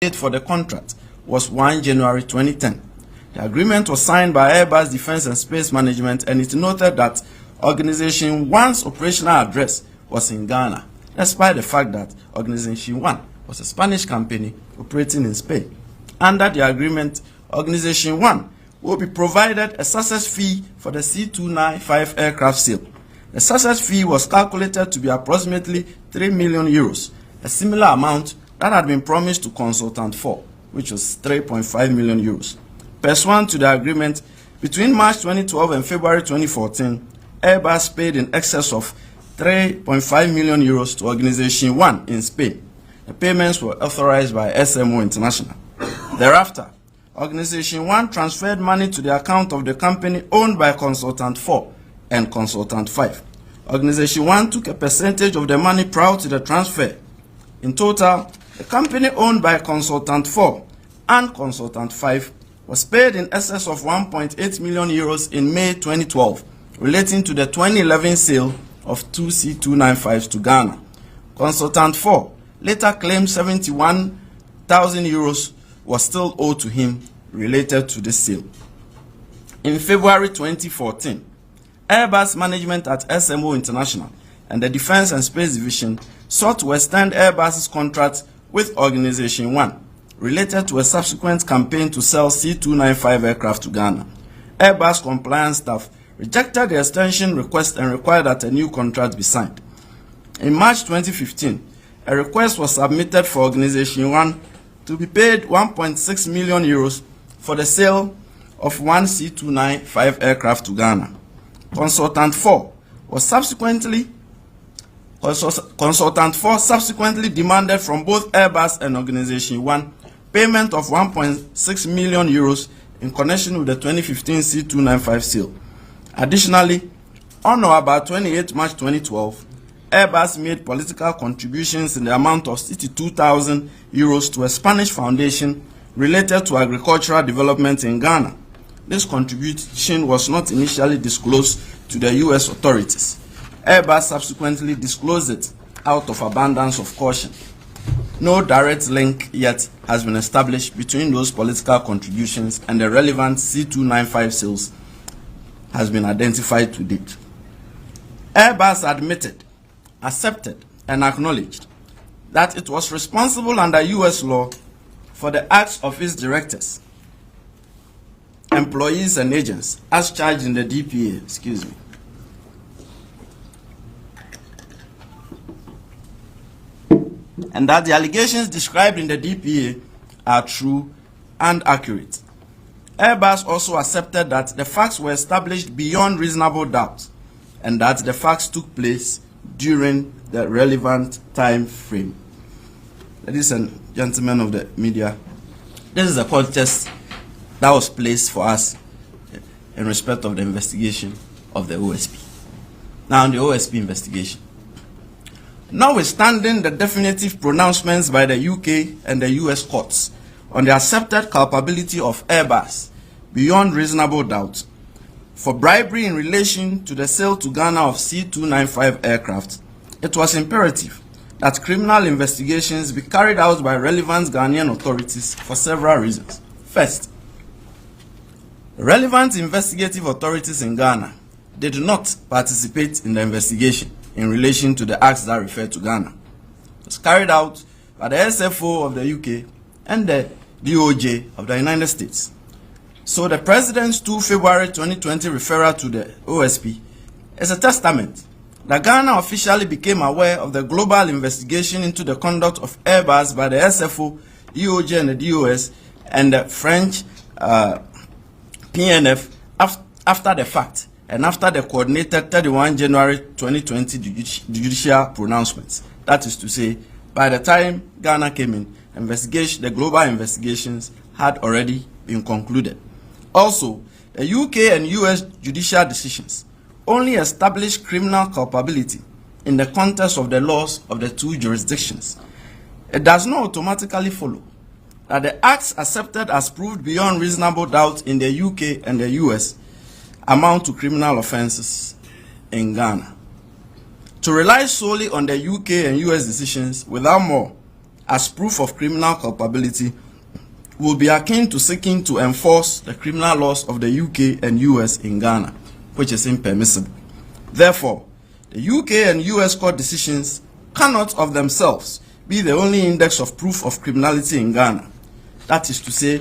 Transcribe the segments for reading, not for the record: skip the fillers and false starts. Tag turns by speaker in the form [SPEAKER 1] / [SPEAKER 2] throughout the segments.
[SPEAKER 1] date for the contract was 1 January 2010. The agreement was signed by Airbus Defence and Space Management, and it noted that Organization 1's operational address was in Ghana, despite the fact that Organization 1 was a Spanish company operating in Spain. Under the agreement, Organization 1 will be provided a success fee for the C295 aircraft sale. The success fee was calculated to be approximately 3 million euros, a similar amount that had been promised to Consultant 4, which was 3.5 million euros. Pursuant to the agreement, between March 2012 and February 2014, Airbus paid in excess of 3.5 million euros to Organization 1 in Spain. The payments were authorized by SMO International. Thereafter, Organization 1 transferred money to the account of the company owned by Consultant 4 and Consultant 5. Organization 1 took a percentage of the money prior to the transfer. In total, the company owned by Consultant 4 and Consultant 5 was paid in excess of 1.8 million euros in May 2012, relating to the 2011 sale of 2 C295s to Ghana. Consultant 4 later claimed 71,000 euros was still owed to him related to the sale. In February 2014, Airbus management at SMO International and the Defence and Space Division sought to extend Airbus's contract with Organization 1 related to a subsequent campaign to sell C295 aircraft to Ghana. Airbus compliance staff rejected the extension request and required that a new contract be signed. In March 2015, a request was submitted for Organization 1 to be paid 1.6 million euros for the sale of one C295 aircraft to Ghana. Consultant 4 subsequently demanded from both Airbus and Organization 1 payment of 1.6 million euros in connection with the 2015 C295 sale. Additionally, on or about 28 March 2012, Airbus made political contributions in the amount of 62,000 euros to a Spanish foundation related to agricultural development in Ghana. This contribution was not initially disclosed to the US authorities. Airbus subsequently disclosed it out of abundance of caution. No direct link yet has been established between those political contributions and the relevant C295 sales has been identified to date. Airbus admitted, accepted, and acknowledged that it was responsible under US law for the acts of its directors, employees, and agents as charged in the DPA. And that the allegations described in the DPA are true and accurate. Airbus also accepted that the facts were established beyond reasonable doubt and that the facts took place during the relevant time frame. Ladies and gentlemen of the media, this is a context that was placed for us in respect of the investigation of the OSP. Now, the OSP investigation. Notwithstanding the definitive pronouncements by the UK and the US courts on the accepted culpability of Airbus beyond reasonable doubt for bribery in relation to the sale to Ghana of C295 aircraft, it was imperative that criminal investigations be carried out by relevant Ghanaian authorities for several reasons. First, relevant investigative authorities in Ghana did not participate in the investigation in relation to the acts that refer to Ghana. It was carried out by the SFO of the UK and the DOJ of the United States. So the President's 2 February 2020 referral to the OSP is a testament that Ghana officially became aware of the global investigation into the conduct of Airbus by the SFO, DOJ, and the DOS, and the French PNF after the fact, and after the coordinated 31 January 2020 judicial pronouncements. That is to say, by the time Ghana came in, the global investigations had already been concluded. Also, the UK and US judicial decisions only establish criminal culpability in the context of the laws of the two jurisdictions. It does not automatically follow that the acts accepted as proved beyond reasonable doubt in the UK and the US amount to criminal offenses in Ghana. To rely solely on the UK and US decisions without more as proof of criminal culpability will be akin to seeking to enforce the criminal laws of the UK and US in Ghana, which is impermissible. Therefore, the UK and US court decisions cannot of themselves be the only index of proof of criminality in Ghana. That is to say,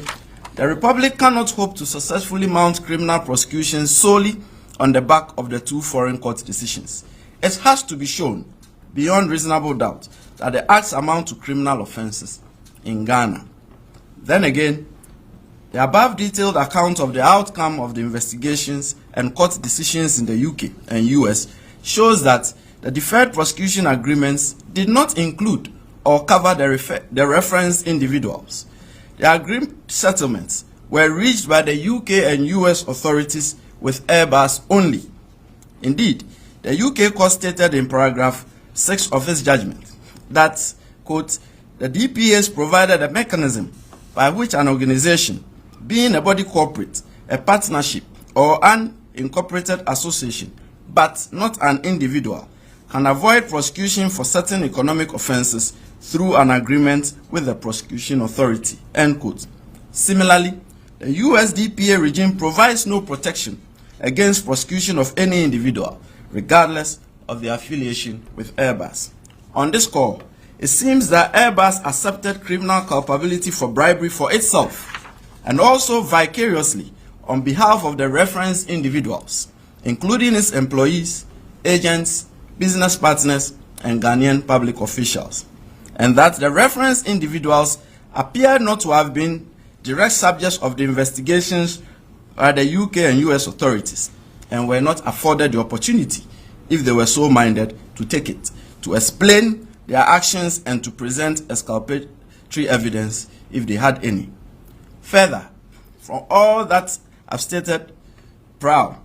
[SPEAKER 1] the Republic cannot hope to successfully mount criminal prosecutions solely on the back of the two foreign court decisions. It has to be shown, beyond reasonable doubt, that the acts amount to criminal offences in Ghana. Then again, the above detailed account of the outcome of the investigations and court decisions in the UK and US shows that the deferred prosecution agreements did not include or cover the referenced individuals. The agreed settlements were reached by the UK and US authorities with Airbus only. Indeed, the UK court stated in paragraph 6 of its judgment that, quote, the DPAs provided a mechanism by which an organization, being a body corporate, a partnership, or an incorporated association, but not an individual, can avoid prosecution for certain economic offences through an agreement with the prosecution authority, end quote. Similarly, the US DPA regime provides no protection against prosecution of any individual, regardless of their affiliation with Airbus. On this score, it seems that Airbus accepted criminal culpability for bribery for itself and also vicariously on behalf of the referenced individuals, including its employees, agents, business partners, and Ghanaian public officials, and that the referenced individuals appear not to have been direct subjects of the investigations by the UK and US authorities and were not afforded the opportunity, if they were so minded, to take it, to explain their actions and to present exculpatory evidence if they had any. Further, from all that I've stated prior,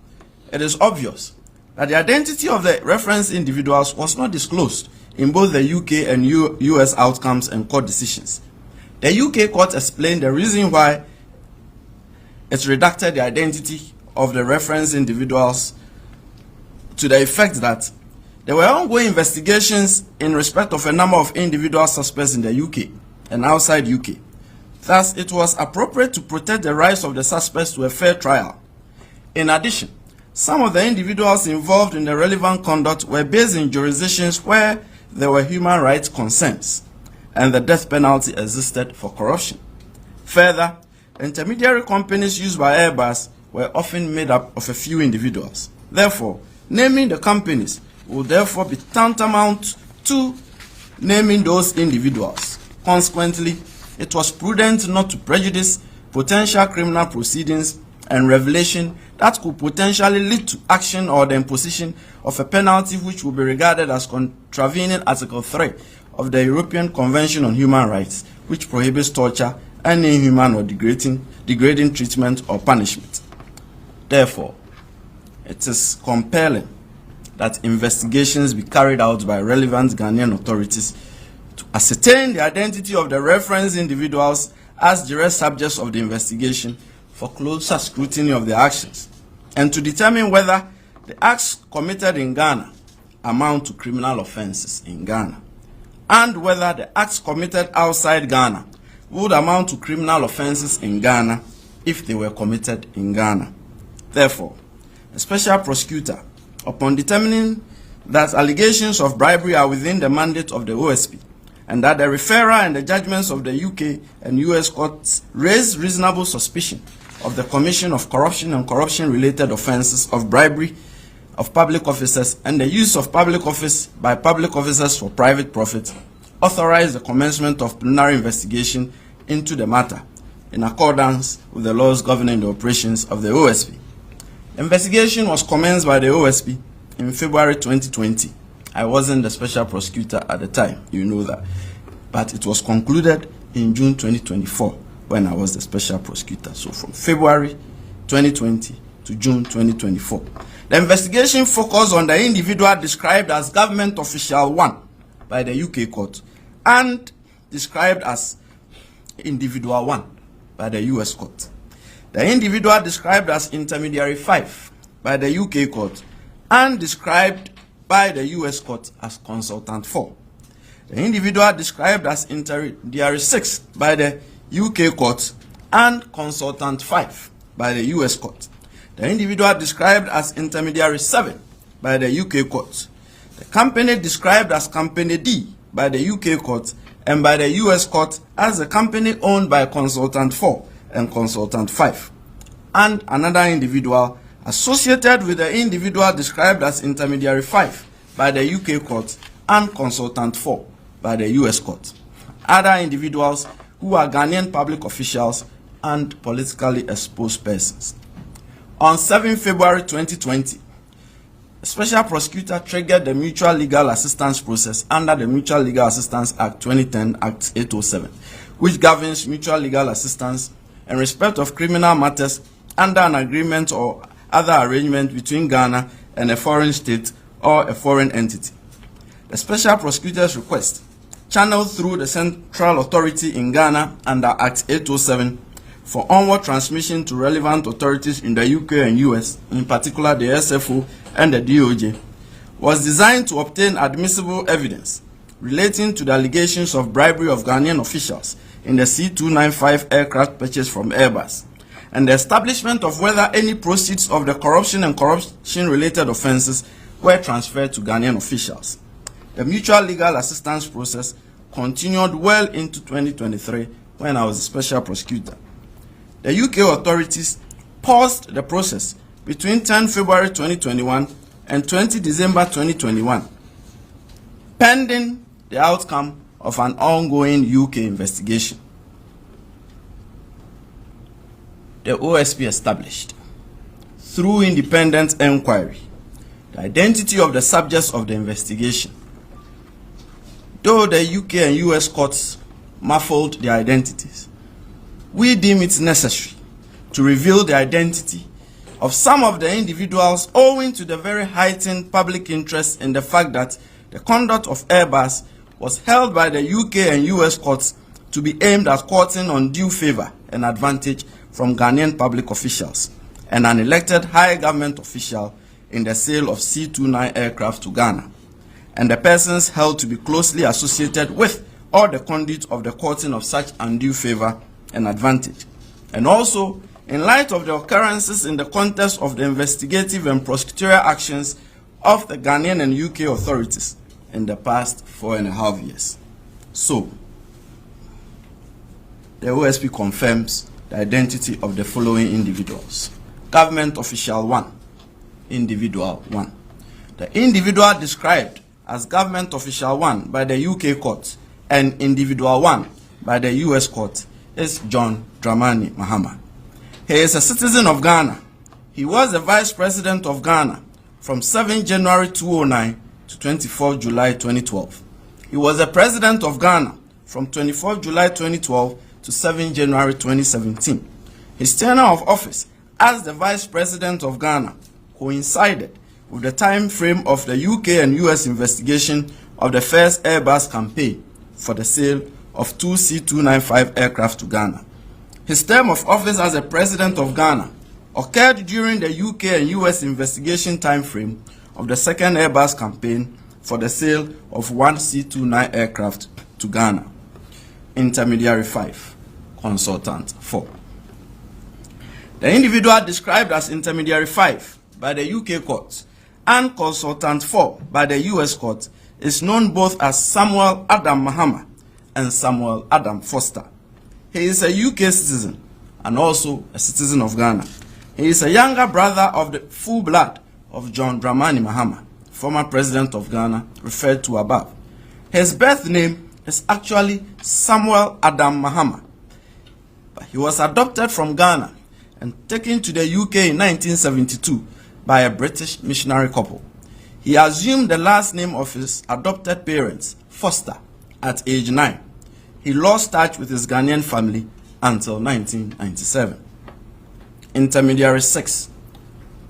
[SPEAKER 1] it is obvious that the identity of the referenced individuals was not disclosed in both the UK and US outcomes and court decisions. The UK court explained the reason why it redacted the identity of the referenced individuals to the effect that there were ongoing investigations in respect of a number of individual suspects in the UK and outside UK. Thus, it was appropriate to protect the rights of the suspects to a fair trial. In addition, some of the individuals involved in the relevant conduct were based in jurisdictions where there were human rights concerns and the death penalty existed for corruption. Further, intermediary companies used by Airbus were often made up of a few individuals. Therefore, naming the companies would therefore be tantamount to naming those individuals. Consequently, it was prudent not to prejudice potential criminal proceedings and revelation that could potentially lead to action or the imposition of a penalty which would be regarded as contravening Article 3 of the European Convention on Human Rights, which prohibits torture and inhuman or degrading treatment or punishment. Therefore, it is compelling that investigations be carried out by relevant Ghanaian authorities to ascertain the identity of the referenced individuals as direct subjects of the investigation for closer scrutiny of their actions, and to determine whether the acts committed in Ghana amount to criminal offences in Ghana, and whether the acts committed outside Ghana would amount to criminal offences in Ghana if they were committed in Ghana. Therefore, the special prosecutor, upon determining that allegations of bribery are within the mandate of the OSP, and that the referral and the judgments of the UK and US courts raise reasonable suspicion of the commission of corruption and corruption-related offences of bribery of public officers and the use of public office by public officers for private profit, authorize the commencement of preliminary investigation into the matter in accordance with the laws governing the operations of the OSP. The investigation was commenced by the OSP in February 2020. I wasn't the special prosecutor at the time, you know that. But it was concluded in June 2024 when I was the special prosecutor. So from February 2020 to June 2024. The investigation focused on the individual described as Government Official 1 by the UK court and described as Individual 1 by the US court. The individual described as Intermediary 5 by the UK court and described by the US court as Consultant 4. The individual described as intermediary 6 by the UK court and consultant 5 by the US court. The individual described as intermediary 7 by the UK court. The company described as company D by the UK court and by the US court as a company owned by consultant 4 and consultant 5. And another individual associated with the individual described as intermediary 5 by the UK court and consultant 4 by the US court. Other individuals who are Ghanaian public officials and politically exposed persons. On 7 February 2020, a special prosecutor triggered the Mutual Legal Assistance process under the Mutual Legal Assistance Act 2010, Act 807, which governs mutual legal assistance in respect of criminal matters under an agreement or other arrangement between Ghana and a foreign state or a foreign entity. The special prosecutor's request, channeled through the Central Authority in Ghana under Act 807 for onward transmission to relevant authorities in the UK and US, in particular the SFO and the DOJ, was designed to obtain admissible evidence relating to the allegations of bribery of Ghanaian officials in the C-295 aircraft purchased from Airbus, and the establishment of whether any proceeds of the corruption and corruption-related offences were transferred to Ghanaian officials. The mutual legal assistance process continued well into 2023 when I was a special prosecutor. The UK authorities paused the process between 10 February 2021 and 20 December 2021, pending the outcome of an ongoing UK investigation. The OSP established, through independent inquiry, the identity of the subjects of the investigation. Though the UK and US courts muffled their identities, we deem it necessary to reveal the identity of some of the individuals owing to the very heightened public interest in the fact that the conduct of Airbus was held by the UK and US courts to be aimed at courting undue favor and advantage from Ghanaian public officials and an elected high government official in the sale of C-29 aircraft to Ghana, and the persons held to be closely associated with or the conduit of the courting of such undue favor and advantage, and also in light of the occurrences in the context of the investigative and prosecutorial actions of the Ghanaian and UK authorities in the past 4.5 years. So, the OSP confirms the identity of the following individuals. Government Official 1, Individual 1. The individual described as Government Official 1 by the UK court and Individual 1 by the US court is John Dramani Mahama. He is a citizen of Ghana. He was the Vice President of Ghana from 7 January 2009 to 24 July 2012. He was the President of Ghana from 24 July 2012 to 7 January 2017. His tenure of office as the Vice President of Ghana coincided with the time frame of the UK and US investigation of the first Airbus campaign for the sale of 2 C-295 aircraft to Ghana. His term of office as the President of Ghana occurred during the UK and US investigation time frame of the second Airbus campaign for the sale of 1 C-29 aircraft to Ghana. Intermediary 5, Consultant 4. The individual described as Intermediary 5 by the UK court and Consultant 4 by the US court is known both as Samuel Adam Mahama and Samuel Adam Foster. He is a UK citizen and also a citizen of Ghana. He is a younger brother of the full blood of John Dramani Mahama, former president of Ghana, referred to above. His birth name is actually Samuel Adam Mahama, but he was adopted from Ghana and taken to the UK in 1972 by a British missionary couple. He assumed the last name of his adopted parents, Foster, at age 9. He lost touch with his Ghanaian family until 1997. Intermediary 6,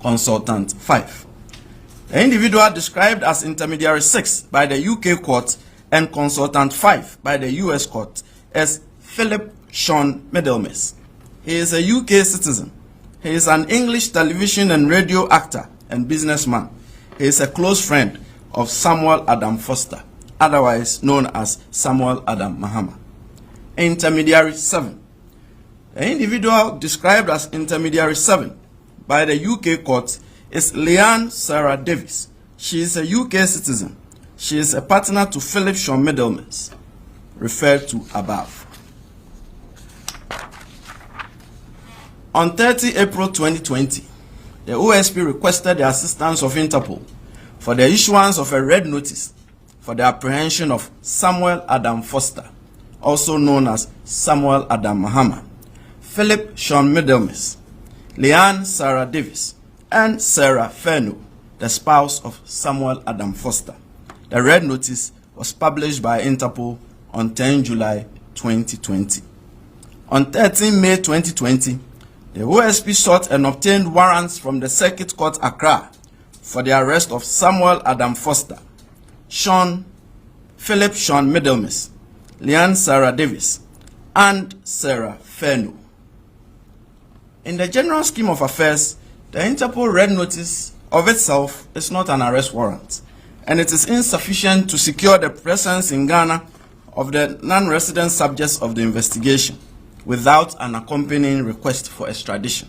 [SPEAKER 1] Consultant 5. The individual described as Intermediary 6 by the UK court and Consultant 5 by the US court is Philip Sean Middlemas. He is a UK citizen. He is an English television and radio actor and businessman. He is a close friend of Samuel Adam Foster, otherwise known as Samuel Adam Mahama. Intermediary 7. The individual described as Intermediary 7 by the UK court is Leanne Sarah Davis. She is a UK citizen. She is a partner to Philip Sean Middlemans, referred to above. On 30 April 2020, the OSP requested the assistance of Interpol for the issuance of a red notice for the apprehension of Samuel Adam Foster, also known as Samuel Adam Mahama, Philip Sean Middlemans, Leanne Sarah Davis, and Sarah Fenno, the spouse of Samuel Adam Foster. The red notice was published by Interpol on 10 July 2020. On 13 May 2020, the OSP sought and obtained warrants from the Circuit Court Accra for the arrest of Samuel Adam Foster, Philip Sean Middlemans, Leanne Sarah Davis, and Sarah Fenno. In the general scheme of affairs, the Interpol red notice of itself is not an arrest warrant, and it is insufficient to secure the presence in Ghana of the non-resident subjects of the investigation without an accompanying request for extradition.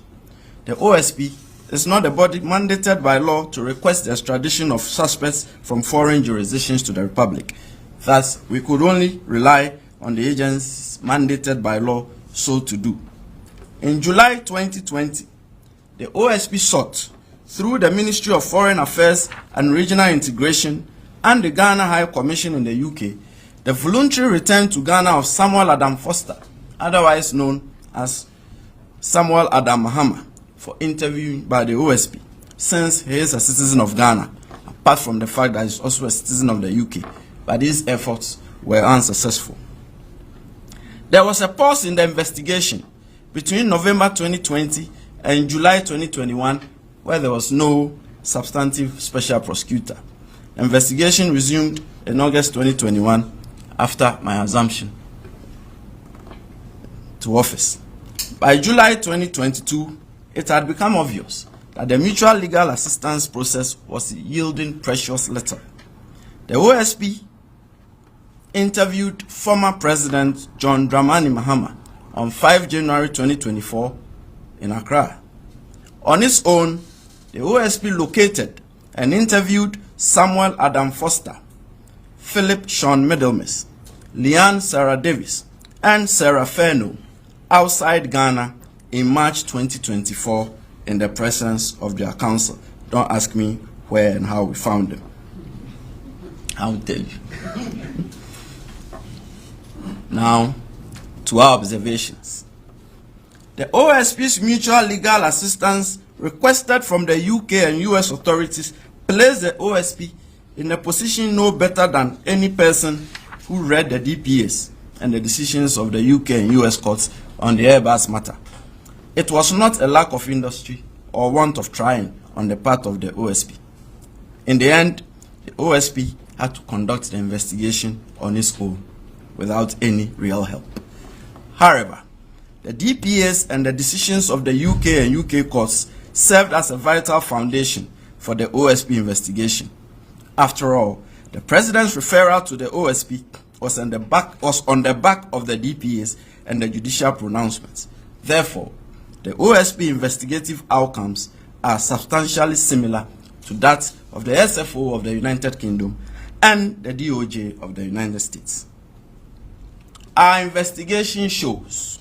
[SPEAKER 1] The OSP is not a body mandated by law to request the extradition of suspects from foreign jurisdictions to the Republic. Thus, we could only rely on the agencies mandated by law so to do. In July 2020, the OSP sought, through the Ministry of Foreign Affairs and Regional Integration and the Ghana High Commission in the UK, the voluntary return to Ghana of Samuel Adam Foster, otherwise known as Samuel Adam Mahama, for interviewing by the OSP, since he is a citizen of Ghana, apart from the fact that he is also a citizen of the UK, but these efforts were unsuccessful. There was a pause in the investigation between November 2020 and July 2021, where there was no substantive special prosecutor. The investigation resumed in August 2021 after my assumption to office. By July 2022, it had become obvious that the mutual legal assistance process was yielding precious little. The OSP interviewed former President John Dramani Mahama on 5 January 2024 in Accra. On its own, the OSP located and interviewed Samuel Adam Foster, Philip Sean Middlemans, Leanne Sarah Davis, and Sarah Fenno outside Ghana in March 2024 in the presence of their counsel. Don't ask me where and how we found them. I will tell you. Now, to our observations. The OSP's mutual legal assistance requested from the UK and US authorities placed the OSP in a position no better than any person who read the DPAs and the decisions of the UK and US courts on the Airbus matter. It was not a lack of industry or want of trying on the part of the OSP. In the end, the OSP had to conduct the investigation on its own without any real help. However, the DPAs and the decisions of the UK and UK courts served as a vital foundation for the OSP investigation. After all, the President's referral to the OSP was on the back of the DPAs and the judicial pronouncements. Therefore, the OSP investigative outcomes are substantially similar to that of the SFO of the United Kingdom and the DOJ of the United States. Our investigation shows,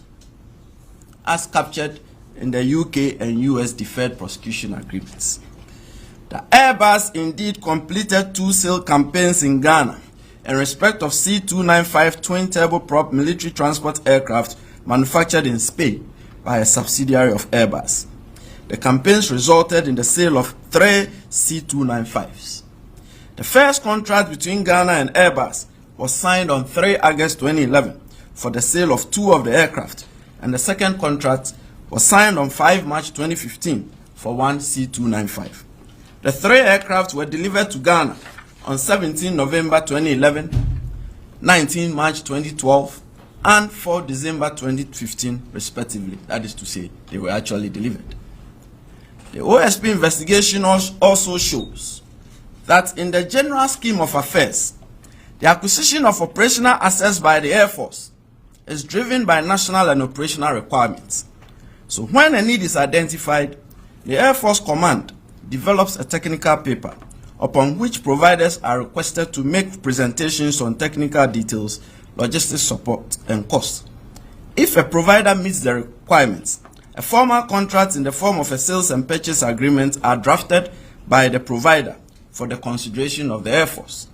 [SPEAKER 1] as captured in the UK and US deferred prosecution agreements, that Airbus indeed completed 2 sale campaigns in Ghana in respect of C-295 twin turboprop military transport aircraft manufactured in Spain by a subsidiary of Airbus. The campaigns resulted in the sale of 3 C-295s. The first contract between Ghana and Airbus was signed on 3 August 2011 for the sale of 2 of the aircraft, and the second contract was signed on 5 March 2015 for 1 C-295. The 3 aircraft were delivered to Ghana on 17 November 2011, 19 March 2012, and 4 December 2015, respectively. That is to say, they were actually delivered. The OSP investigation also shows that in the general scheme of affairs, The acquisition of operational assets by the Air Force is driven by national and operational requirements. So when a need is identified, the Air Force Command develops a technical paper upon which providers are requested to make presentations on technical details, logistics support, and costs. If a provider meets the requirements, a formal contract in the form of a sales and purchase agreement are drafted by the provider for the consideration of the Air Force.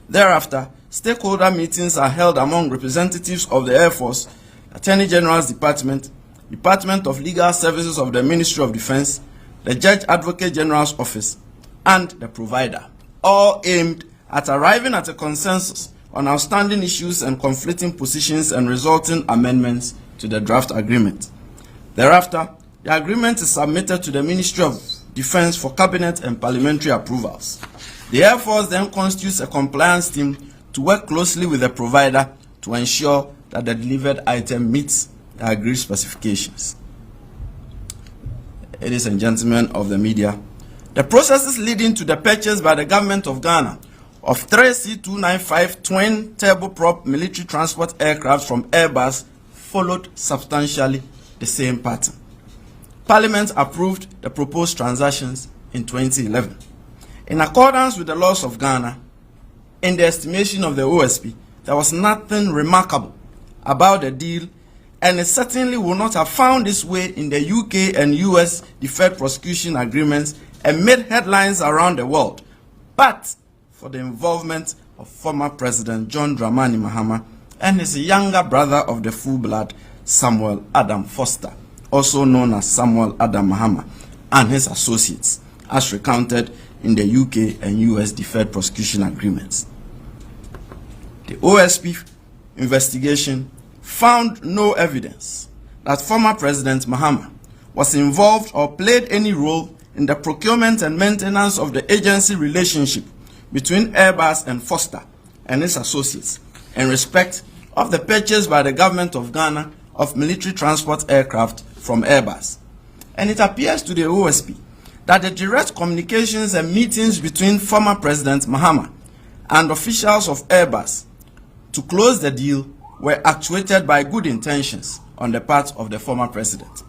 [SPEAKER 1] Thereafter, stakeholder meetings are held among representatives of the Air Force, Attorney General's Department, Department of Legal Services of the Ministry of Defense, the Judge Advocate General's Office, and the provider, all aimed at arriving at a consensus on outstanding issues and conflicting positions and resulting amendments to the draft agreement. Thereafter, the agreement is submitted to the Ministry of Defense for Cabinet and Parliamentary approvals. The Air Force then constitutes a compliance team to work closely with the provider to ensure that the delivered item meets the agreed specifications. Ladies and gentlemen of the media, the processes leading to the purchase by the government of Ghana of 3 C-295 twin turboprop military transport aircraft from Airbus followed substantially the same pattern. Parliament approved the proposed transactions in 2011. In accordance with the laws of Ghana, in the estimation of the OSP, there was nothing remarkable about the deal, and it certainly would not have found its way in the UK and US deferred prosecution agreements and made headlines around the world, but for the involvement of former President John Dramani Mahama and his younger brother of the full blood, Samuel Adam Foster, also known as Samuel Adam Mahama, and his associates, as recounted in the UK and US deferred prosecution agreements. The OSP investigation found no evidence that former President Mahama was involved or played any role in the procurement and maintenance of the agency relationship between Airbus and Foster and his associates in respect of the purchase by the government of Ghana of military transport aircraft from Airbus. And it appears to the OSP that the direct communications and meetings between former President Mahama and officials of Airbus to close the deal were actuated by good intentions on the part of the former president.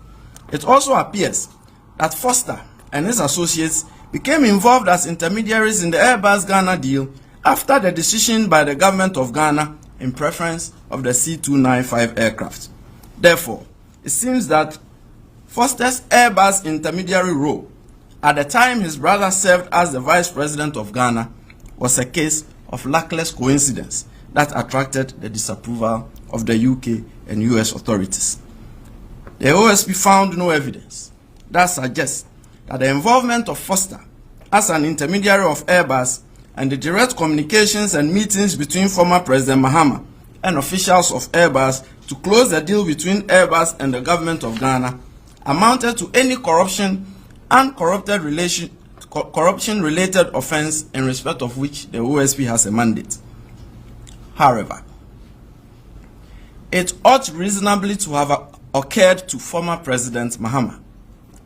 [SPEAKER 1] It also appears that Foster and his associates became involved as intermediaries in the Airbus Ghana deal after the decision by the government of Ghana in preference of the C-295 aircraft. Therefore, it seems that Foster's Airbus intermediary role at the time his brother served as the vice president of Ghana was a case of luckless coincidence that attracted the disapproval of the UK and US authorities. The OSP found no evidence that suggests that the involvement of Foster as an intermediary of Airbus and the direct communications and meetings between former President Mahama and officials of Airbus to close the deal between Airbus and the government of Ghana amounted to any corruption and corruption-related offense in respect of which the OSP has a mandate. However, it ought reasonably to have occurred to former President Mahama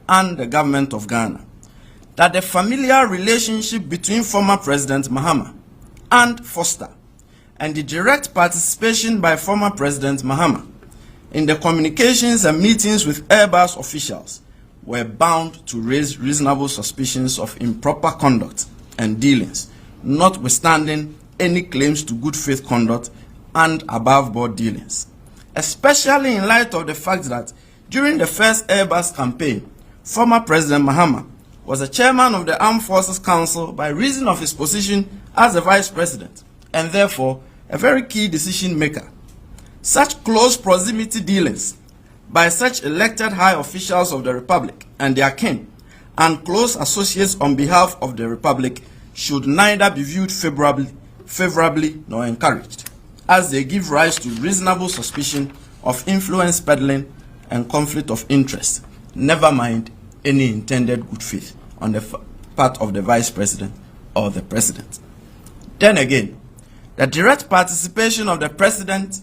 [SPEAKER 1] and the government of Ghana that the familiar relationship between former President Mahama and Foster and the direct participation by former President Mahama in the communications and meetings with Airbus officials were bound to raise reasonable suspicions of improper conduct and dealings, notwithstanding any claims to good faith conduct and above-board dealings, especially in light of the fact that during the first Airbus campaign, former President Mahama was the chairman of the Armed Forces Council by reason of his position as the vice president, and therefore a very key decision maker. Such close proximity dealings by such elected high officials of the Republic and their kin and close associates on behalf of the Republic should neither be viewed favorably nor encouraged, as they give rise to reasonable suspicion of influence peddling and conflict of interest, never mind any intended good faith on the part of the vice president or the president. Then again, the direct participation of the president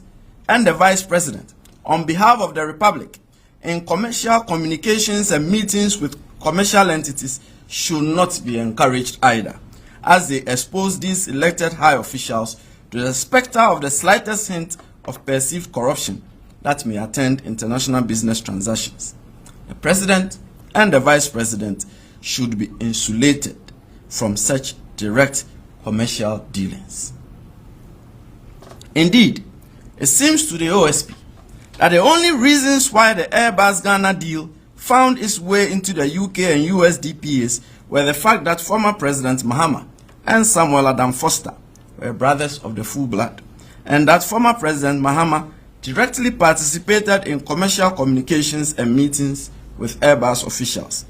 [SPEAKER 1] and the vice president on behalf of the Republic in commercial communications and meetings with commercial entities should not be encouraged either, as they expose these elected high officials to the specter of the slightest hint of perceived corruption that may attend international business transactions. The President and the Vice President should be insulated from such direct commercial dealings. Indeed, it seems to the OSP that the only reasons why the Airbus Ghana deal found its way into the UK and US DPAs were the fact that former President Mahama and Samuel Adam Foster were brothers of the full blood, and that former President Mahama directly participated in commercial communications and meetings with Airbus officials.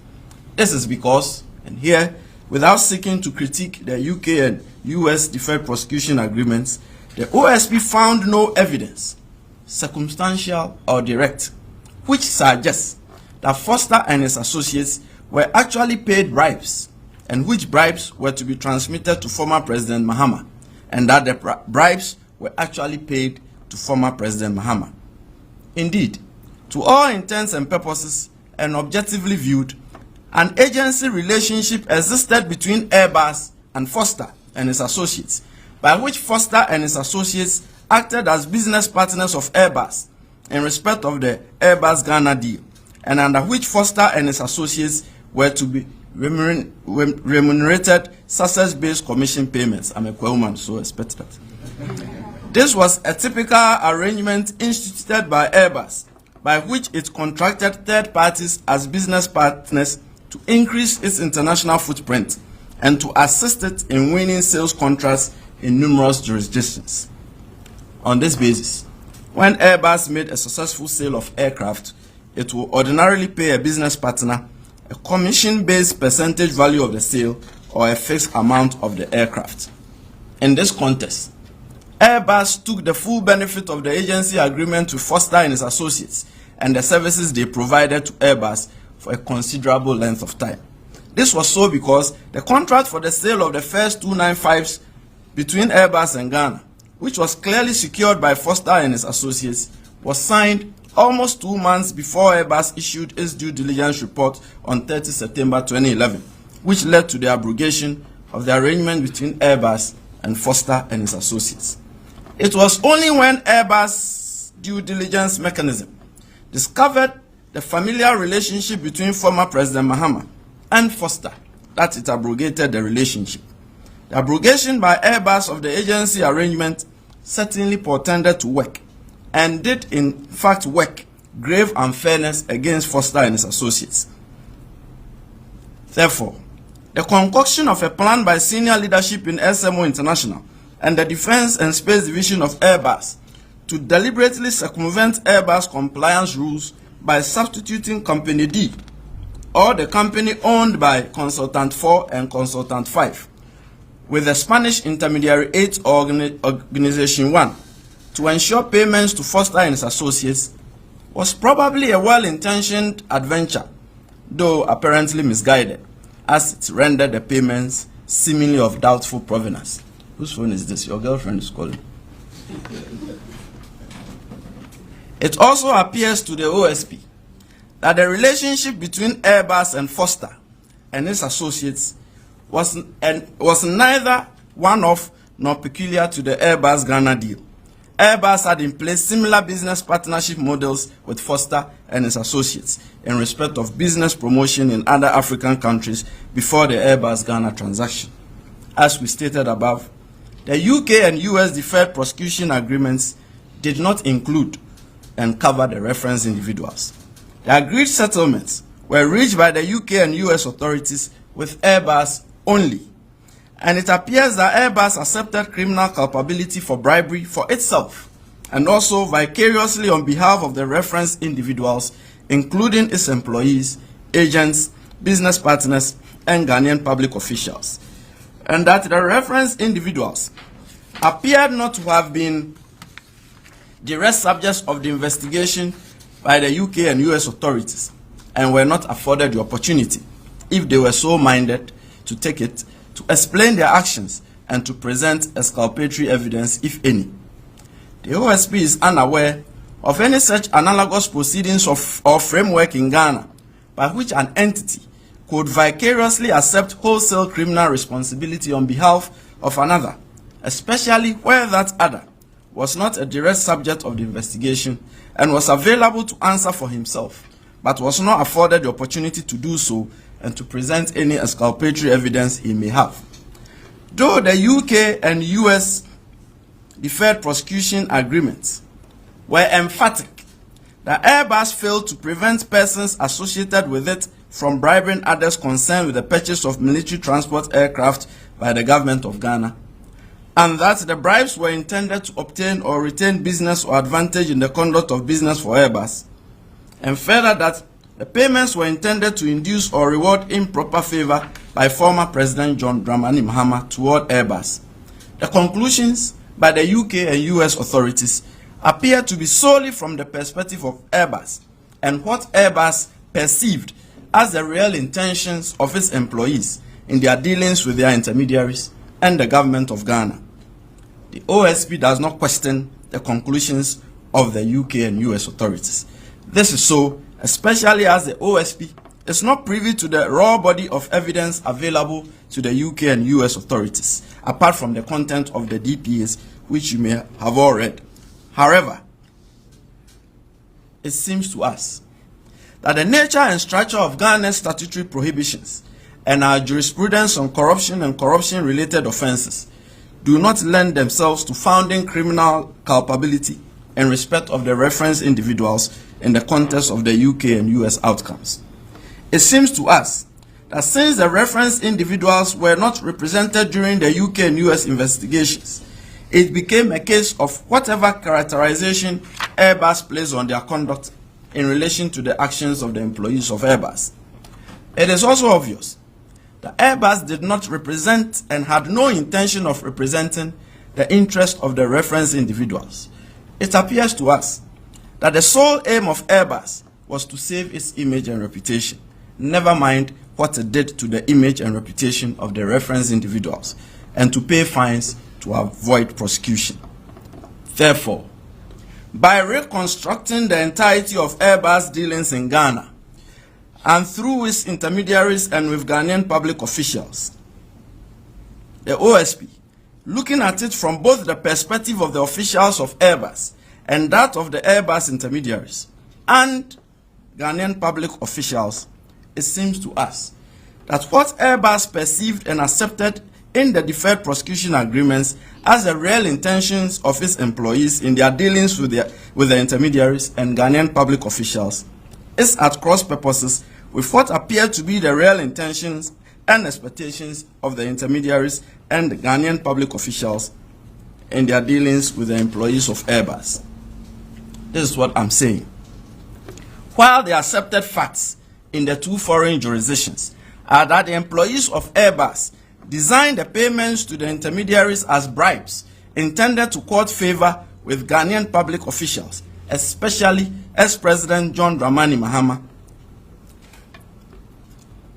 [SPEAKER 1] This is because, and here, without seeking to critique the UK and US deferred prosecution agreements, the OSP found no evidence, circumstantial or direct, which suggests that Foster and his associates were actually paid bribes, and which bribes were to be transmitted to former President Mahama, and that the bribes were actually paid to former President Mahama. Indeed, to all intents and purposes, and objectively viewed, an agency relationship existed between Airbus and Foster and his associates, by which Foster and his associates acted as business partners of Airbus in respect of the Airbus Ghana deal, and under which Foster and his associates were to be remunerated success-based commission payments. I'm a woman, so I expect that. This was a typical arrangement instituted by Airbus, by which it contracted third parties as business partners to increase its international footprint and to assist it in winning sales contracts in numerous jurisdictions. On this basis, when Airbus made a successful sale of aircraft, it will ordinarily pay a business partner a commission-based percentage value of the sale or a fixed amount of the aircraft. In this context, Airbus took the full benefit of the agency agreement with Foster and his associates and the services they provided to Airbus for a considerable length of time. This was so because the contract for the sale of the first 295s between Airbus and Ghana, which was clearly secured by Foster and his associates, was signed almost 2 months before Airbus issued its due diligence report on 30 September 2011, which led to the abrogation of the arrangement between Airbus and Foster and his associates. It was only when Airbus' due diligence mechanism discovered the familiar relationship between former President Mahama and Foster that it abrogated the relationship. The abrogation by Airbus of the agency arrangement certainly portended to work, and did in fact work, grave unfairness against Foster and his associates. Therefore, the concoction of a plan by senior leadership in SMO International and the Defense and Space Division of Airbus to deliberately circumvent Airbus compliance rules by substituting Company D, or the company owned by Consultant 4 and Consultant 5, with the Spanish intermediary 8 Organization 1, to ensure payments to Foster and his associates, was probably a well-intentioned adventure, though apparently misguided, as it rendered the payments seemingly of doubtful provenance. Whose phone is this? Your girlfriend is calling. It also appears to the OSP that the relationship between Airbus and Foster and his associates was neither one-off nor peculiar to the Airbus Ghana deal. Airbus had in place similar business partnership models with Foster and his associates in respect of business promotion in other African countries before the Airbus Ghana transaction. As we stated above, the UK and US deferred prosecution agreements did not include and cover the referenced individuals. The agreed settlements were reached by the UK and US authorities with Airbus only, and it appears that Airbus accepted criminal culpability for bribery for itself and also vicariously on behalf of the referenced individuals, including its employees, agents, business partners, and Ghanaian public officials, and that the referenced individuals appeared not to have been direct subjects of the investigation by the UK and US authorities and were not afforded the opportunity, if they were so minded to take it, to explain their actions and to present exculpatory evidence, if any. The OSP is unaware of any such analogous proceedings or framework in Ghana by which an entity could vicariously accept wholesale criminal responsibility on behalf of another, especially where that other was not a direct subject of the investigation and was available to answer for himself, but was not afforded the opportunity to do so and to present any exculpatory evidence he may have. Though the UK and US deferred prosecution agreements were emphatic that Airbus failed to prevent persons associated with it from bribing others concerned with the purchase of military transport aircraft by the government of Ghana, and that the bribes were intended to obtain or retain business or advantage in the conduct of business for Airbus, and further that the payments were intended to induce or reward improper favor by former President John Dramani Mahama toward Airbus. The conclusions by the UK and US authorities appear to be solely from the perspective of Airbus and what Airbus perceived as the real intentions of its employees in their dealings with their intermediaries and the government of Ghana. The OSP does not question the conclusions of the UK and US authorities. This is so especially as the OSP is not privy to the raw body of evidence available to the UK and US authorities, apart from the content of the DPAs, which you may have all read. However, it seems to us that the nature and structure of Ghana's statutory prohibitions and our jurisprudence on corruption and corruption-related offences do not lend themselves to founding criminal culpability in respect of the referenced individuals in the context of the UK and US outcomes. It seems to us that since the referenced individuals were not represented during the UK and US investigations, it became a case of whatever characterization Airbus placed on their conduct in relation to the actions of the employees of Airbus. It is also obvious that Airbus did not represent and had no intention of representing the interest of the referenced individuals. It appears to us that the sole aim of Airbus was to save its image and reputation, never mind what it did to the image and reputation of the referenced individuals, and to pay fines to avoid prosecution. Therefore, by reconstructing the entirety of Airbus dealings in Ghana, and through its intermediaries and with Ghanaian public officials, the OSP, looking at it from both the perspective of the officials of Airbus and that of the Airbus intermediaries and Ghanaian public officials, it seems to us that what Airbus perceived and accepted in the deferred prosecution agreements as the real intentions of its employees in their dealings with the intermediaries and Ghanaian public officials is at cross purposes with what appear to be the real intentions and expectations of the intermediaries and the Ghanaian public officials in their dealings with the employees of Airbus. This is what I'm saying. While the accepted facts in the two foreign jurisdictions are that the employees of Airbus designed the payments to the intermediaries as bribes intended to court favor with Ghanaian public officials, especially ex-President John Dramani Mahama.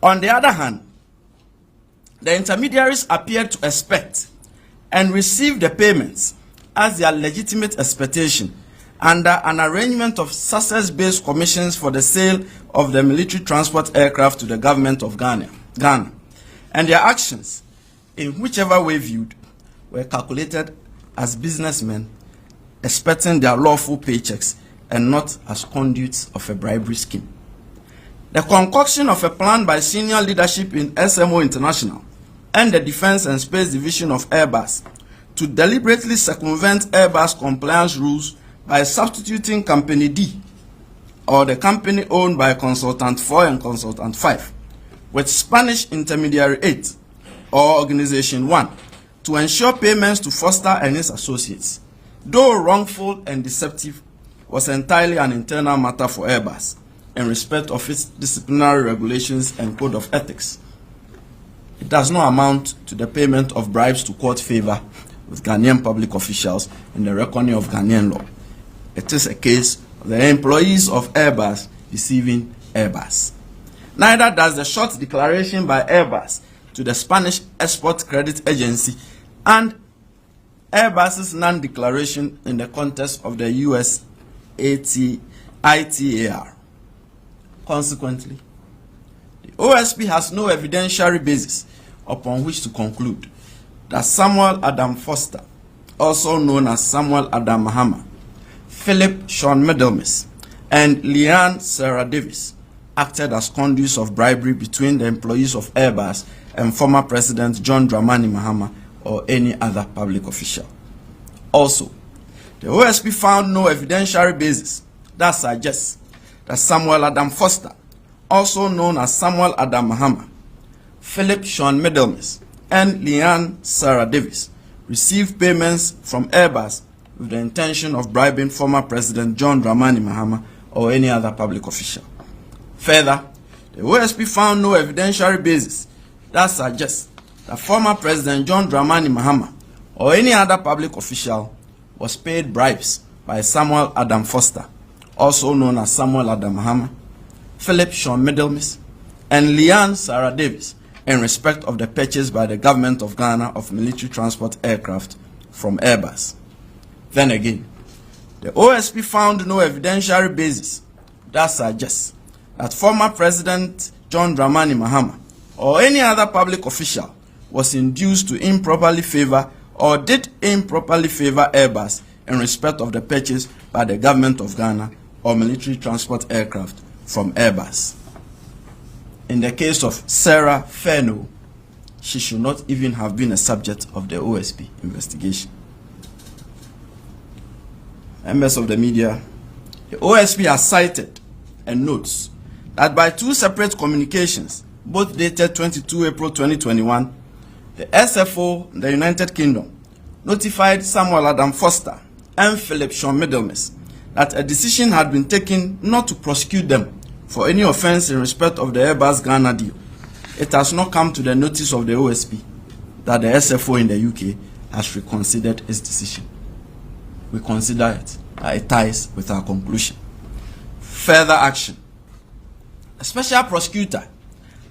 [SPEAKER 1] On the other hand, the intermediaries appeared to expect and receive the payments as their legitimate expectation under an arrangement of success-based commissions for the sale of the military transport aircraft to the government of Ghana. And their actions, in whichever way viewed, were calculated as businessmen expecting their lawful paychecks and not as conduits of a bribery scheme. The concoction of a plan by senior leadership in SMO International and the Defense and Space Division of Airbus to deliberately circumvent Airbus compliance rules by substituting Company D, or the company owned by Consultant 4 and Consultant 5, with Spanish Intermediary 8, or Organization 1, to ensure payments to Foster and his associates, though wrongful and deceptive, was entirely an internal matter for Airbus in respect of its disciplinary regulations and code of ethics. It does not amount to the payment of bribes to court favor with Ghanaian public officials in the reckoning of Ghanaian law. It is a case of the employees of Airbus deceiving Airbus. Neither does the short declaration by Airbus to the Spanish Export Credit Agency and Airbus's non-declaration in the context of the US ITAR. Consequently, the OSP has no evidentiary basis upon which to conclude that Samuel Adam Foster, also known as Samuel Adam Mahama, Philip Sean Middlemis, and Leanne Sarah Davis acted as conduits of bribery between the employees of Airbus and former President John Dramani Mahama or any other public official. Also, the OSP found no evidentiary basis that suggests that Samuel Adam Foster, also known as Samuel Adam Mahama, Philip Sean Middlemis, and Leanne Sarah Davis received payments from Airbus with the intention of bribing former President John Dramani Mahama or any other public official. Further, the OSP found no evidentiary basis that suggests that former President John Dramani Mahama or any other public official was paid bribes by Samuel Adam Foster, also known as Samuel Adam Mahama, Philip Sean Middlemis, and Leanne Sarah Davis in respect of the purchase by the government of Ghana of military transport aircraft from Airbus. Then again, the OSP found no evidentiary basis that suggests that former President John Dramani Mahama or any other public official was induced to improperly favor or did improperly favor Airbus in respect of the purchase by the government of Ghana or military transport aircraft from Airbus. In the case of Sarah Feno, she should not even have been a subject of the OSP investigation. Members of the media, the OSP has cited and notes that by two separate communications, both dated 22 April 2021, the SFO in the United Kingdom notified Samuel Adam Foster and Philip Sean Middlemis that a decision had been taken not to prosecute them for any offense in respect of the Airbus Ghana deal. It has not come to the notice of the OSP that the SFO in the UK has reconsidered its decision. We consider it that it ties with our conclusion. Further action. A special prosecutor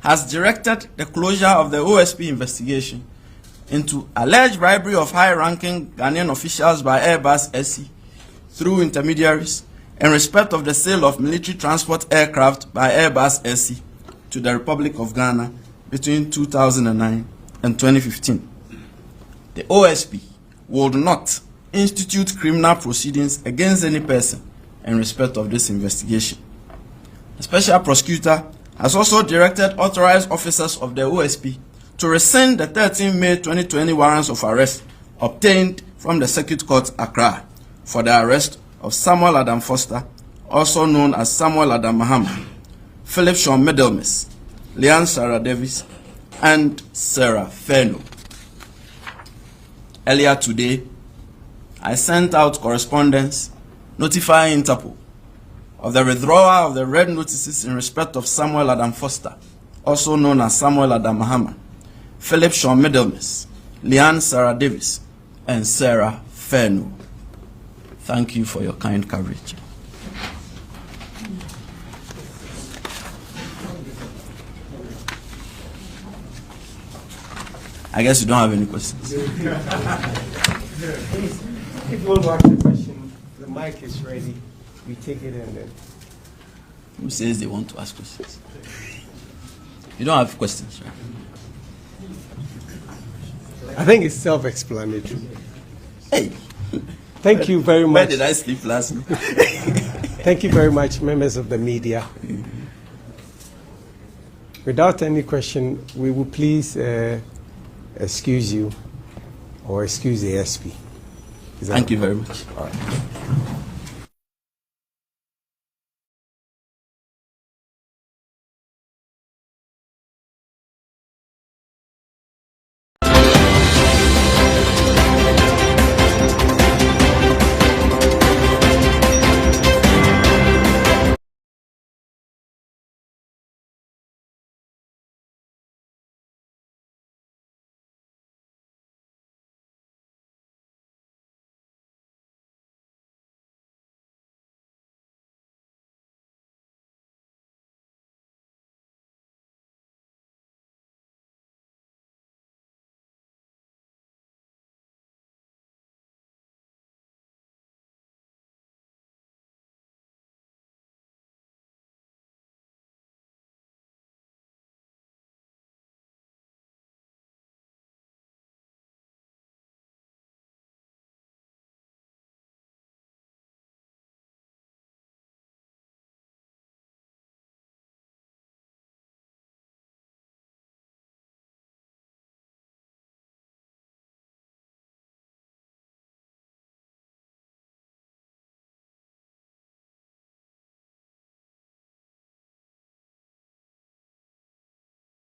[SPEAKER 1] has directed the closure of the OSP investigation into alleged bribery of high-ranking Ghanaian officials by Airbus SE through intermediaries in respect of the sale of military transport aircraft by Airbus SE to the Republic of Ghana between 2009 and 2015. The OSP would not institute criminal proceedings against any person in respect of this investigation. The special prosecutor has also directed authorized officers of the OSP to rescind the 13 May 2020 warrants of arrest obtained from the Circuit Court Accra for the arrest of Samuel Adam Foster, also known as Samuel Adam Mahama, Philip Sean Middlemis, Leanne Sarah Davis, and Sarah Feno. Earlier today, I sent out correspondence notifying Interpol of the withdrawal of the red notices in respect of Samuel Adam Foster, also known as Samuel Adam Mahama, Philip Sean Middlemis, Leanne Sarah Davis, and Sarah Feno. Thank you for your kind coverage. I guess you don't have any questions.
[SPEAKER 2] If you want to ask a question, the mic is ready. We take it and then.
[SPEAKER 1] Who says they want to ask questions? You don't have questions, right?
[SPEAKER 2] I think it's self-explanatory.
[SPEAKER 1] Hey,
[SPEAKER 2] Thank you very
[SPEAKER 1] where
[SPEAKER 2] much.
[SPEAKER 1] did I sleep last night?
[SPEAKER 2] Thank you very much, members of the media. Without any question, we will please excuse you or excuse the SP.
[SPEAKER 1] Thank you very much.
[SPEAKER 2] All right.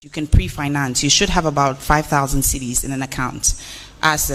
[SPEAKER 3] you can pre-finance. You should have about 5,000 cedis in an account as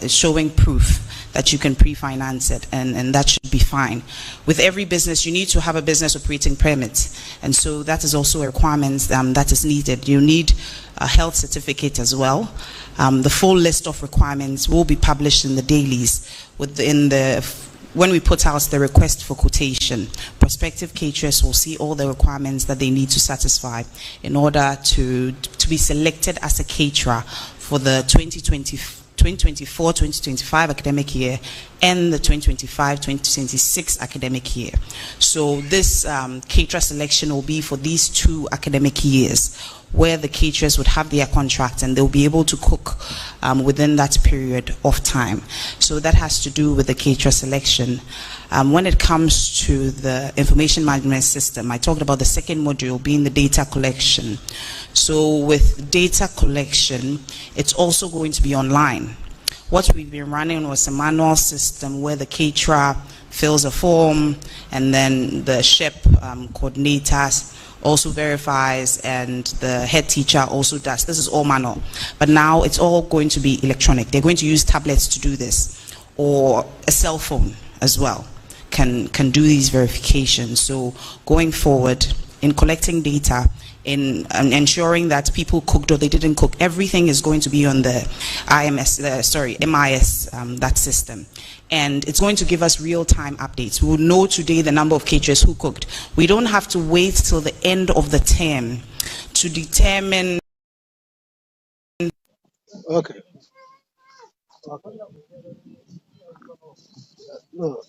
[SPEAKER 3] showing proof that you can pre-finance it, and that should be fine. With every business, you need to have a business operating permit, and so that is also a requirement that is needed. You need a health certificate as well. The full list of requirements will be published in the dailies when we put out the request for quotation. Prospective caterers will see all the requirements that they need to satisfy in order to be selected as a caterer for the 2024-2025 academic year and the 2025-2026 academic year. So this caterer selection will be for these 2 academic years, where the caterers would have their contract and they'll be able to cook within that period of time. So that has to do with the caterer selection. When it comes to the information management system, I talked about the second module being the data collection. So with data collection, it's also going to be online. What we've been running was a manual system where the caterer fills a form and then the SHEP coordinators also verifies and the head teacher also does. This is all manual. But now it's all going to be electronic. They're going to use tablets to do this, or a cell phone as well can do these verifications. So going forward, in collecting data, in ensuring that people cooked or they didn't cook, everything is going to be on the MIS, that system. And it's going to give us real-time updates. We will know today the number of caterers who cooked. We don't have to wait till the end of the term to determine.
[SPEAKER 4] Okay. No.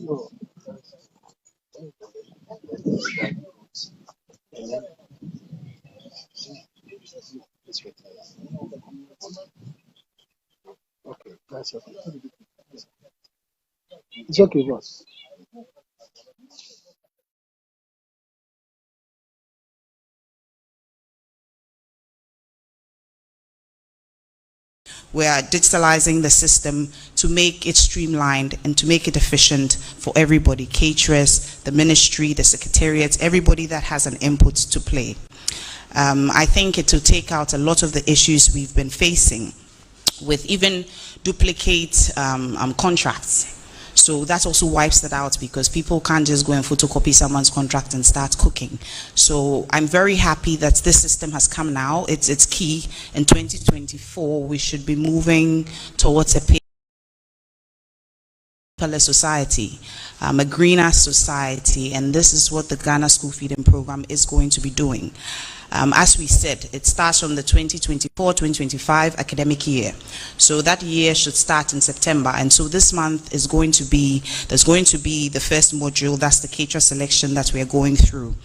[SPEAKER 4] Okay, that's okay. It's okay, boss.
[SPEAKER 3] We are digitalizing the system to make it streamlined and to make it efficient for everybody, caterers, the ministry, the secretariat, everybody that has an input to play. I think it will take out a lot of the issues we've been facing with even duplicate contracts. So that also wipes that out, because people can't just go and photocopy someone's contract and start cooking. So I'm very happy that this system has come now. It's key. In 2024, we should be moving towards a paperless society, a greener society, and this is what the Ghana School Feeding Program is going to be doing. As we said, it starts from the 2024-2025 academic year. So that year should start in September. And so this month is going to be, there's going to be the first module, that's the caterer selection that we are going through.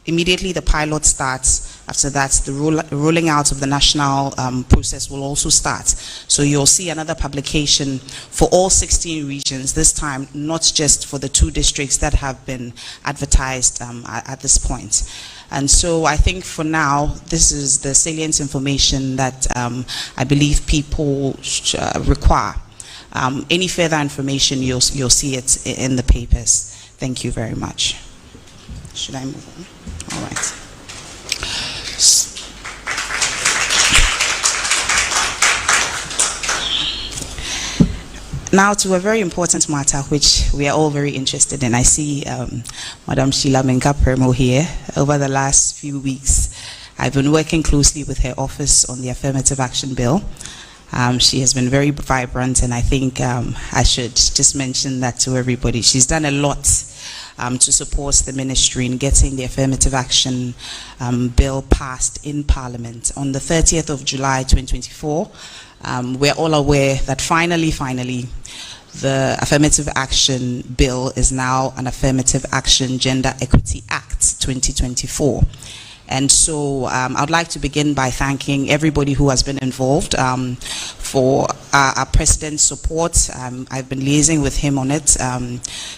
[SPEAKER 3] Immediately the pilot starts. After that, the rolling out of the national process will also start. So you'll see another publication for all 16 regions, this time not just for the 2 districts that have been advertised at this point. And so I think for now, this is the salient information that I believe people require. Any further information, you'll see it in the papers. Thank you very much. Should I move on? All right. Now to a very important matter which we are all very interested in. I see Madam Sheila Menka-Permo here. Over the last few weeks, I've been working closely with her office on the Affirmative Action Bill. She has been very vibrant, and I think I should just mention that to everybody. She's done a lot to support the ministry in getting the Affirmative Action Bill passed in Parliament. On the 30th of July 2024, we're all aware that finally, the Affirmative Action Bill is now an Affirmative Action Gender Equity Act 2024. And so I'd like to begin by thanking everybody who has been involved for our president's support. I've been liaising with him on it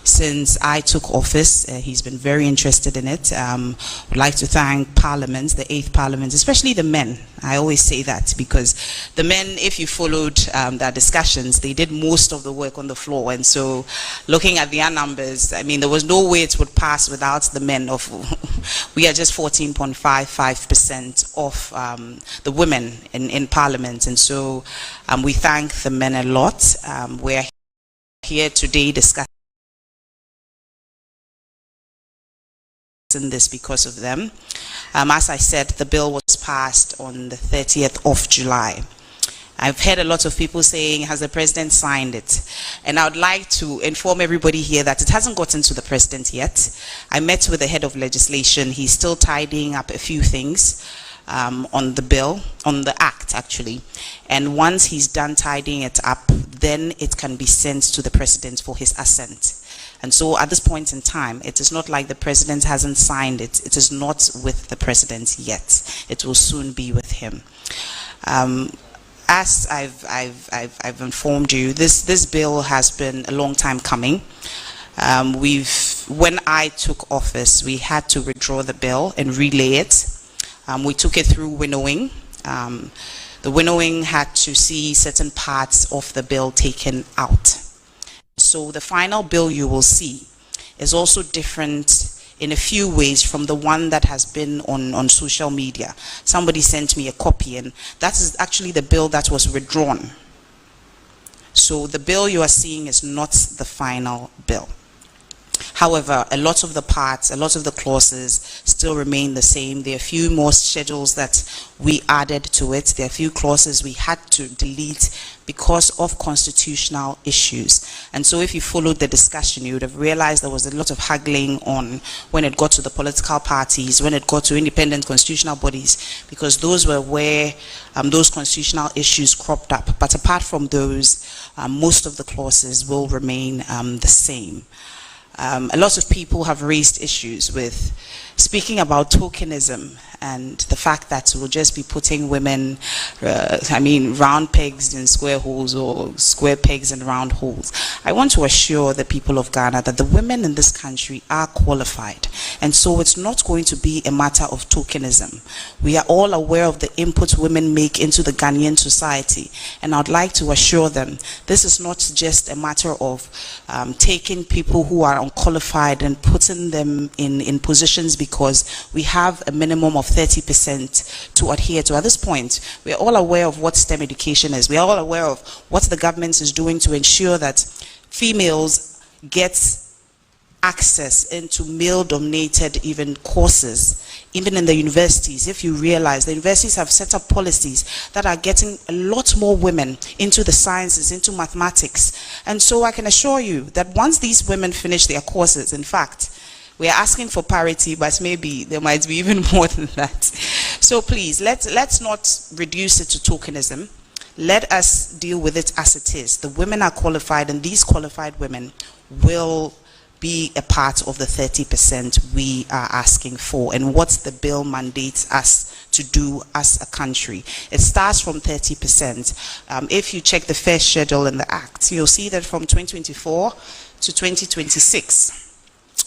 [SPEAKER 3] since I took office. He's been very interested in it. I'd like to thank Parliament, the 8th Parliament, especially the men. I always say that because the men, if you followed their discussions, they did most of the work on the floor. And so looking at their numbers, I mean, there was no way it would pass without the men. We are just 14.55% of the women in Parliament. And so we thank the men a lot. We're here today discussing this because of them. As I said, the bill was passed on the 30th of July. I've heard a lot of people saying, has the president signed it? And I would like to inform everybody here that it hasn't gotten to the president yet. I met with the head of legislation. He's still tidying up a few things on the bill, on the act actually. And once he's done tidying it up, then it can be sent to the president for his assent. And so at this point in time, it is not like the president hasn't signed it. It is not with the president yet. It will soon be with him. As I've informed you, this bill has been a long time coming. When I took office, we had to withdraw the bill and relay it. We took it through winnowing. The winnowing had to see certain parts of the bill taken out. So the final bill you will see is also different in a few ways from the one that has been on social media. Somebody sent me a copy, and that is actually the bill that was withdrawn. So the bill you are seeing is not the final bill. However, a lot of the parts, a lot of the clauses still remain the same. There are a few more schedules that we added to it. There are a few clauses we had to delete because of constitutional issues. And so if you followed the discussion, you would have realized there was a lot of haggling on when it got to the political parties, when it got to independent constitutional bodies, because those were where those constitutional issues cropped up. But apart from those, most of the clauses will remain the same. A lot of people have raised issues with speaking about tokenism and the fact that we'll just be putting women, round pegs in square holes or square pegs in round holes. I want to assure the people of Ghana that the women in this country are qualified, and so it's not going to be a matter of tokenism. We are all aware of the input women make into the Ghanaian society, and I'd like to assure them this is not just a matter of taking people who are unqualified and putting them in positions because we have a minimum of 30% to adhere to. At this point, we are all aware of what STEM education is. We are all aware of what the government is doing to ensure that females get access into male-dominated even courses, even in the universities. If you realize, the universities have set up policies that are getting a lot more women into the sciences, into mathematics. And so I can assure you that once these women finish their courses, in fact, we are asking for parity, but maybe there might be even more than that. So please, let's not reduce it to tokenism. Let us deal with it as it is. The women are qualified, and these qualified women will be a part of the 30% we are asking for, and what the bill mandates us to do as a country. It starts from 30%. If you check the first schedule in the Act, you'll see that from 2024 to 2026,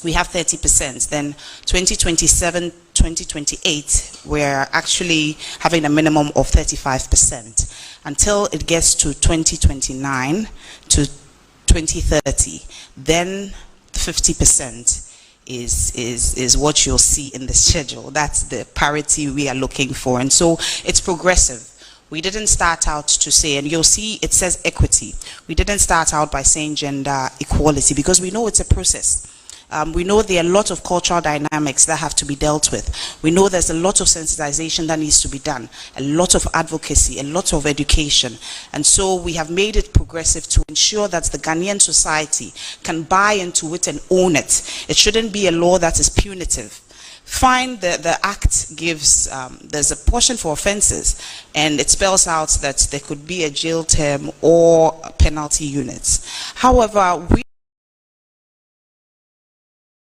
[SPEAKER 3] we have 30%. Then 2027, 2028, we're actually having a minimum of 35%. Until it gets to 2029 to 2030, then 50% is what you'll see in the schedule. That's the parity we are looking for. And so it's progressive. We didn't start out to say, and you'll see it says equity. We didn't start out by saying gender equality because we know it's a process. We know there are a lot of cultural dynamics that have to be dealt with. We know there's a lot of sensitization that needs to be done, a lot of advocacy, a lot of education. And so we have made it progressive to ensure that the Ghanaian society can buy into it and own it. It shouldn't be a law that is punitive. Fine, the Act gives, there's a portion for offenses, and it spells out that there could be a jail term or penalty units. However, we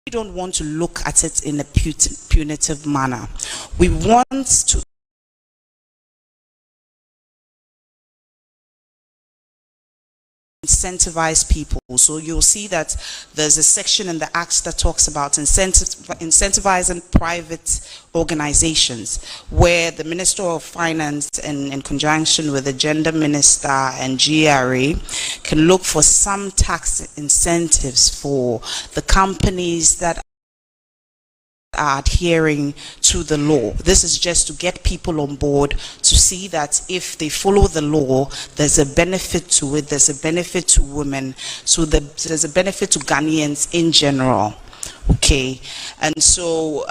[SPEAKER 3] don't want to look at it in a punitive manner. We want to incentivize people. So you'll see that there's a section in the Act that talks about incentivizing private organizations, where the Minister of Finance, in conjunction with the Gender Minister and GRA, can look for some tax incentives for the companies that are adhering to the law. This is just to get people on board to see that if they follow the law, there's a benefit to it, there's a benefit to women, so there's a benefit to Ghanaians in general. Okay, and so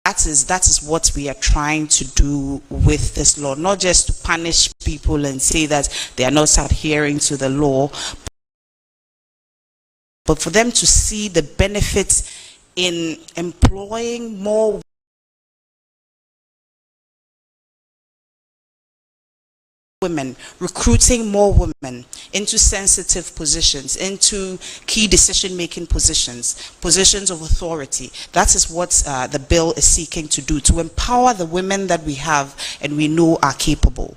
[SPEAKER 3] that is what we are trying to do with this law, not just to punish people and say that they are not adhering to the law, but for them to see the benefits in employing more women, recruiting more women into sensitive positions, into key decision-making positions of authority. That is what the bill is seeking to do, to empower the women that we have and we know are capable.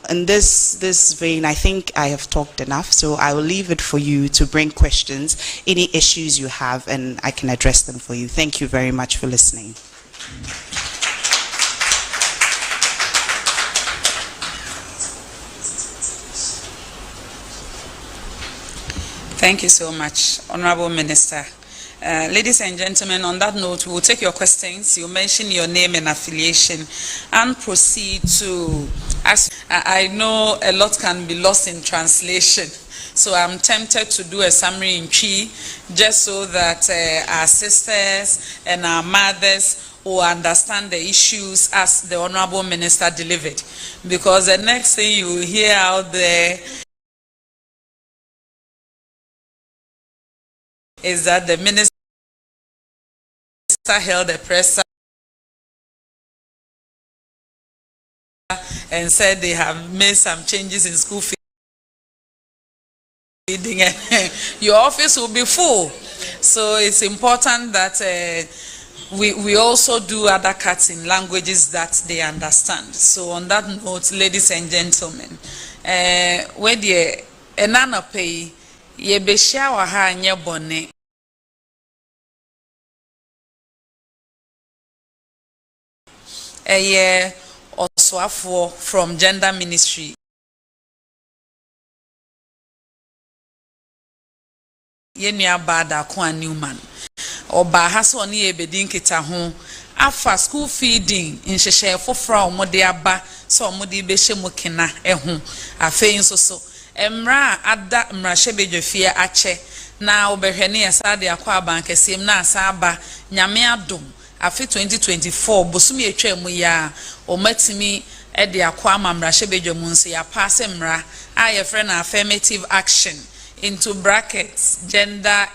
[SPEAKER 3] In this vein, I think I have talked enough, so I will leave it for you to bring questions, any issues you have, and I can address them for you. Thank you very much for listening.
[SPEAKER 5] Thank you so much, Honorable Minister. Ladies and gentlemen, on that note, we will take your questions. You mention your name and affiliation and proceed to ask. I know a lot can be lost in translation, so I'm tempted to do a summary in Chi, just so that our sisters and our mothers will understand the issues as the Honorable Minister delivered. Because the next thing you will hear out there is that the minister held a press and said they have made some changes in school feeding, and your office will be full. So it's important that we also do other cuts in languages that they understand. So on that note, ladies and gentlemen, where the enana pay ye beshia wa ha nye bone. Oswafo from Gender Ministry. Yenya bada kwa Newman. Oba haso ni ebedin kita ho. Afa school feeding in sheshe fofra omode aba so omode beshe mokena eho. Afe nso so. Emra ada mra shebedwefie ache na obehwene yesade akwa abankesiem na asaba nyame adom. Afi 2024 bosumi etwa mu ya omatimi ede akwa amamra shebedwemu nso ya pass mra a friend affirmative action into brackets gender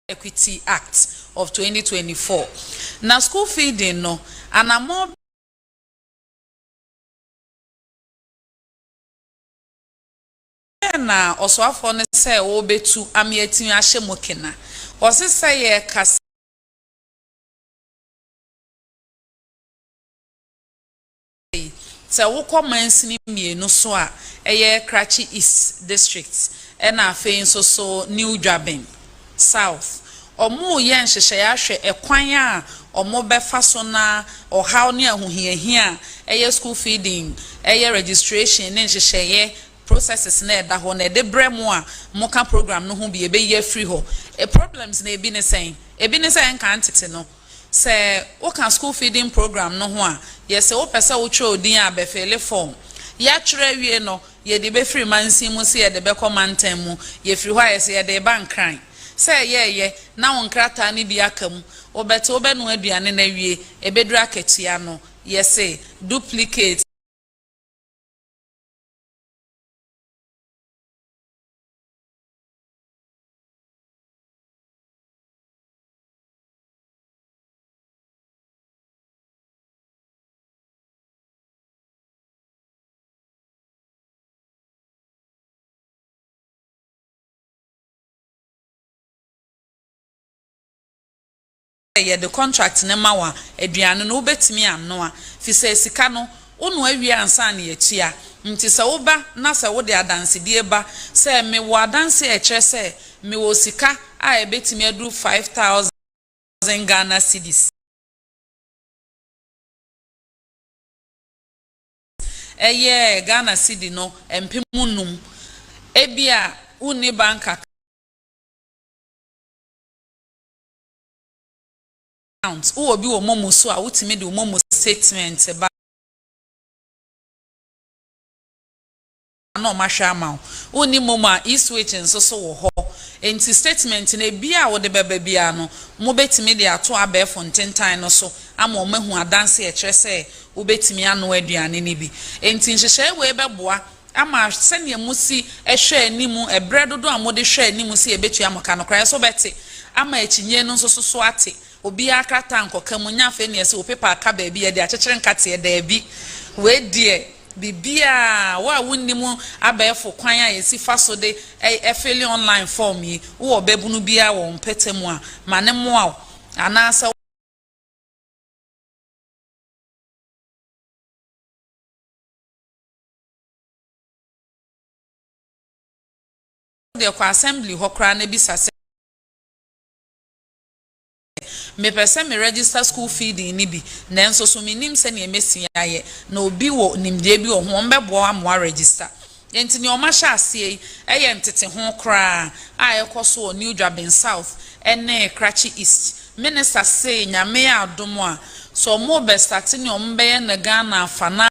[SPEAKER 5] Equity Act of 2024. Now school feeding no anamo na oswafo ne say obetu amietimi ahye mokena osisa ye kasa se wo komansini mienu so a eye Krachi East District na afei nso so New Dwaben South omo ye nhyehyɛ ahwɛ ekwan a omo befa so na ohaw ne ahohiahia eye school feeding eye registration ne nhyehyɛ processes na da ho na de bremu a moka program no ho bi ebe ye free ho problems na ebi ne sen nka antete no se wo kan school feeding program no ho a ye se wo pese wo twa odin a be fele form ya twere wie no ye de be free mansin mu se ye de be komantan mu ye free ho a ye se ye de ban kran se ye na won krata ni bi akam wo bete wo be no aduane na wie ebedura akatua no ye se duplicate ye the contract ne ma wa aduane no betimi anoa fi se sika no onu awie ansa na yetua nti se wo ba na se wo de adanse die ba se me wo adanse e kire se me wo sika a ebetimi adu 5,000 Ghana cedis eye Ghana cedi no empemunum ebia uni bank account wo obi wo momo so a wotimi de wo momo statement ba no mahwa ma uni momo a e-switch nso so wo ho enti statement na bia wo de beba bia no mo betimi de ato abefo ntentan no so ama o mahu adanse e kire se wo betimi ano aduane ni bi enti nhyehyɛ we beboa ama sene musi ehwe animu ebre dodo amode hwe animu si ebetu amoka no kra so beti ama ekinye no so so ate obi akrata nkoka mu nyafe ne ese o paper aka ba bi ye de akekere nkate ye da bi we die bibia wa wunimu abefo kwan a yesi faso de efeli online form yi wo babunu bia wo mpetemu a mane mo a anasa de kwa assembly hokra na bisa se me pese me register school fee din ni bi nanso so minim se ne emesi aye na obi wo nimde bi wo ho mbebo amwa register enti ne o ma sha asie eye ntete ho kra a ekoso New Jabin South ene Krachi East minister say nyame adomo a so mo be start ne o mbe na Ghana afana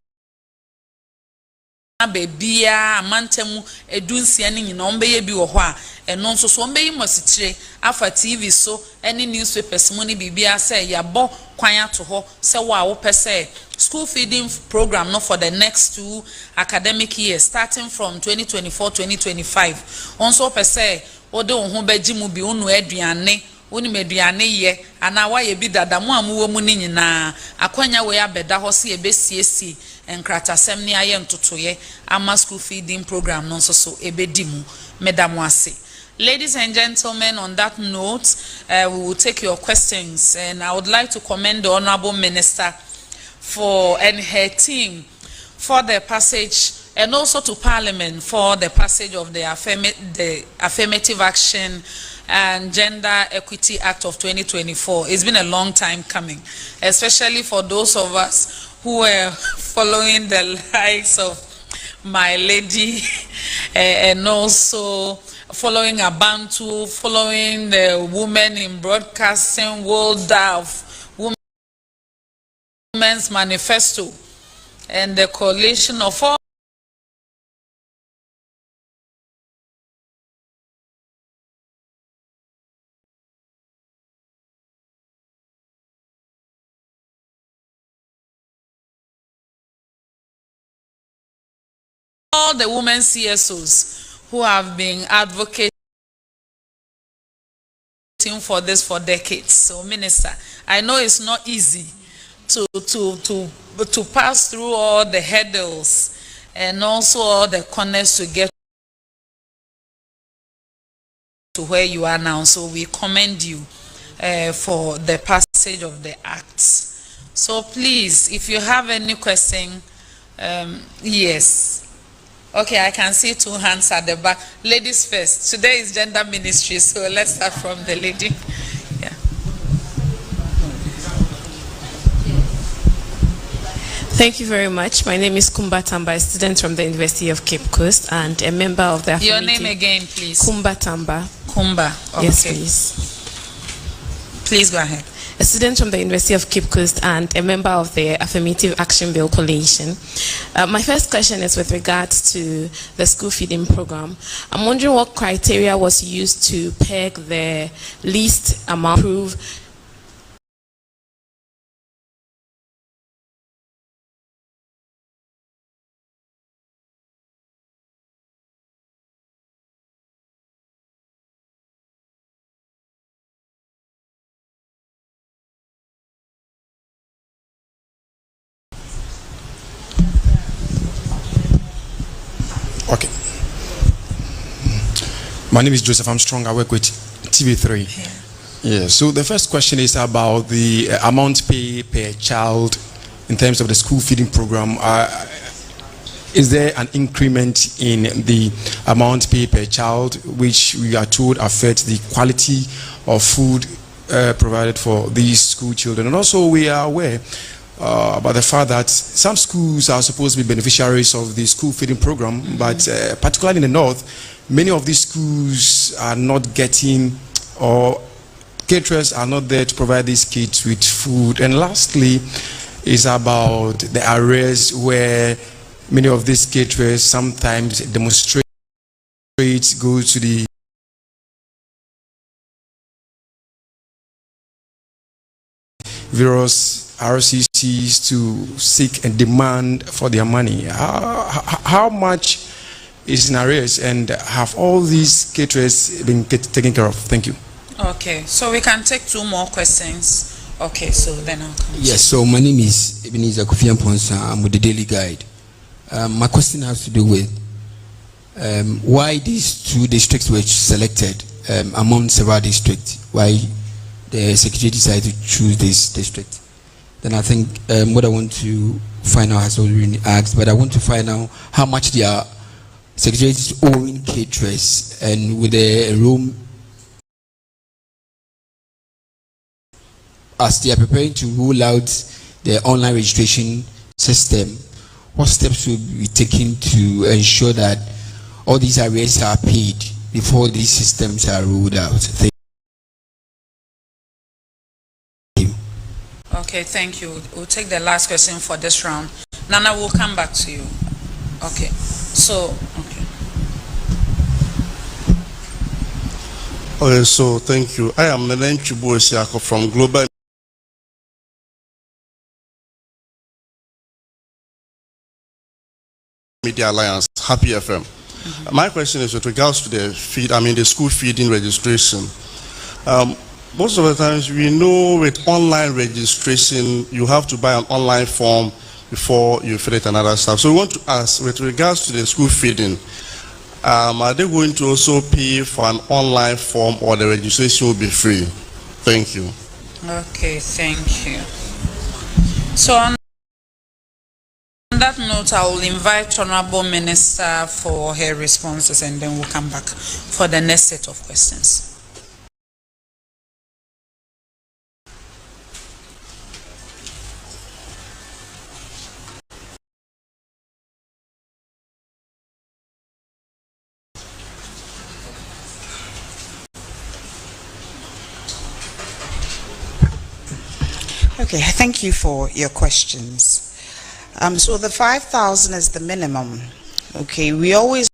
[SPEAKER 5] bebia amantemu edunsia ni nyina ombe ye bi wo ho a eno nso so ombe yi mositire afa TV so any newspapers mu ni bibia say yabo kwan ato ho say wa wo pese school feeding program no for the next 2 academic years starting from 2024-2025 onso pese ode wo ho baji mu bi unu aduane woni meduane ye ana wa ye bi dada mu amuwo mu ni nyina akwanya we abeda ho se ebesiesie enkratasem ni aye ntotoye ama school feeding program no so ebedimu medam ase. Ladies and gentlemen, on that note, we will take your questions, and I would like to commend the Honorable Minister and her team for the passage, and also to Parliament for the passage of the Affirmative Action and Gender Equity Act of 2024. It's been a long time coming, especially for those of us who were following the likes of my lady and also following Abantu, following the Women in Broadcasting, World of Women's Manifesto, and the coalition of all the women CSOs who have been advocating for this for decades. So, Minister, I know it's not easy to pass through all the hurdles and also all the corners to get to where you are now. So we commend you for the passage of the acts. So please, if you have any question, yes. Okay, I can see 2 hands at the back. Ladies first. Today is gender ministry, so let's start from the lady. Yeah.
[SPEAKER 6] Thank you very much. My name is Kumba Tamba, a student from the University of Cape Coast and a member of the
[SPEAKER 5] Your name again, please.
[SPEAKER 6] Kumba Tamba.
[SPEAKER 5] Kumba. Okay.
[SPEAKER 6] Yes, please.
[SPEAKER 5] Please go ahead.
[SPEAKER 6] A student from the University of Cape Coast and a member of the Affirmative Action Bill Coalition. My first question is with regards to the school feeding program. I'm wondering what criteria was used to peg the least amount approved
[SPEAKER 7] Okay. My name is Joseph Armstrong. I work with TV3. Yeah, so the first question is about the amount paid per child in terms of the school feeding program. Is there an increment in the amount paid per child, which we are told affects the quality of food provided for these school children? And also we are aware about the fact that some schools are supposed to be beneficiaries of the school feeding program, but particularly in the north, many of these schools are not getting, or caterers are not there to provide these kids with food. And lastly is about the areas where many of these caterers sometimes demonstrate, go to the various RCCs to seek and demand for their money. How much is in arrears, and have all these caterers been taken care of? Thank you.
[SPEAKER 5] Okay, so we can take 2 more questions. Okay, so then I'll come.
[SPEAKER 8] Yes, so my name is Ebenezer Kofi Amponsa. I'm with the Daily Guide. My question has to do with why these 2 districts were selected among several districts. Why the secretary decided to choose this district? Then I think what I want to find out has already been asked, but I want to find out how much their secretaries owing caterers, and with the room as they are preparing to roll out the online registration system. What steps will be taken to ensure that all these arrears are paid before these systems are rolled out? Thank you.
[SPEAKER 5] Okay, thank you. We'll take the last question for this round. Nana, we'll come back to you. Okay, so, okay.
[SPEAKER 9] Okay, so thank you. I am Nenen Chibu Esiako from Global Media Alliance, Happy FM. My question is with regards to the school feeding registration. Most of the times we know with online registration, you have to buy an online form before you fill it and other stuff. So we want to ask, with regards to the school feeding, are they going to also pay for an online form, or the registration will be free? Thank you.
[SPEAKER 5] Okay, thank you. So on that note, I will invite Honorable Minister for her responses, and then we'll come back for the next set of questions.
[SPEAKER 3] Okay, thank you for your questions. So the 5,000 is the minimum. Okay, we always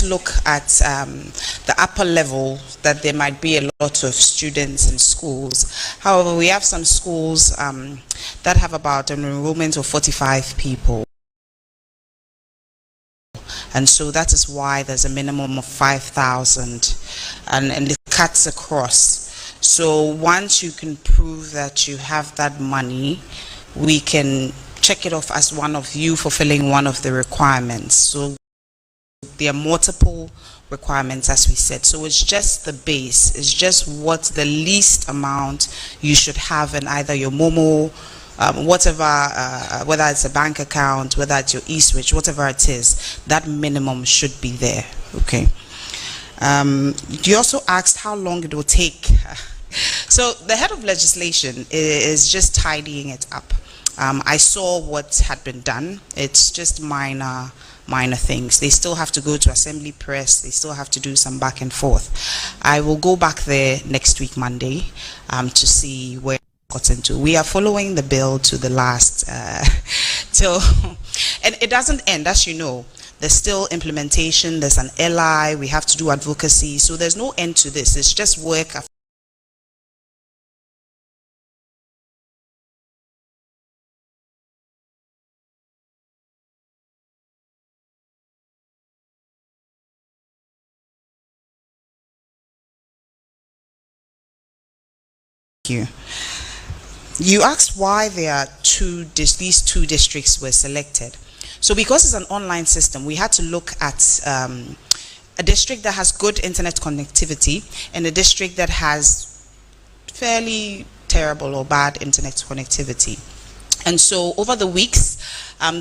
[SPEAKER 3] look at the upper level, that there might be a lot of students in schools. However, we have some schools that have about an enrollment of 45 people. And so that is why there's a minimum of 5,000, and it cuts across. So once you can prove that you have that money, we can check it off as one of you fulfilling one of the requirements. So there are multiple requirements, as we said. So it's just the base. It's just what the least amount you should have in either your Momo, whatever, whether it's a bank account, whether it's your eSwitch, whatever it is, that minimum should be there. Okay. You also asked how long it will take. So the head of legislation is just tidying it up. I saw what had been done. It's just minor things. They still have to go to assembly press. They still have to do some back and forth. I will go back there next week, Monday, to see where it got into. We are following the bill to the last, and it doesn't end, as you know. There's still implementation. There's an LI. We have to do advocacy. So there's no end to this. It's just work. You asked why there are these two districts were selected. So because it's an online system, we had to look at a district that has good internet connectivity and a district that has fairly terrible or bad internet connectivity. And so over the weeks,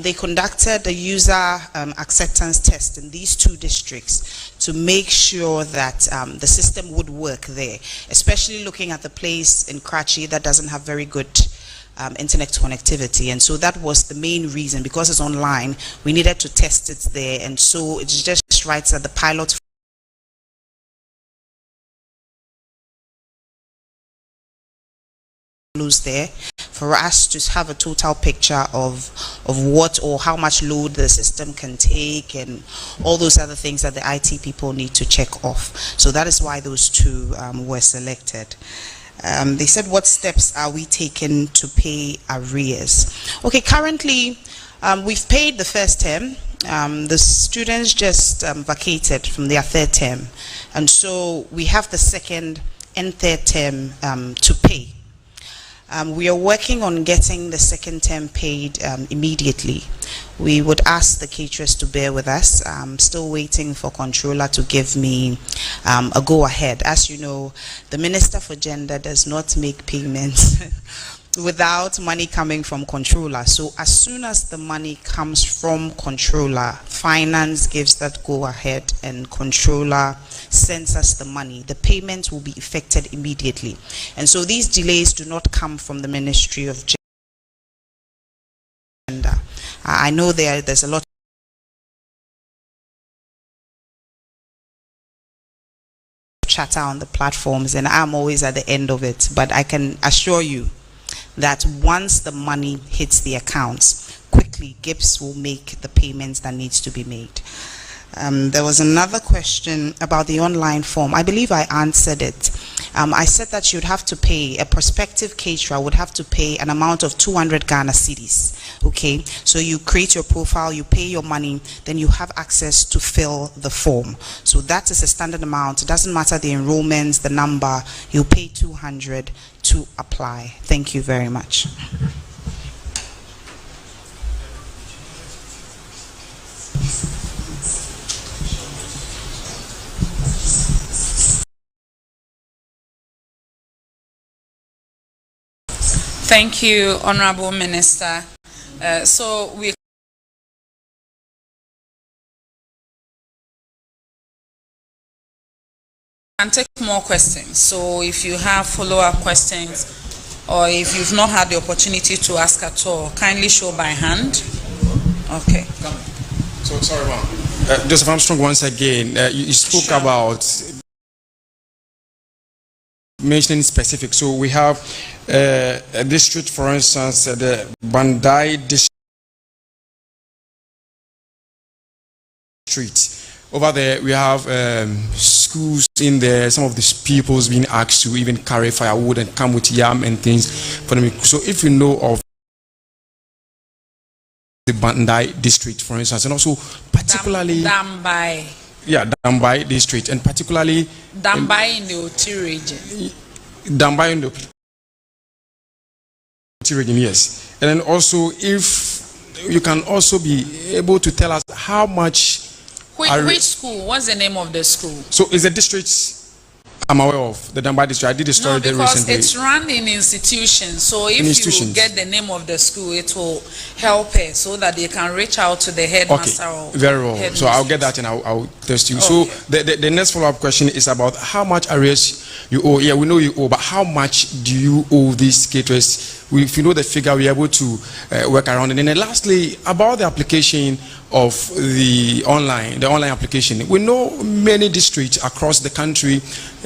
[SPEAKER 3] they conducted a user acceptance test in these two districts to make sure that the system would work there, especially looking at the place in Karachi that doesn't have very good internet connectivity. And so that was the main reason, because it's online, we needed to test it there. And so it's just right that the pilot there for us to have a total picture of what or how much load the system can take and all those other things that the IT people need to check off. So that is why those two were selected. They said, what steps are we taking to pay arrears? Okay, currently we've paid the first term. The students just vacated from their third term, and so we have the second and third term to pay. We are working on getting the second term paid immediately. We would ask the caterers to bear with us. I'm still waiting for controller to give me a go ahead. As you know, the Minister for Gender does not make payments without money coming from controller. So as soon as the money comes from controller, finance gives that go ahead and controller sends us the money, the payment will be effected immediately. And so these delays do not come from the Ministry of Gender. I know there's a lot of chatter on the platforms, and I'm always at the end of it, but I can assure you that once the money hits the accounts, quickly GIBS will make the payments that needs to be made. There was another question about the online form. I believe I answered it. I said that you'd have to pay, a prospective caterer would have to pay an amount of 200 Ghana cedis. Okay, so you create your profile, you pay your money, then you have access to fill the form. So that is a standard amount. It doesn't matter the enrollments, the number, you pay 200 to apply. Thank you very much.
[SPEAKER 5] Thank you, Honorable Minister. So we can take more questions. So if you have follow-up questions, or if you've not had the opportunity to ask at all, kindly show by hand. Okay.
[SPEAKER 7] So sorry, ma'am. Joseph Armstrong, once again, you spoke about mentioning specific. So we have a district, for instance, the Bandai district. Over there, we have schools in there. Some of these pupils being asked to even carry firewood and come with yam and things for them. So if you know of the Bandai district, for instance, and also particularly
[SPEAKER 5] Dambai.
[SPEAKER 7] Yeah, Dambai district, and particularly
[SPEAKER 5] Dambai in the Oti region.
[SPEAKER 7] Dambai in the Oti region, yes. And then also, if you can also be able to tell us how much.
[SPEAKER 5] Which school? What's the name of the school?
[SPEAKER 7] So it's a district I'm aware of, the Dambai district. I did a story there recently.
[SPEAKER 5] Because it's run in institutions. So if you get the name of the school, it will help her so that they can reach out to the headmaster.
[SPEAKER 7] Okay, very well. So I'll get that and I'll test you. Okay. So the next follow-up question is about how much arrears you owe. Yeah, we know you owe, but how much do you owe these caterers? If you know the figure, we're able to work around it. And then lastly, about the application of the online application. We know many districts across the country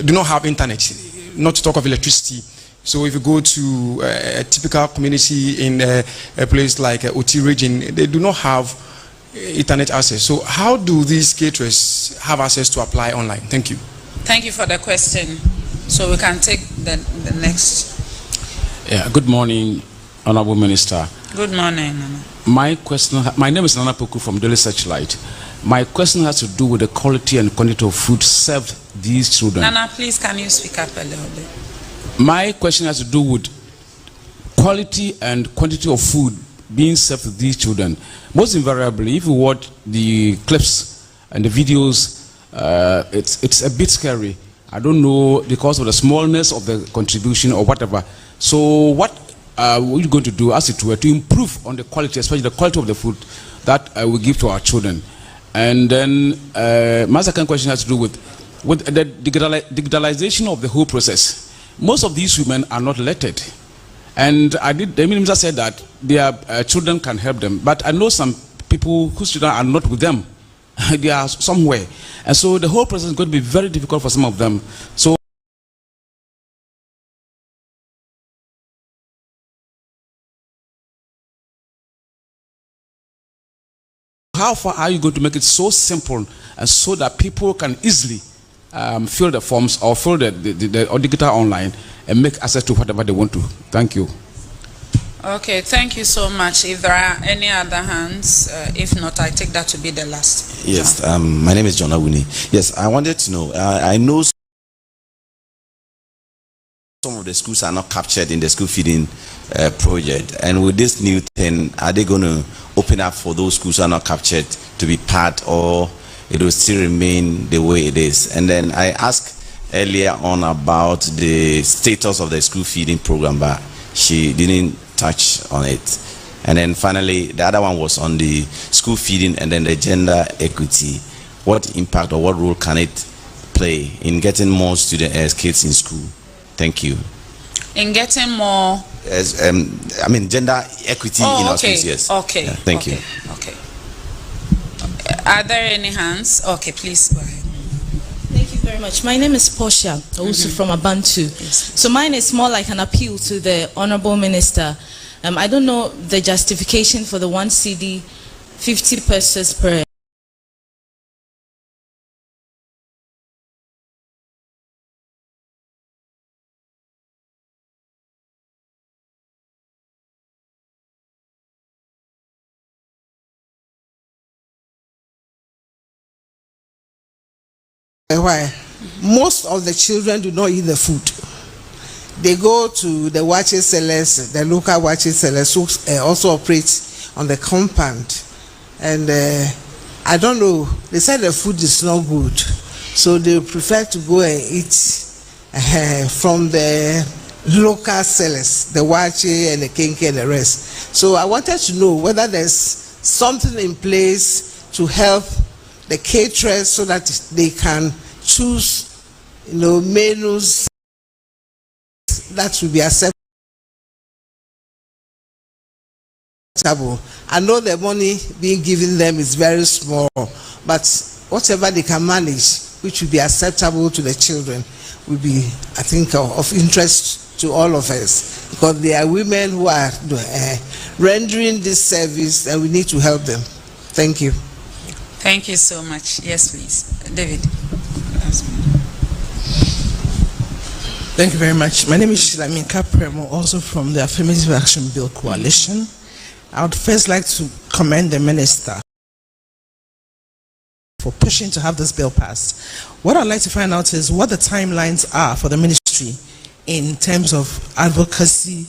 [SPEAKER 7] do not have internet, not to talk of electricity. So if you go to a typical community in a place like Oti region, they do not have internet access. So how do these caterers have access to apply online? Thank you.
[SPEAKER 5] Thank you for the question. So we can take the next.
[SPEAKER 10] Yeah, good morning, Honorable Minister.
[SPEAKER 5] Good morning.
[SPEAKER 10] My name is Nana Poku from Daily Searchlight. My question has to do with the quality and quantity of food served these children.
[SPEAKER 5] Nana, please, can you speak up a little bit?
[SPEAKER 10] My question has to do with quality and quantity of food being served to these children. Most invariably, if you watch the clips and the videos it's a bit scary. I don't know, because of the smallness of the contribution or whatever. So what are you going to do, as it were, to improve on the quality, especially the quality of the food that we give to our children? And then my second question has to do with the digitalization of the whole process. Most of these women are not lettered. And the minister said that their children can help them. But I know some people whose children are not with them. They are somewhere. And so the whole process is going to be very difficult for some of them. So how far are you going to make it so simple and so that people can easily fill the forms or fill the digital online and make access to whatever they want to? Thank you.
[SPEAKER 5] Okay, thank you so much. If there are any other hands, if not, I take that to be the last.
[SPEAKER 11] Yes, my name is John Awuni. Yes, I wanted to know, I know some of the schools are not captured in the school feeding project, and with this new thing, are they going to open up for those schools who are not captured to be part, or it will still remain the way it is? And then I asked earlier on about the status of the school feeding program, but she didn't touch on it. And then finally, the other one was on the school feeding and then the gender equity. What impact or what role can it play in getting more kids in school? Thank you.
[SPEAKER 5] In getting more?
[SPEAKER 11] I mean, gender equity in our schools, yes.
[SPEAKER 5] Okay.
[SPEAKER 11] Yeah, thank you.
[SPEAKER 5] Okay. Are there any hands? Okay, please go ahead.
[SPEAKER 12] Thank you very much. My name is Portia, also from Abantu. Yes. So mine is more like an appeal to the Honorable Minister. I don't know the justification for the 1 CD, 50 pesos per.
[SPEAKER 13] Why? Most of the children do not eat the food. They go to the watches sellers, the local watches sellers who also operate on the compound. And I don't know, they said the food is not good. So they prefer to go and eat from the local sellers, the wache and the kinky and the rest. So I wanted to know whether there's something in place to help the caterers so that they can choose, menus that will be acceptable. I know the money being given them is very small, but whatever they can manage, which will be acceptable to the children, will be, I think, of interest to all of us, because there are women who are rendering this service, and we need to help them. Thank you.
[SPEAKER 5] Thank you so much. Yes, please. David.
[SPEAKER 14] Thank you very much. My name is Shilamin Kapremo, also from the Affirmative Action Bill Coalition. I would first like to commend the Minister for pushing to have this bill passed. What I'd like to find out is what the timelines are for the ministry in terms of advocacy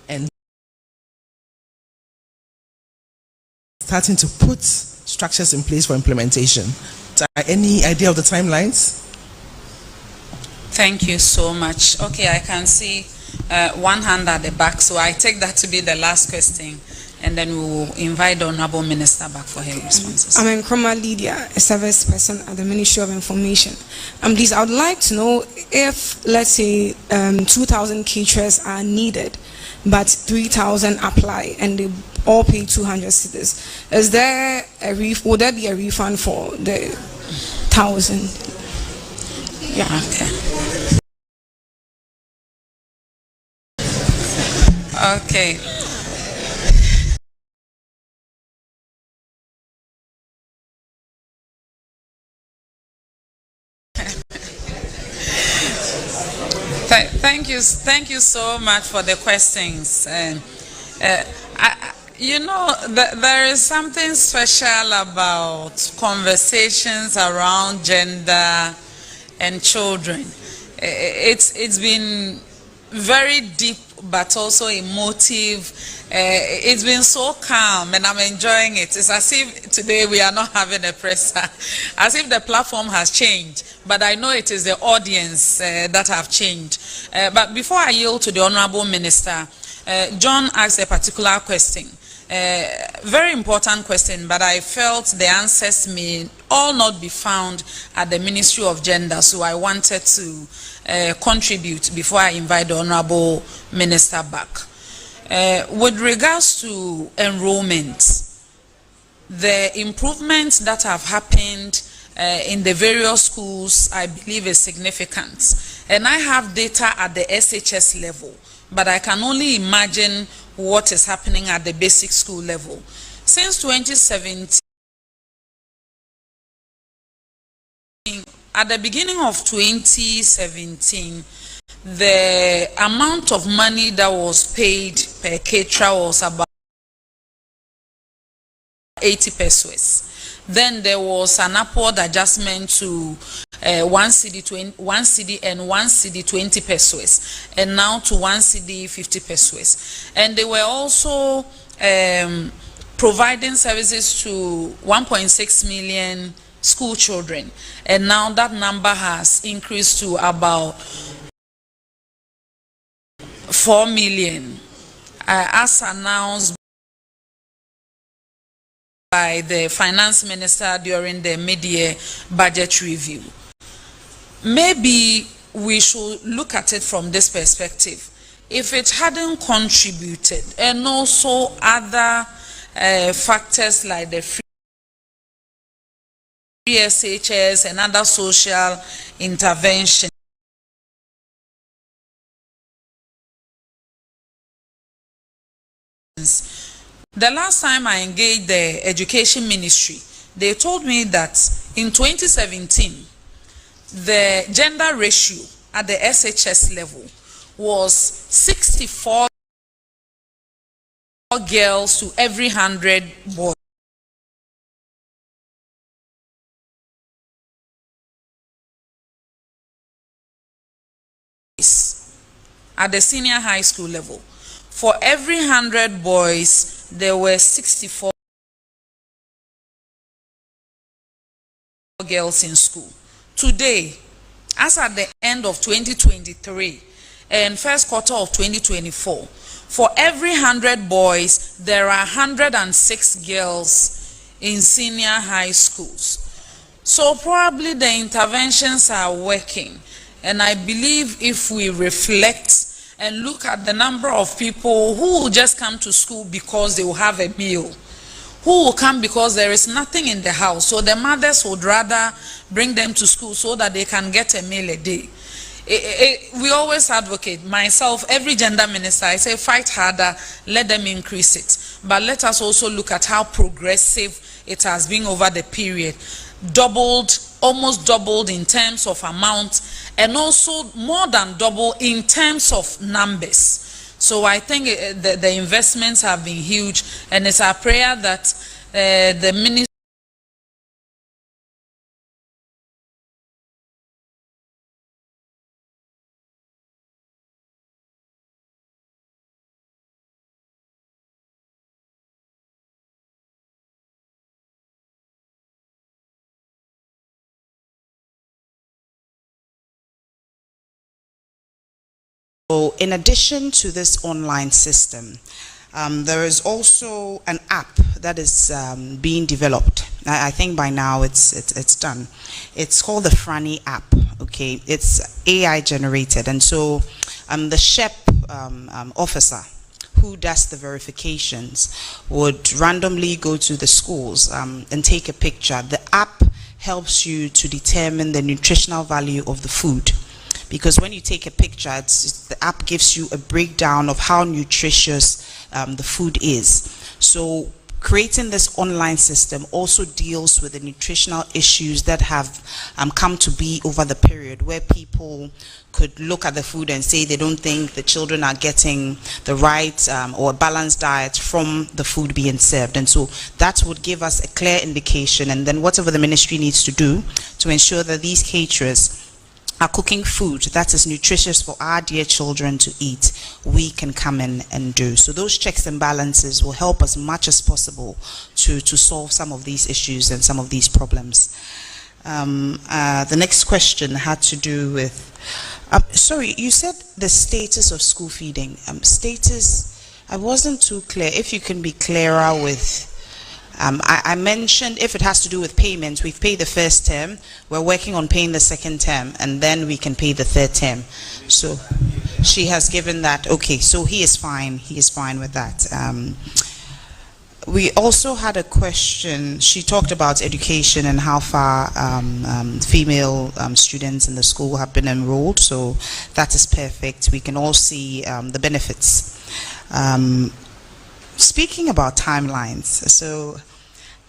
[SPEAKER 14] and starting to put structures in place for implementation. Any idea of the timelines?
[SPEAKER 5] Thank you so much. Okay, I can see one hand at the back, so I take that to be the last question, and then we will invite the Honorable Minister back for her responses.
[SPEAKER 15] I'm Nkrumah Lydia, a service person at the Ministry of Information. Please, I would like to know if, let's say, 2,000 caterers are needed, but 3,000 apply, and they all pay 200 cedis. Is there would there be a refund for the 1,000? Yeah.
[SPEAKER 5] Okay. Thank you so much for the questions. There is something special about conversations around gender and children. It's been very deep but also emotive. It's been so calm and I'm enjoying it. It's as if today we are not having a presser, as if the platform has changed, but I know it is the audience that have changed. But before I yield to the Honorable Minister, John asked a particular question. Very important question, but I felt the answers may all not be found at the Ministry of Gender, so I wanted to contribute before I invite the Honorable Minister back. With regards to enrollment, the improvements that have happened in the various schools, I believe, is significant. And I have data at the SHS level, but I can only imagine what is happening at the basic school level. Since 2017, at the beginning of 2017, the amount of money that was paid per caterer was about 80 pesos. Then there was an upward adjustment to 1 cedi and 1 cedi 20 pesos, and now to 1 cedi 50 pesos. And they were also providing services to 1.6 million school children, and now that number has increased to about 4 million, as announced by the finance minister during the mid-year budget review. Maybe we should look at it from this perspective. If it hadn't contributed, and also other factors like the free SHS and other social interventions, the last time I engaged the Education Ministry, they told me that in 2017, the gender ratio at the SHS level was 64 girls to every 100 boys. At the senior high school level, for every 100 boys, there were 64 girls in school. Today, as at the end of 2023 and first quarter of 2024, for every 100 boys, there are 106 girls in senior high schools. So probably the interventions are working. And I believe if we reflect and look at the number of people who will just come to school because they will have a meal, who will come because there is nothing in the house, so the mothers would rather bring them to school so that they can get a meal a day. We always advocate, myself, every gender minister, I say fight harder, let them increase it. But let us also look at how progressive it has been over the period. Doubled, almost doubled in terms of amount, and also more than double in terms of numbers. So I think the investments have been huge, and it's our prayer that the ministry
[SPEAKER 3] So in addition to this online system, there is also an app that is being developed. I think by now it's done. It's called the Franny app. Okay, it's AI generated, and so the SHEP officer who does the verifications would randomly go to the schools and take a picture. The app helps you to determine the nutritional value of the food. Because when you take a picture, the app gives you a breakdown of how nutritious the food is. So creating this online system also deals with the nutritional issues that have come to be over the period, where people could look at the food and say they don't think the children are getting the right or balanced diet from the food being served. And so that would give us a clear indication, and then whatever the ministry needs to do to ensure that these caterers are cooking food that is nutritious for our dear children to eat, we can come in and do. So those checks and balances will help as much as possible to solve some of these issues and some of these problems. The next question had to do with, sorry, you said the status of school feeding. Status, I wasn't too clear. If you can be clearer with, I mentioned if it has to do with payments, we've paid the first term, we're working on paying the second term, and then we can pay the third term. So she has given that. Okay, so he is fine with that. We also had a question. She talked about education and how far female students in the school have been enrolled, so that is perfect. We can all see the benefits. Speaking about timelines, so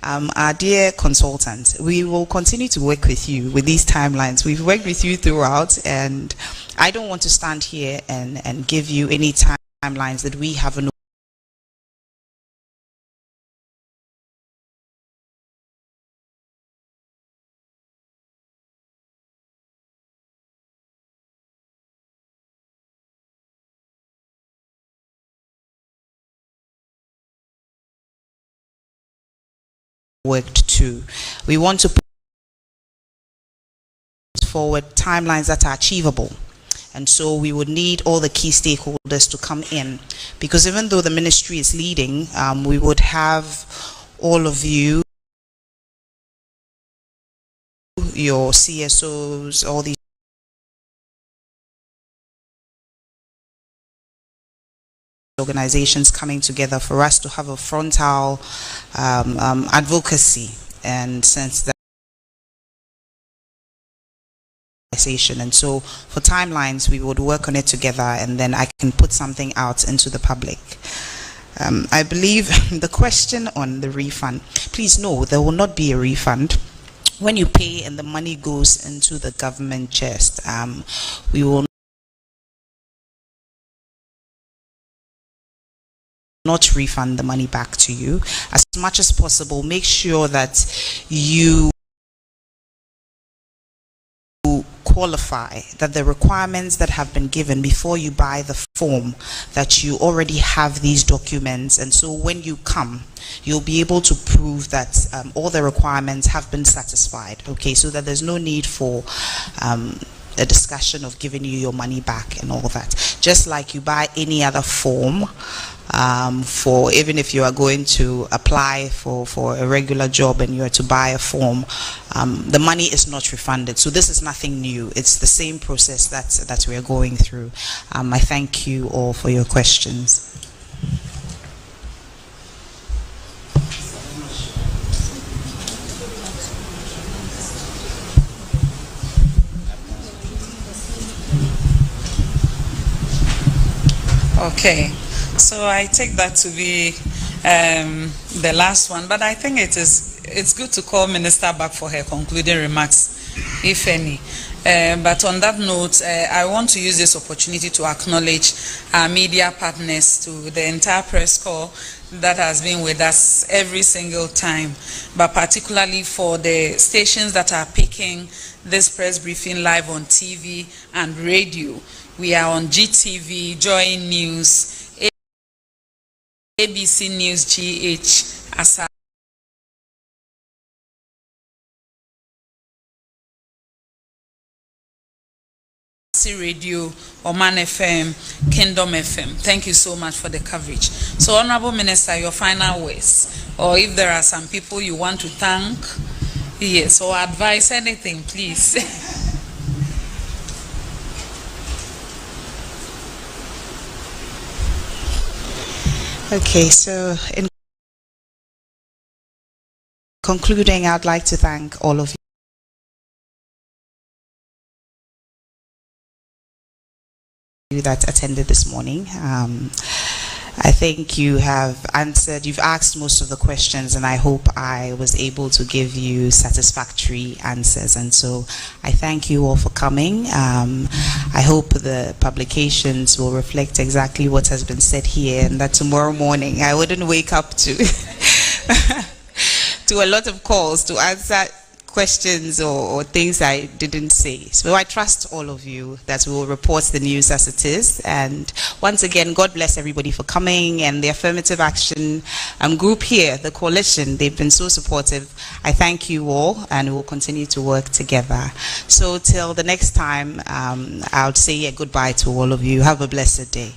[SPEAKER 3] our dear consultant, we will continue to work with you with these timelines. We've worked with you throughout, and I don't want to stand here and give you any timelines that we haven't worked to. We want to put forward timelines that are achievable, and so we would need all the key stakeholders to come in, because even though the ministry is leading, we would have all of you, your CSOs, all these organizations coming together for us to have a frontal advocacy and sensitization. And so for timelines, we would work on it together, and then I can put something out into the public. I believe the question on the refund, please no, there will not be a refund. When you pay and the money goes into the government chest, we will not refund the money back to you. As much as possible, make sure that you qualify that the requirements that have been given before you buy the form, that you already have these documents, and so when you come, you'll be able to prove that all the requirements have been satisfied. Okay, so that there's no need for a discussion of giving you your money back and all that. Just like you buy any other form, for even if you are going to apply for a regular job and you are to buy a form, the money is not refunded. So this is nothing new. It's the same process that we are going through. I thank you all for your questions.
[SPEAKER 5] Okay, so I take that to be the last one, but I think it's good to call Minister back for her concluding remarks, if any. But on that note, I want to use this opportunity to acknowledge our media partners, to the entire press corps that has been with us every single time, but particularly for the stations that are picking this press briefing live on TV and radio. We are on GTV, Joy News, ABC News GH, Asa Radio, Oman FM, Kingdom FM. Thank you so much for the coverage. So, Honorable Minister, your final words, or if there are some people you want to thank, yes, or advise, anything, please.
[SPEAKER 3] Okay, so in concluding, I'd like to thank all of you that attended this morning. I think you have answered, you've asked most of the questions, and I hope I was able to give you satisfactory answers. And so I thank you all for coming. I hope the publications will reflect exactly what has been said here, and that tomorrow morning I wouldn't wake up to to a lot of calls to answer questions or things I didn't say. So I trust all of you that we will report the news as it is. And once again, God bless everybody for coming, and the affirmative action group here, the coalition, they've been so supportive. I thank you all, and we will continue to work together. So till the next time, I'll say a goodbye to all of you. Have a blessed day.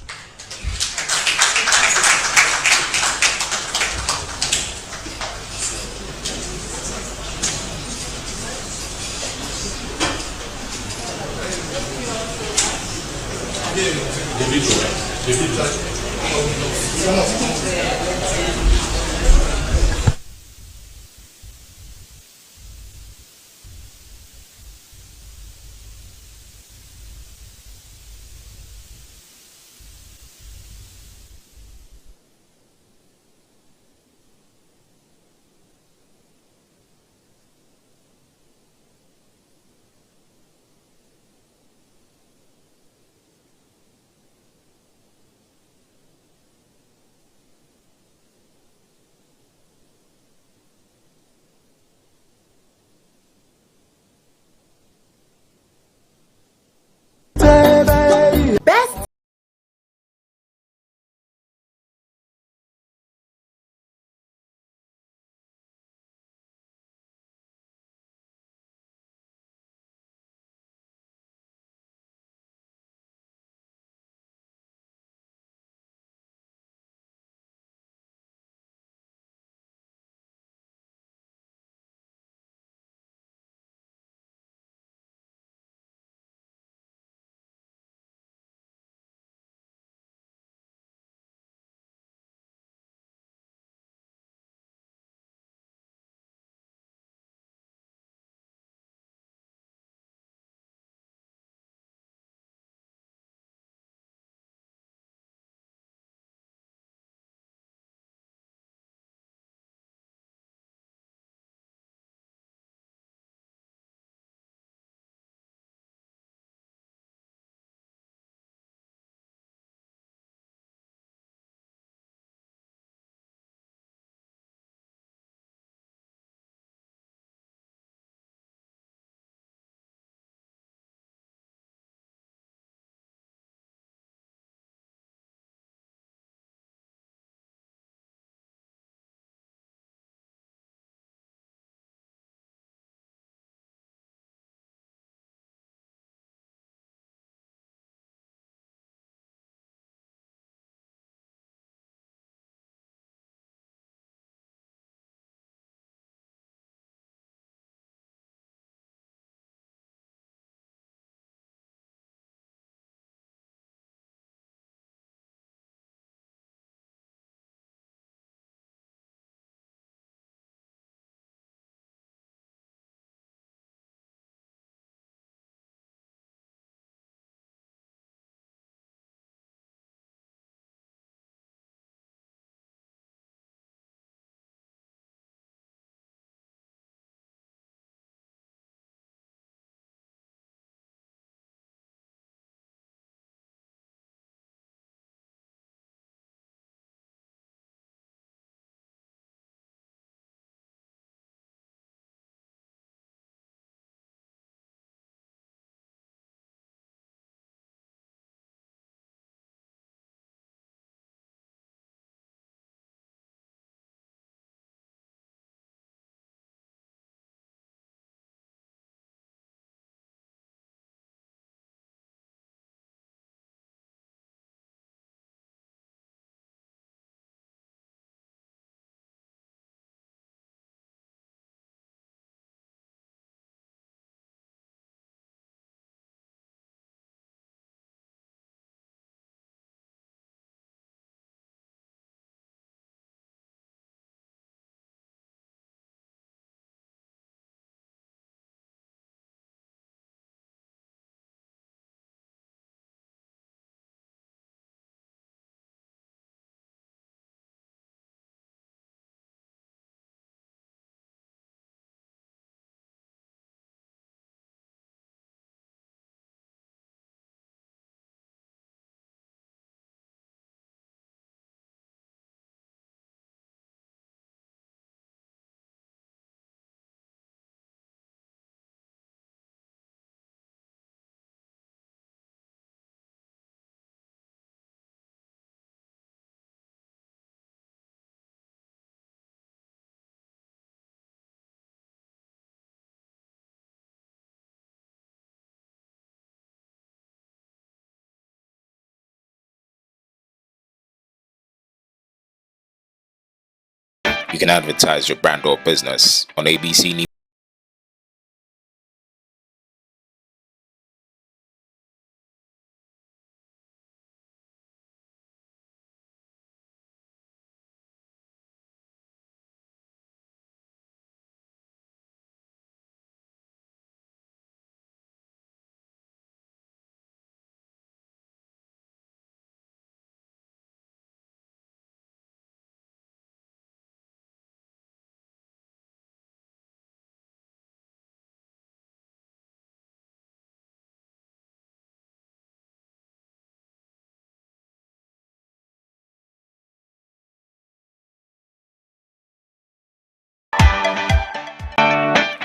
[SPEAKER 16] You can advertise your brand or business on ABC News.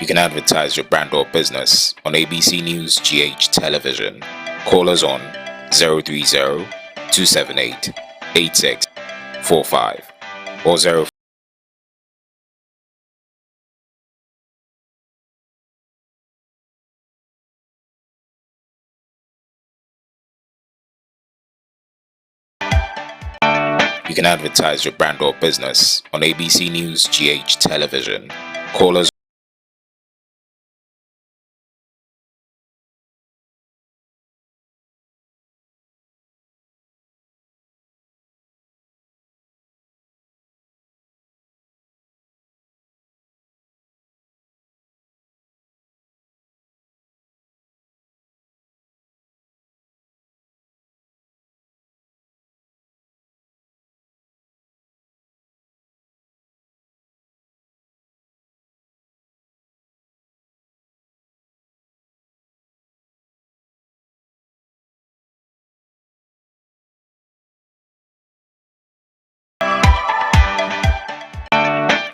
[SPEAKER 16] You can advertise your brand or business on ABC News GH Television. Call us on 030-278-8645 or 0. You can advertise your brand or business on ABC News GH Television. Call us.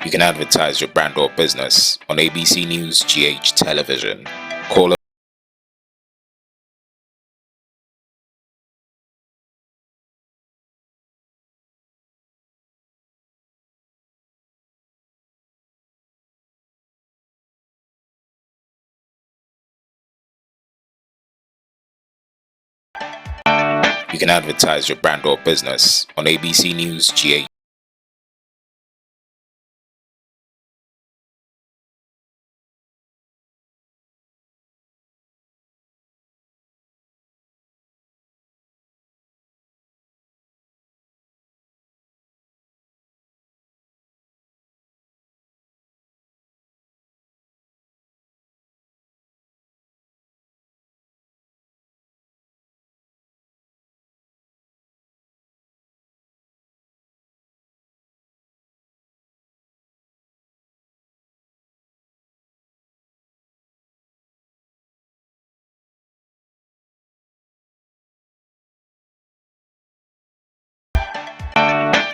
[SPEAKER 16] You can advertise your brand or business on ABC News GH Television. Call us. You can advertise your brand or business on ABC News GH.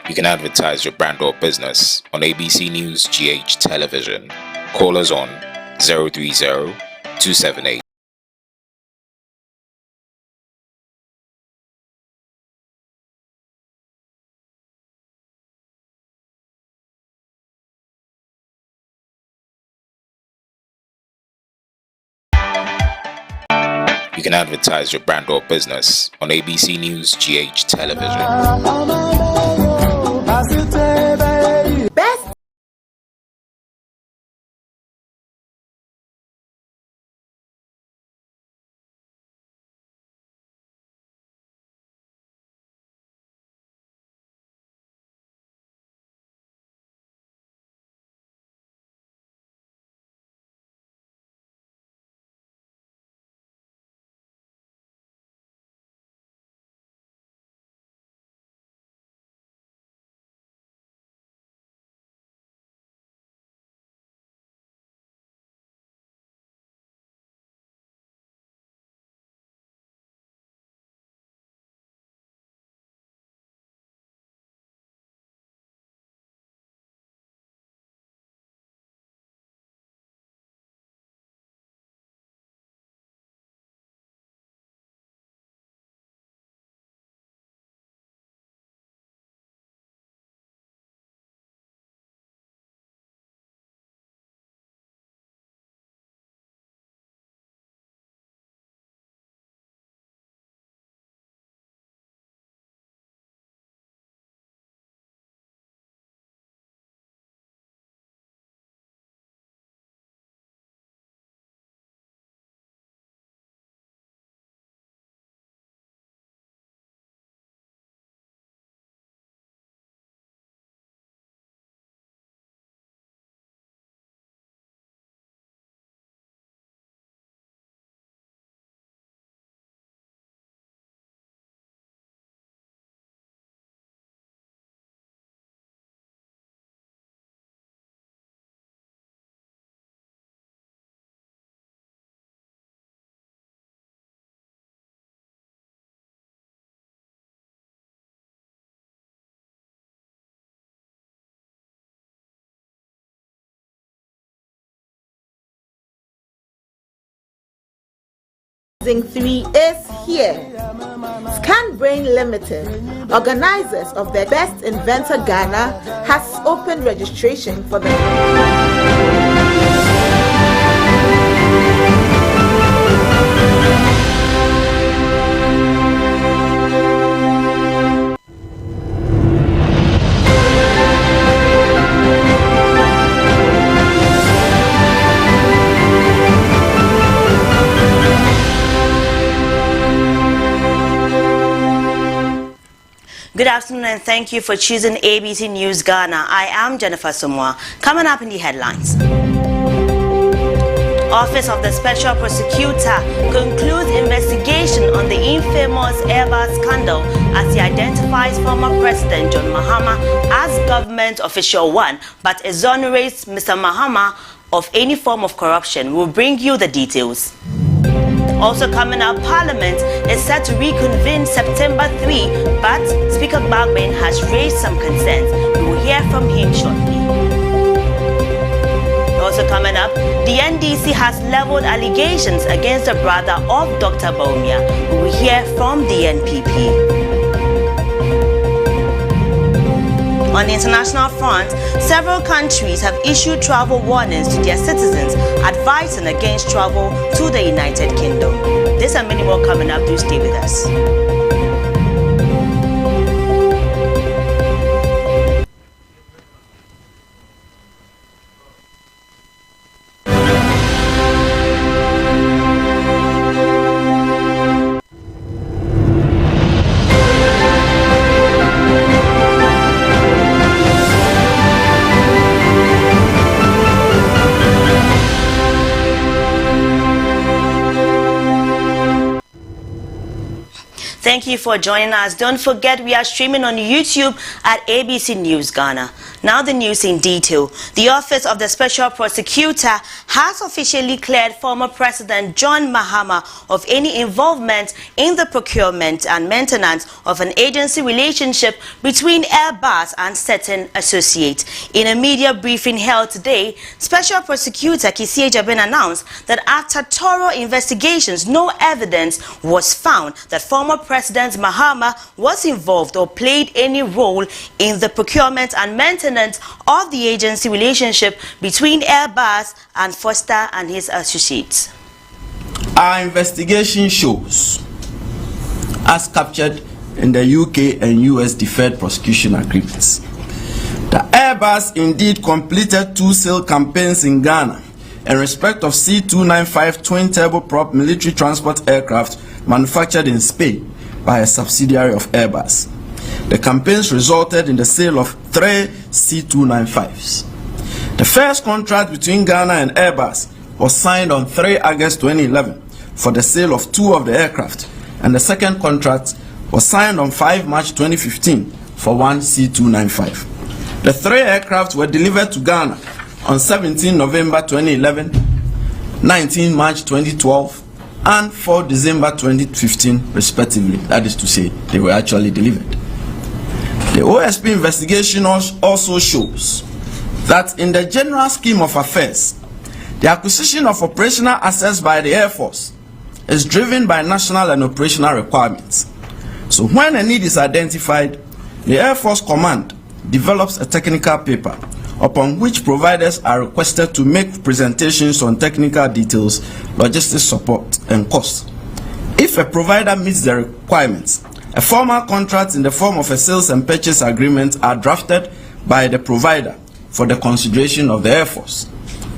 [SPEAKER 16] You can advertise your brand or business on ABC News GH Television. Call us on 030-278. You can advertise your brand or business on ABC News GH Television.
[SPEAKER 17] Rising 3 is here. ScanBrain Limited, organizers of the Best Inventor Ghana, has opened registration for the
[SPEAKER 18] Good afternoon and thank you for choosing ABC News Ghana. I am Jennifer Somoa. Coming up in the headlines. Office of the Special Prosecutor concludes investigation on the infamous Airbus scandal as he identifies former President John Mahama as government official 1 but exonerates Mr. Mahama of any form of corruption. We'll bring you the details. Also coming up, Parliament is set to reconvene September 3, but Speaker Bagman has raised some concerns. We will hear from him shortly. Also coming up, the NDC has leveled allegations against the brother of Dr. Baumia. We will hear from the NPP. On the international front, several countries have issued travel warnings to their citizens, advising against travel to the United Kingdom. This and many more coming up. Do stay with us. Thank you for joining us. Don't forget we are streaming on YouTube at ABC News Ghana. Now the news in detail. The Office of the Special Prosecutor has officially cleared former President John Mahama of any involvement in the procurement and maintenance of an agency relationship between Airbus and certain associates. In a media briefing held today, Special Prosecutor Kisie Jabin announced that after thorough investigations, no evidence was found that former President Mahama was involved or played any role in the procurement and maintenance of the agency relationship between Airbus and Foster and his associates.
[SPEAKER 1] Our investigation shows, as captured in the UK and US deferred prosecution agreements, that Airbus indeed completed 2 sale campaigns in Ghana in respect of C-295 twin turboprop military transport aircraft manufactured in Spain by a subsidiary of Airbus. The campaigns resulted in the sale of 3 C-295s. The first contract between Ghana and Airbus was signed on 3 August 2011 for the sale of 2 of the aircraft, and the second contract was signed on 5 March 2015 for 1 C-295. The 3 aircraft were delivered to Ghana on 17 November 2011, 19 March 2012, and 4 December 2015 respectively. That is to say, they were actually delivered. The OSP investigation also shows that in the general scheme of affairs, the acquisition of operational assets by the Air Force is driven by national and operational requirements. So when a need is identified, the Air Force Command develops a technical paper upon which providers are requested to make presentations on technical details, logistics support, and costs. If a provider meets the requirements, a formal contract in the form of a sales and purchase agreement are drafted by the provider for the consideration of the Air Force.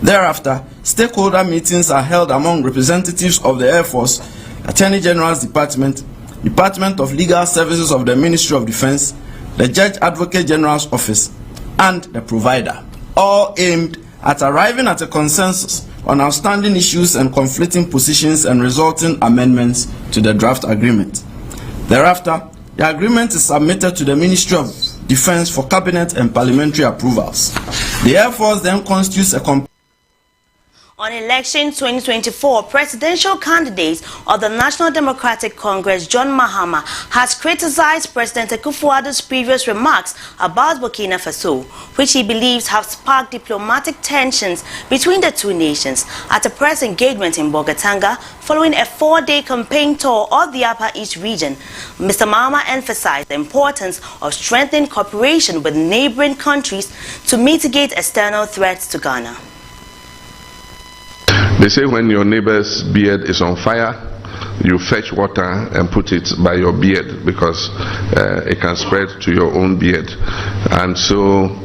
[SPEAKER 1] Thereafter, stakeholder meetings are held among representatives of the Air Force, Attorney General's Department, Department of Legal Services of the Ministry of Defense, the Judge Advocate General's Office, and the provider, all aimed at arriving at a consensus on outstanding issues and conflicting positions and resulting amendments to the draft agreement. Thereafter, the agreement is submitted to the Ministry of Defense for Cabinet and Parliamentary approvals. The Air Force then constitutes a
[SPEAKER 18] On election 2024, presidential candidate of the National Democratic Congress, John Mahama, has criticized President Akufo-Addo's previous remarks about Burkina Faso, which he believes have sparked diplomatic tensions between the two nations at a press engagement in Bogatanga following a 4-day campaign tour of the Upper East region. Mr. Mahama emphasized the importance of strengthening cooperation with neighboring countries to mitigate external threats to Ghana.
[SPEAKER 19] They say when your neighbor's beard is on fire, you fetch water and put it by your beard because it can spread to your own beard. And so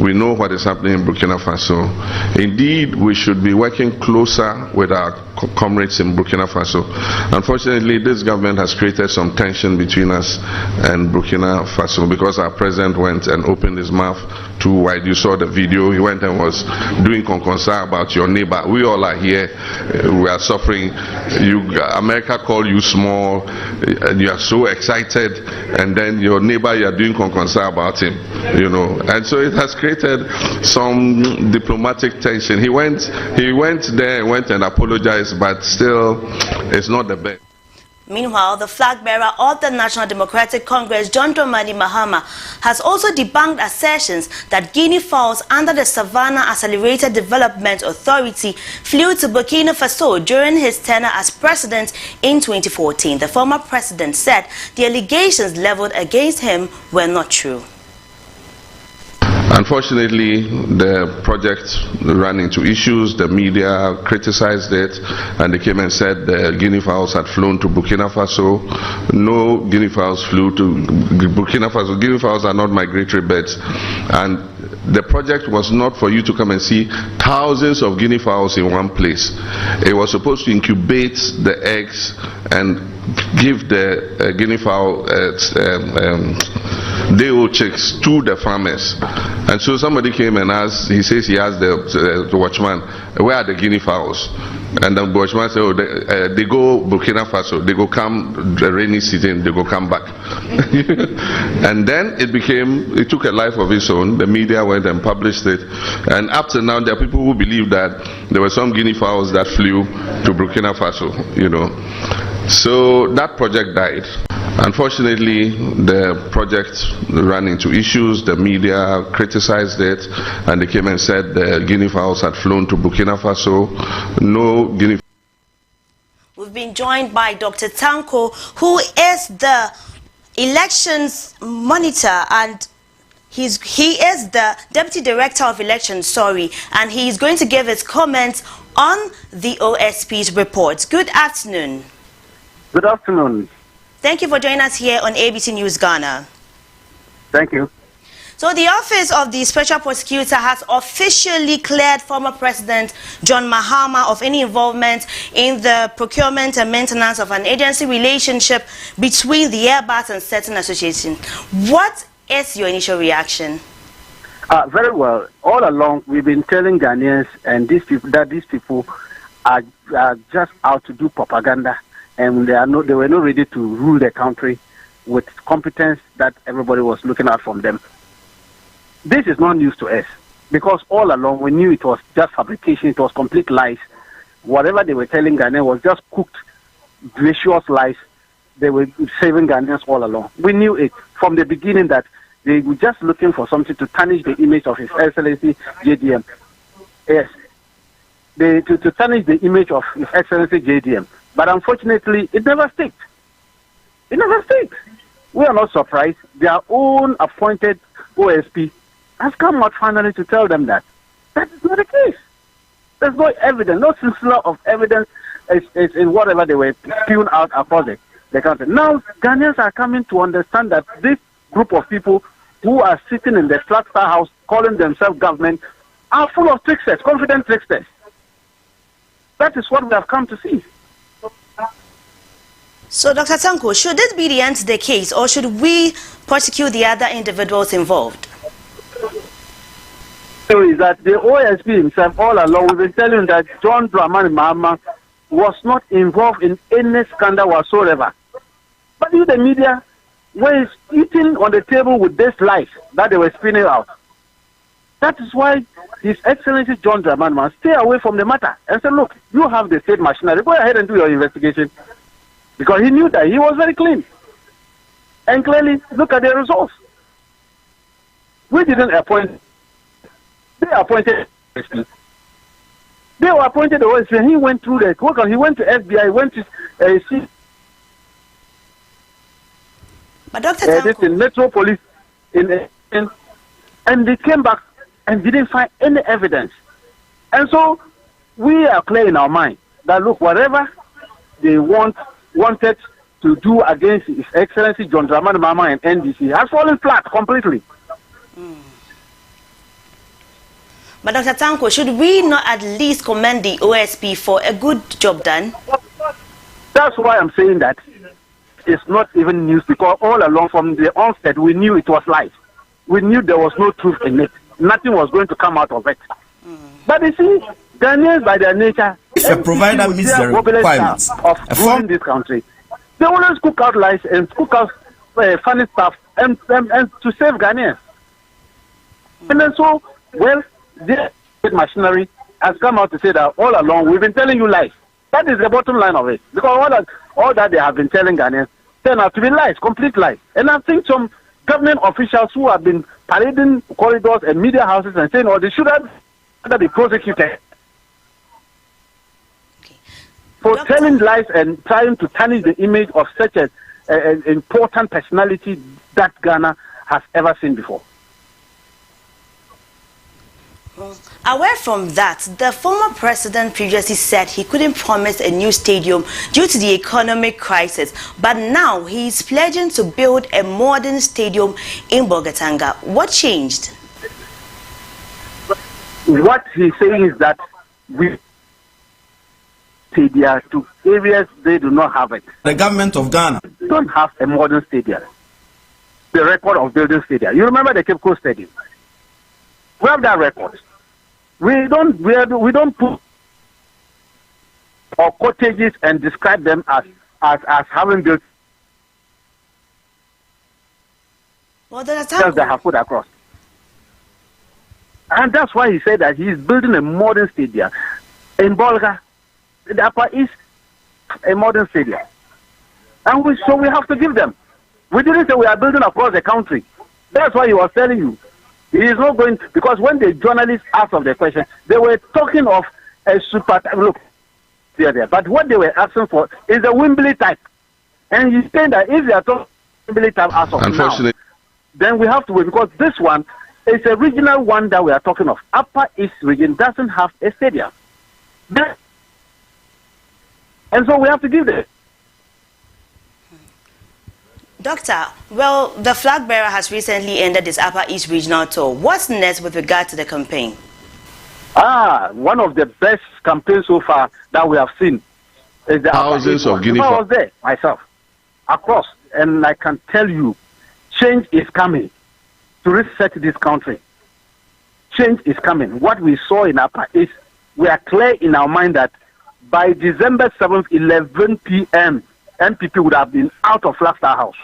[SPEAKER 19] we know what is happening in Burkina Faso. Indeed, we should be working closer with our comrades in Burkina Faso. Unfortunately, this government has created some tension between us and Burkina Faso because our president went and opened his mouth too wide. You saw the video. He went and was doing conconsa about your neighbor. We all are here. We are suffering. America called you small, and you are so excited, and then your neighbor, you are doing conconsa about him. You know, and so it has created some diplomatic tension. He went there, went and apologized, but still, it's not the best.
[SPEAKER 18] Meanwhile, the flag bearer of the National Democratic Congress, John Dramani Mahama, has also debunked assertions that guinea fowls under the Savannah Accelerated Development Authority flew to Burkina Faso during his tenure as president in 2014. The former president said the allegations leveled against him were not true.
[SPEAKER 19] Unfortunately, the project ran into issues. The media criticized it, and they came and said the guinea fowls had flown to Burkina Faso. No guinea fowls flew to Burkina Faso. Guinea fowls are not migratory birds. And the project was not for you to come and see thousands of guinea fowls in one place. It was supposed to incubate the eggs and give the guinea fowl day-old chicks to the farmers. And so somebody came and asked, he says he asked the watchman, where are the guinea fowls? And the watchman said, oh, they go Burkina Faso, they go come the rainy season, they go come back. And then it took a life of its own. The media went and published it. And up to now, there are people who believe that there were some guinea fowls that flew to Burkina Faso, you know. So that project died. Unfortunately, the project ran into issues. The media criticized it, and they came and said the guinea fowls had flown to Burkina Faso. No guinea.
[SPEAKER 18] We've been joined by Dr. Tanko, who is the elections monitor, and he is the deputy director of elections, and he is going to give his comments on the OSP's report. Good afternoon.
[SPEAKER 20] Good afternoon.
[SPEAKER 18] Thank you for joining us here on ABC News Ghana.
[SPEAKER 20] Thank you.
[SPEAKER 18] So the Office of the Special Prosecutor has officially cleared former President John Mahama of any involvement in the procurement and maintenance of an agency relationship between the Airbus and certain associations. What is your initial reaction?
[SPEAKER 20] Very well. All along, we've been telling Ghanaians and these people that these people are just out to do propaganda. And they were not ready to rule the country with competence that everybody was looking at from them. This is not news to us, because all along we knew it was just fabrication, it was complete lies. Whatever they were telling Ghanaians was just cooked, delicious lies. They were saving Ghanaians all along. We knew it from the beginning that they were just looking for something to tarnish the image of His Excellency JDM. Yes, to tarnish the image of His Excellency JDM. But unfortunately, it never sticks. It never sticks. We are not surprised. Their own appointed OSP has come out finally to tell them that that is not the case. There's no evidence, no silsila of evidence is in whatever they were spewing out across the country. Now, Ghanaians are coming to understand that this group of people who are sitting in the Flagstaff House calling themselves government are full of tricksters, confident tricksters. That is what we have come to see.
[SPEAKER 18] So, Dr. Tanko, should this be the end to the case, or should we prosecute the other individuals involved?
[SPEAKER 20] So is that the OSP himself all along, we've been telling that John Dramani Mahama was not involved in any scandal whatsoever. But you, the media, were eating on the table with this lies that they were spinning out. That is why His Excellency John Dramani Mahama stay away from the matter and say, look, you have the state machinery, go ahead and do your investigation. Because he knew that he was very clean. And clearly, look at the results. We didn't appoint, they appointed OSP. They were appointed the OSP and he went through the work. He went to FBI, he went to
[SPEAKER 18] but Dr.
[SPEAKER 20] this in Metro Police and they came back and didn't find any evidence. And so we are clear in our mind that look, whatever they wanted to do against His Excellency John Dramani Mahama and NDC has fallen flat completely.
[SPEAKER 18] But Dr. Tanko, should we not at least commend the OSP for a good job done?
[SPEAKER 20] That's why I'm saying that it's not even news, because all along from the onset we knew it was lies. We knew there was no truth in it. Nothing was going to come out of it. But you see, Ghanaians by their nature,
[SPEAKER 1] if a provider meets the requirements
[SPEAKER 20] of ruling this country, they always cook out lies and cook out funny stuff and to save Ghanaians. And then so, well, this machinery has come out to say that all along we've been telling you lies. That is the bottom line of it. Because all that they have been telling Ghanaians turn out to be lies, complete lies. And I think some government officials who have been parading corridors and media houses and saying, oh, they should have be prosecuted for telling lies and trying to tarnish the image of such an important personality that Ghana has ever seen before.
[SPEAKER 18] Away from that, the former president previously said he couldn't promise a new stadium due to the economic crisis, but now he is pledging to build a modern stadium in Bolgatanga. What changed?
[SPEAKER 20] What he's saying is that we stadium to areas they do not have it.
[SPEAKER 1] The government of Ghana
[SPEAKER 20] don't have a modern stadium. The record of building stadium. You remember the Cape Coast Stadium? We have that record. We don't put our cottages and describe them as having built.
[SPEAKER 18] Well, that's
[SPEAKER 20] they have put across. And that's why he said that he is building a modern stadium in Bolga, the Upper East, a modern stadium. And so we have to give them. We didn't say we are building across the country. That's why he was telling you. He is not going, because when the journalists asked of the question, they were talking of a super, look, there. But what they were asking for is a Wembley type. And he's saying that if they are talking Wembley type as of now, then we have to wait, because this one is a regional one that we are talking of. Upper East region doesn't have a stadium. And so we have to give them.
[SPEAKER 18] Doctor, well, the flag bearer has recently ended his Upper East regional tour. What's next with regard to the campaign?
[SPEAKER 20] One of the best campaigns so far that we have seen is the
[SPEAKER 19] thousands of Guinea.
[SPEAKER 20] I was there myself, across, and I can tell you, change is coming to reset this country. Change is coming. What we saw in Upper East, we are clear in our mind that by December 7th, 11 p.m., MPP would have been out of Flagstaff House.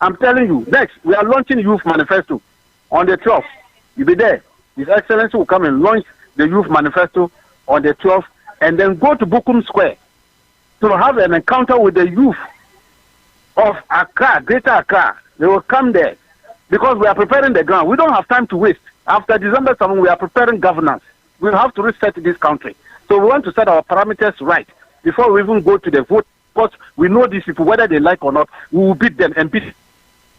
[SPEAKER 20] I'm telling you, next, we are launching Youth Manifesto on the 12th. You'll be there. His Excellency will come and launch the Youth Manifesto on the 12th and then go to Bukum Square to have an encounter with the youth of Accra, Greater Accra. They will come there because we are preparing the ground. We don't have time to waste. After December 7th, we are preparing governance. We have to reset this country. So we want to set our parameters right before we even go to the vote. Because we know these people, whether they like or not, we will beat them and beat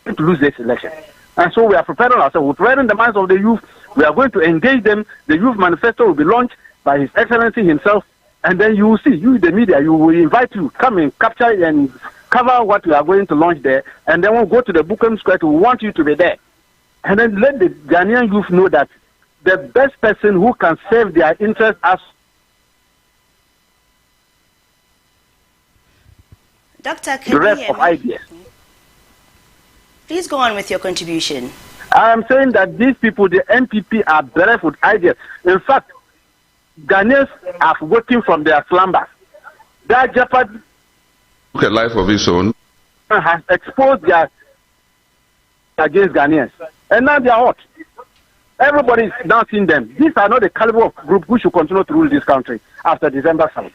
[SPEAKER 20] them to lose this election. And so we are preparing ourselves. We're preparing the minds of the youth. We are going to engage them. The Youth Manifesto will be launched by His Excellency himself. And then you will see, you, the media, you will invite you, come and capture and cover what we are going to launch there. And then we'll go to the Bukum Square. We want you to be there. And then let the Ghanaian youth know that the best person who can serve their interests as
[SPEAKER 18] Doctor,
[SPEAKER 20] the rest of ideas.
[SPEAKER 18] Please go on with your contribution.
[SPEAKER 20] I am saying that these people, the NPP, are bereft with ideas. In fact, Ghanaians are working from their slumbers. That jeopardy
[SPEAKER 19] look at life of his own
[SPEAKER 20] has exposed their against Ghanaians. And now they are hot. Everybody is now seeing them. These are not the caliber of group who should continue to rule this country after December 7th.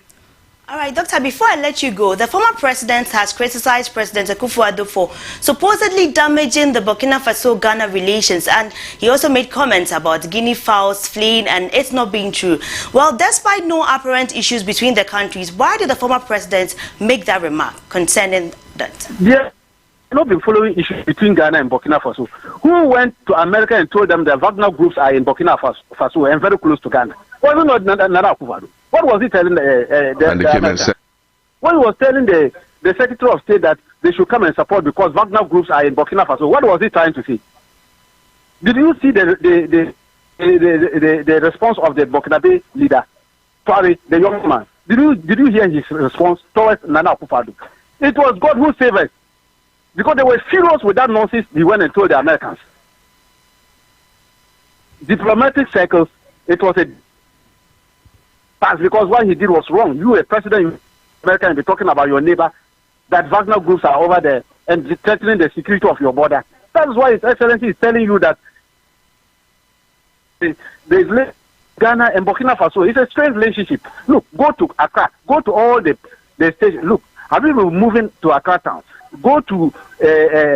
[SPEAKER 18] All right, Doctor, before I let you go, the former president has criticized President Akufo-Addo for supposedly damaging the Burkina Faso-Ghana relations, and he also made comments about guinea fowls fleeing and it's not being true. Well, despite no apparent issues between the countries, why did the former president make that remark concerning that?
[SPEAKER 20] Yeah, not been following issues between Ghana and Burkina Faso. Who went to America and told them that Wagner groups are in Burkina Faso and very close to Ghana? Wasn't not Nana Akufo-Addo. What was he telling the when he was telling the Secretary of State that they should come and support because Wagner groups are in Burkina Faso? What was he trying to say? Did you see the response of the Burkinabe leader, sorry, the young man? Did you hear his response towards Nana Akufo-Addo? It was God who saved us, because they were furious with that nonsense he went and told the Americans. Diplomatic circles, it was a pass because what he did was wrong. You, a president in America, and be talking about your neighbor, that Wagner groups are over there and threatening the security of your border. That is why His Excellency is telling you that there is Ghana and Burkina Faso. It's a strange relationship. Look, go to Accra, go to all the stations. Look, have you been moving to Accra town? Go to,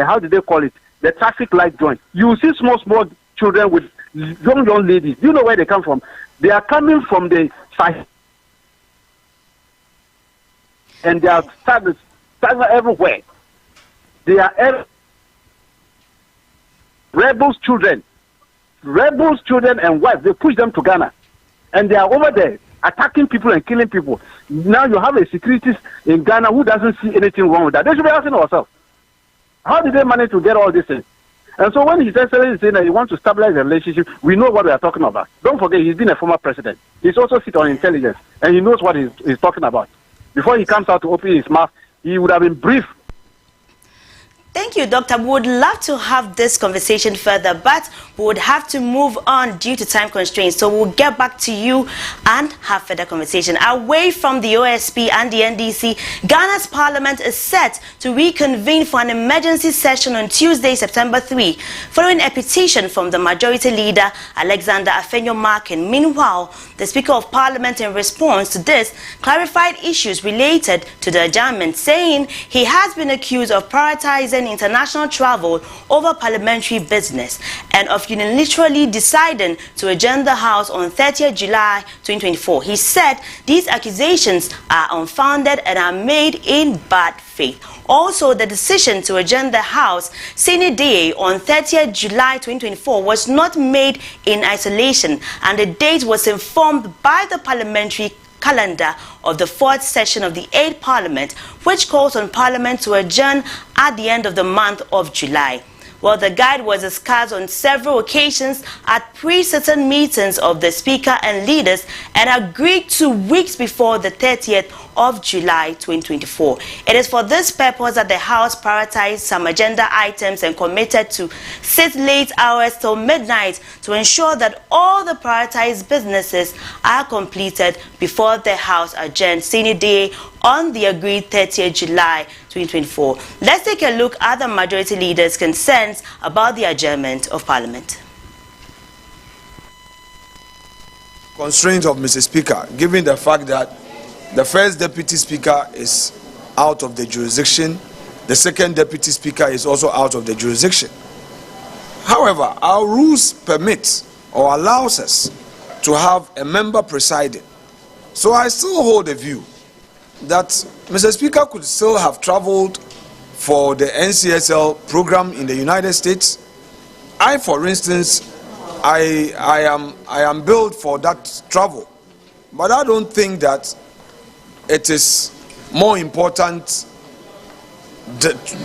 [SPEAKER 20] how do they call it, the traffic light joint. You see small children with young ladies. Do you know where they come from? They are coming from the side. And they are standing everywhere. They are rebels children and wives. They push them to Ghana. And they are over there attacking people and killing people. Now you have a security in Ghana who doesn't see anything wrong with that. They should be asking ourselves, how did they manage to get all these things? And so when His Excellency is saying that he wants to stabilize the relationship, we know what we are talking about. Don't forget, he's been a former president. He's also sit on intelligence, and he knows what he's talking about. Before he comes out to open his mouth, he would have been brief.
[SPEAKER 18] Thank you, Doctor. We would love to have this conversation further, but we would have to move on due to time constraints. So we'll get back to you and have further conversation. Away from the OSP and the NDC, Ghana's Parliament is set to reconvene for an emergency session on Tuesday, September 3, following a petition from the Majority Leader, Alexander Afenyo-Markin. Meanwhile, the Speaker of Parliament, in response to this, clarified issues related to the adjournment, saying he has been accused of prioritizing international travel over parliamentary business and of unilaterally deciding to adjourn the House on 30th July 2024. He said these accusations are unfounded and are made in bad faith. Also, the decision to adjourn the House sine die on 30th July 2024 was not made in isolation, and the date was informed by the parliamentary calendar of the 4th session of the 8th Parliament, which calls on Parliament to adjourn at the end of the month of July. Well, the guide was discussed on several occasions at pre-sitting meetings of the Speaker and leaders and agreed 2 weeks before the 30th of July 2024. It is for this purpose that the House prioritized some agenda items and committed to sit late hours till midnight to ensure that all the prioritized businesses are completed before the House adjourns sine die on the agreed 30th July 2024. Let's take a look at the Majority Leader's concerns about the adjournment of Parliament.
[SPEAKER 21] Constraints of Mr. Speaker, given the fact that the first Deputy Speaker is out of the jurisdiction, the second Deputy Speaker is also out of the jurisdiction. However, our rules permit or allows us to have a member presiding. So I still hold the view that Mr. Speaker could still have traveled for the NCSL program in the United States. I, for instance, I am billed for that travel, but I don't think that it is more important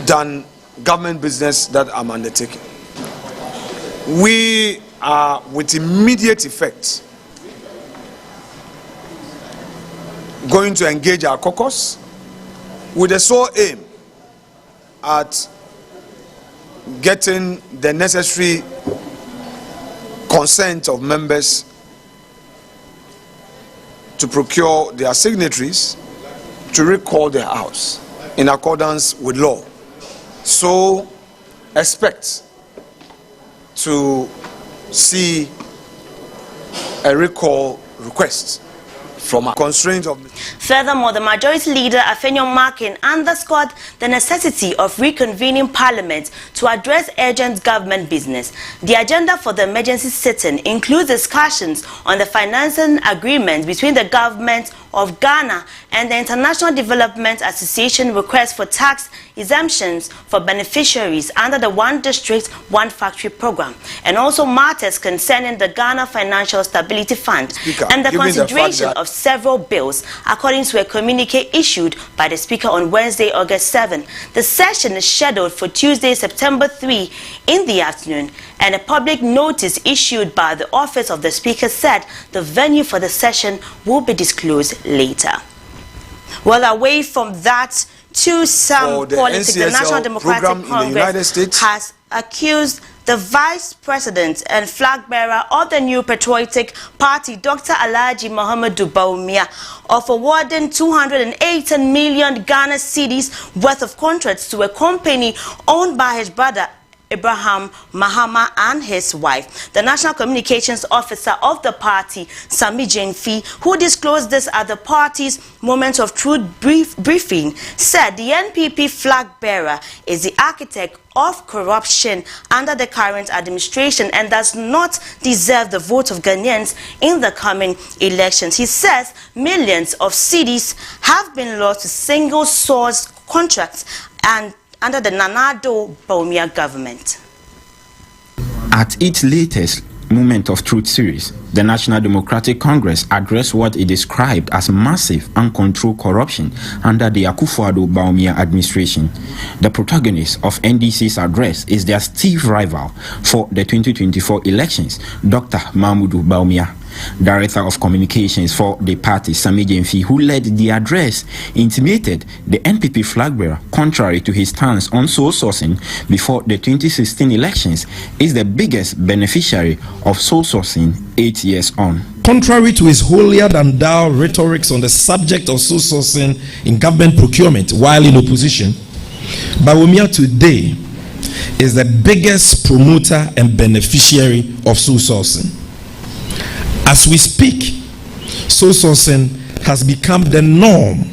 [SPEAKER 21] than government business that I'm undertaking. We are, with immediate effect, going to engage our caucus with the sole aim at getting the necessary consent of members to procure their signatories to recall the House in accordance with law. So expect to see a recall request from a constraint of.
[SPEAKER 18] Furthermore, the Majority Leader Afenyo Makin underscored the necessity of reconvening Parliament to address urgent government business. The agenda for the emergency sitting includes discussions on the financing agreement between the government of Ghana and the International Development Association request for tax exemptions for beneficiaries under the One District, One Factory program, and also matters concerning the Ghana Financial Stability Fund and the consideration of several bills, according to a communique issued by the Speaker on Wednesday, August 7. The session is scheduled for Tuesday, September 3 in the afternoon, and a public notice issued by the Office of the Speaker said the venue for the session will be disclosed later. Well, away from that, to some politics, the National Democratic Congress has accused the Vice President and flag bearer of the New Patriotic Party, Dr. Alhaji Muhammadu Bawumia, of awarding 218 million Ghana cedis worth of contracts to a company owned by his brother Abraham Mahama and his wife. The National Communications Officer of the party, Sami Jenfi, who disclosed this at the party's Moment of Truth briefing, said the NPP flag bearer is the architect of corruption under the current administration and does not deserve the vote of Ghanaians in the coming elections. He says millions of cedis have been lost to single-source contracts and under the Nanado Bawumia government.
[SPEAKER 2] At its latest Moment of Truth series, the National Democratic Congress addressed what it described as massive, uncontrolled corruption under the Akufo-Addo Bawumia administration. The protagonist of NDC's address is their stiff rival for the 2024 elections, Dr. Mahmoud Bawumia. Director of Communications for the party, Sami Jenfi, who led the address, intimated the NPP flag bearer, contrary to his stance on sole sourcing before the 2016 elections, is the biggest beneficiary of sole sourcing 8 years on.
[SPEAKER 22] Contrary to his holier-than-thou rhetorics on the subject of sole sourcing in government procurement while in opposition, Bawumia today is the biggest promoter and beneficiary of sole sourcing. As we speak, sole sourcing has become the norm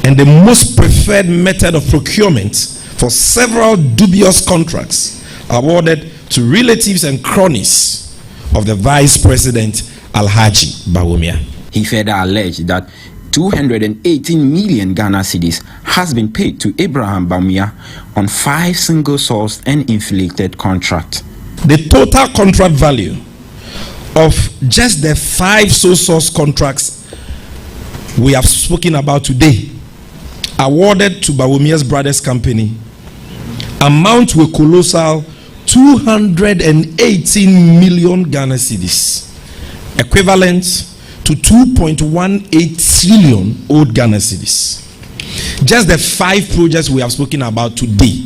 [SPEAKER 22] and the most preferred method of procurement for several dubious contracts awarded to relatives and cronies of the Vice President Alhaji Bawumia.
[SPEAKER 2] He further alleged that 218 million Ghana cedis has been paid to Abraham Bawumia on 5 single-sourced and inflated contracts.
[SPEAKER 22] The total contract value of just the 5 sole source contracts we have spoken about today, awarded to Bawumia's brothers company, amount to a colossal 218 million Ghana cedis, equivalent to 2.18 trillion old Ghana cedis. Just the 5 projects we have spoken about today.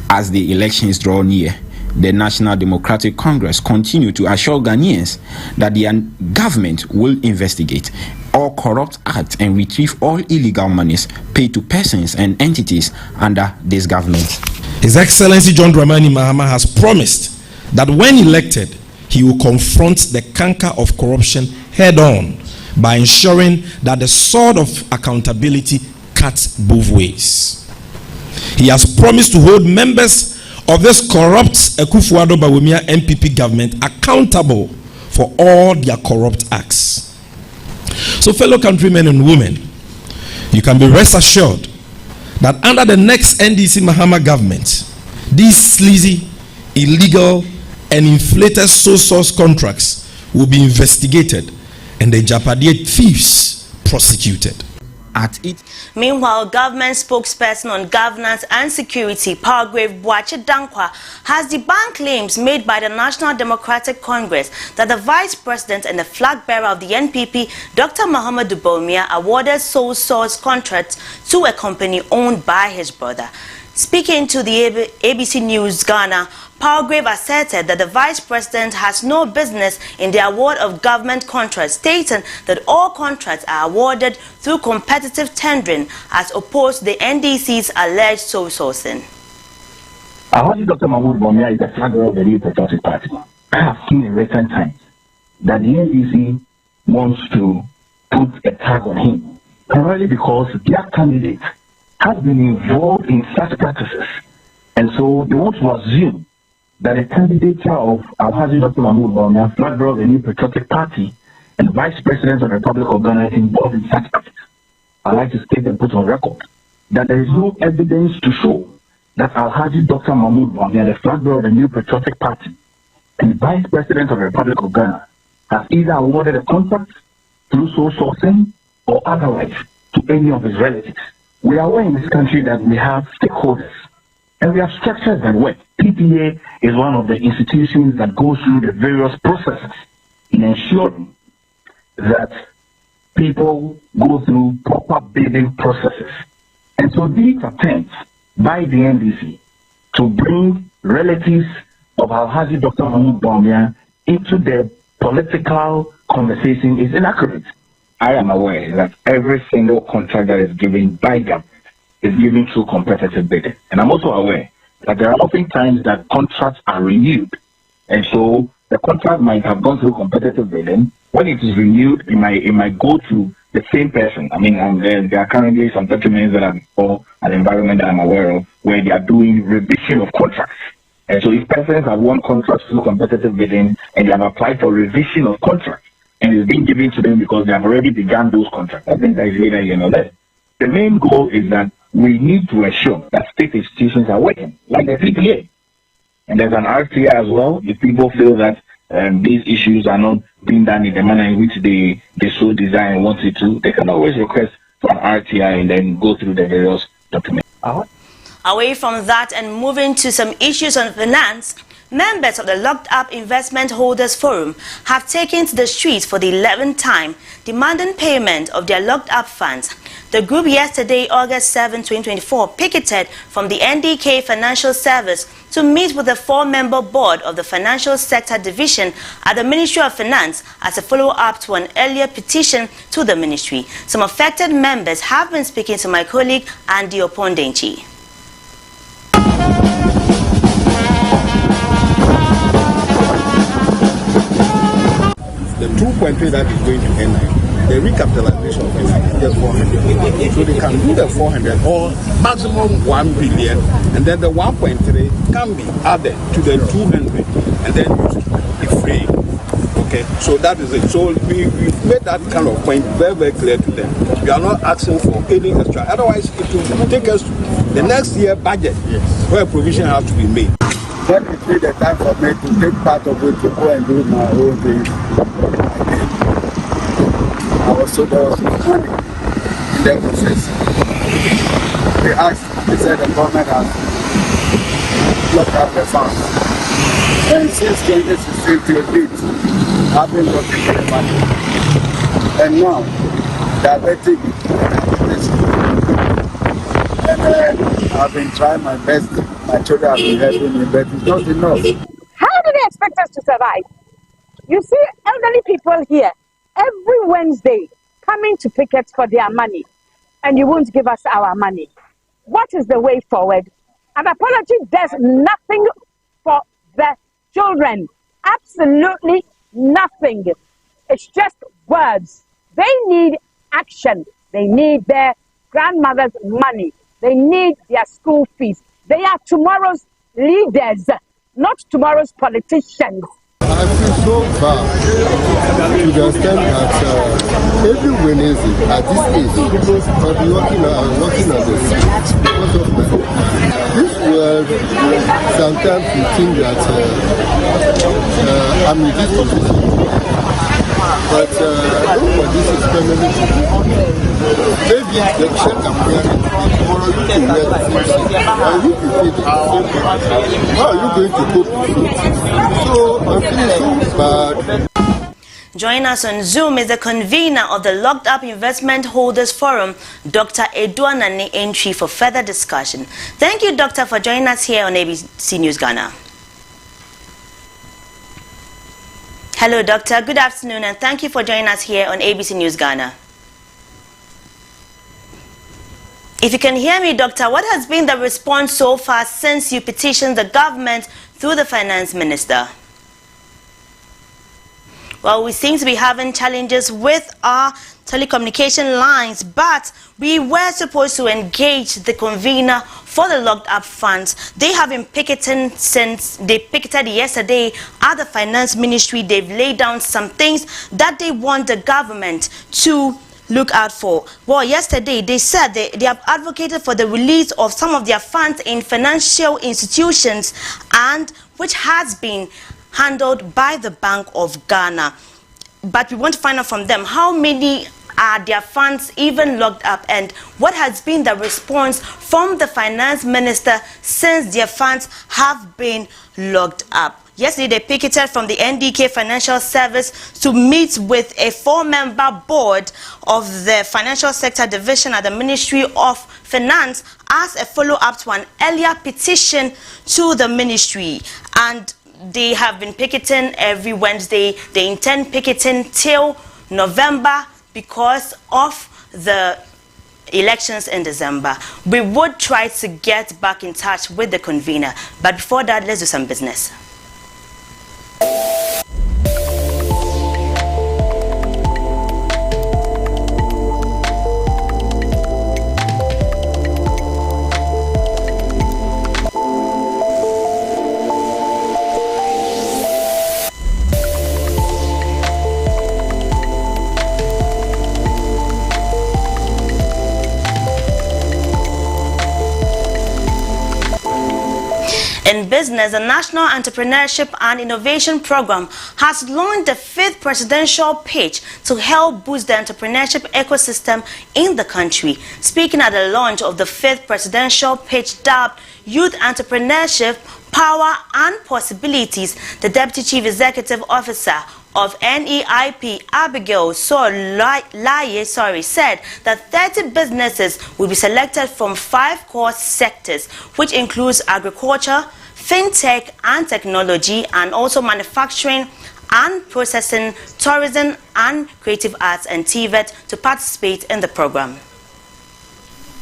[SPEAKER 2] As the elections draw near, the National Democratic Congress continue to assure Ghanaians that the government will investigate all corrupt acts and retrieve all illegal monies paid to persons and entities under this government.
[SPEAKER 22] His Excellency John Dramani Mahama has promised that when elected, he will confront the canker of corruption head-on by ensuring that the sword of accountability cuts both ways. He has promised to hold members of this corrupt Akufo-Addo Bawumia NPP government accountable for all their corrupt acts. So, fellow countrymen and women, you can be rest assured that under the next NDC Mahama government, these sleazy, illegal, and inflated sole source contracts will be investigated and the Japadiate thieves prosecuted.
[SPEAKER 18] Meanwhile, government spokesperson on governance and security, Powergrave Boache Dankwa, has debunked claims made by the National Democratic Congress that the Vice President and the flag bearer of the NPP, Dr. Muhammadu Bawumia, awarded sole source contracts to a company owned by his brother. Speaking to the ABC News Ghana, Powergrave asserted that the Vice President has no business in the award of government contracts, stating that all contracts are awarded through competitive tendering as opposed to the NDC's alleged sole sourcing.
[SPEAKER 4] Alhaji Dr. Mahmoud Bawumia is the flag of the new Patriotic Party. I have seen in recent times that the NDC wants to put a tag on him, primarily because their candidate has been involved in such practices. And so they want to assume that the candidature of Alhaji Dr. Mahmoud Bawumia, flag of the new Patriotic Party, and Vice President of the Republic of Ghana is involved in such acts. I'd like to state and put on record that there is no evidence to show that Alhaji Dr. Mahmoud Bawumia, the flag bearer of the new Patriotic Party and Vice President of the Republic of Ghana, has either awarded a contract through sole sourcing or otherwise to any of his relatives. We are aware in this country that we have stakeholders and we have structures that work. PPA is one of the institutions that goes through the various processes in ensuring that people go through proper bidding processes. And so these attempts by the NDC to bring relatives of Alhaji Dr. Mahmoud Bawumia into the political conversation is inaccurate. I am aware that every single contract that is given by government is given through competitive bidding. And I'm also aware that there are often times that contracts are renewed. And so the contract might have gone through competitive bidding. When it is renewed, it might go to the same person. I mean, there are currently some documents that are before an environment that I'm aware of where they are doing revision of contracts. And so if persons have won contracts through competitive bidding and they have applied for revision of contracts and it's been given to them because they have already begun those contracts, I think that is later, that the main goal is that we need to ensure that state institutions are working, like the PPA. And there's an RTI as well. If people feel that these issues are not being done in the manner in which they so desire and want it to, they can always request for an RTI and then go through the various documents.
[SPEAKER 18] Away from that and moving to some issues on finance, members of the Locked Up Investment Holders Forum have taken to the streets for the 11th time, demanding payment of their locked up funds. The group yesterday, August 7, 2024, picketed from the NDK Financial Service to meet with the 4-member board of the Financial Sector Division at the Ministry of Finance as a follow-up to an earlier petition to the ministry. Some affected members have been speaking to my colleague Andy Opondenchi.
[SPEAKER 6] The 2.3 that is going to NI, the recapitalization of NI is just 400. So they can do the 400 or maximum 1 billion, and then the 1.3 can be added to the 200 and then be free. Okay, so that is it. So we made that kind of point very, very clear to them. We are not asking for any extra. Otherwise, it will take us to the next year budget where provision has to be made.
[SPEAKER 23] When it be the time for me to take part of it to go and do my own thing, there was no money in the process. They asked, they said the government has locked up the funds. And since 2016 till date, I've been working for the money. And now, diabetic, and I've been trying my best. My children have been helping me, but it's not enough.
[SPEAKER 24] How do they expect us to survive? You see elderly people here every Wednesday coming to picket for their money, and you won't give us our money. What is the way forward? An apology does nothing for the children. Absolutely nothing. It's just words. They need action. They need their grandmother's money. They need their school fees. They are tomorrow's leaders, not tomorrow's politicians.
[SPEAKER 25] I feel so bad to the extent that every Wednesday at this age, I'll be working on the streets because of this world. Sometimes you think that I'm in this position, but this is permanent. Maybe the check I'm hearing tomorrow you can wear the same thing, and you can pay the same thing. How are you going to cope with it? So I'm feeling so bad.
[SPEAKER 18] Joining us on Zoom is the convener of the Locked Up Investment Holders Forum, Dr. Eduanane Entry, for further discussion. Thank you, Doctor, for joining us here on ABC News Ghana. Hello, Doctor. Good afternoon, and thank you for joining us here on ABC News Ghana. If you can hear me, Doctor, what has been the response so far since you petitioned the government through the Finance Minister? Well, we seem to be having challenges with our telecommunication lines, but we were supposed to engage the convener for the locked up funds. They have been picketing since they picketed yesterday at the Finance Ministry. They've laid down some things that they want the government to look out for. Well, yesterday they said they have advocated for the release of some of their funds in financial institutions, and which has been handled by the Bank of Ghana. But we want to find out from them how many are their funds even locked up, and what has been the response from the Finance Minister since their funds have been locked up. Yesterday, they picketed from the NDK Financial Service to meet with a 4-member board of the Financial Sector Division at the Ministry of Finance as a follow-up to an earlier petition to the ministry. And they have been picketing every Wednesday. They intend picketing till November because of the elections in December. We would try to get back in touch with the convener, but before that, let's do some business. In business, the National Entrepreneurship and Innovation Program has launched the 5th presidential pitch to help boost the entrepreneurship ecosystem in the country. Speaking at the launch of the 5th presidential pitch dubbed Youth Entrepreneurship, Power and Possibilities, the Deputy Chief Executive Officer of NEIP, Abigail Laye, said that 30 businesses will be selected from 5 core sectors, which includes agriculture, fintech and technology, and also manufacturing and processing, tourism and creative arts and TVET to participate in the program.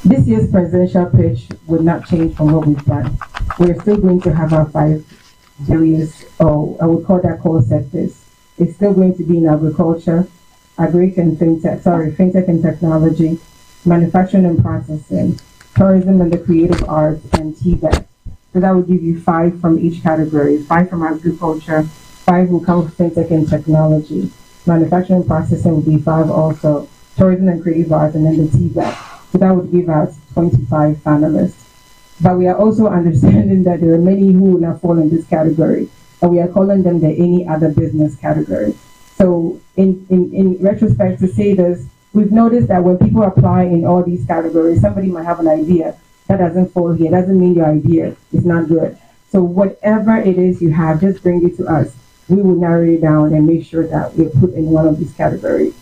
[SPEAKER 7] This year's presidential pitch would not change from what we've done. We're still going to have our 5 various, I would call that core sectors. It's still going to be in agriculture, fintech and technology, manufacturing and processing, tourism and the creative arts, and TVET. So that would give you 5 from each category. 5 from agriculture, 5 will come from fintech and technology. Manufacturing and processing will be 5 also. Tourism and creative arts, and then the TVET. So that would give us 25 finalists. But we are also understanding that there are many who will not fall in this category, and we are calling them the any other business category. So in retrospect, to say this, we've noticed that when people apply in all these categories, somebody might have an idea that doesn't fall here. Doesn't mean your idea is not good. So whatever it is you have, just bring it to us. We will narrow it down and make sure that we're put in one of these categories.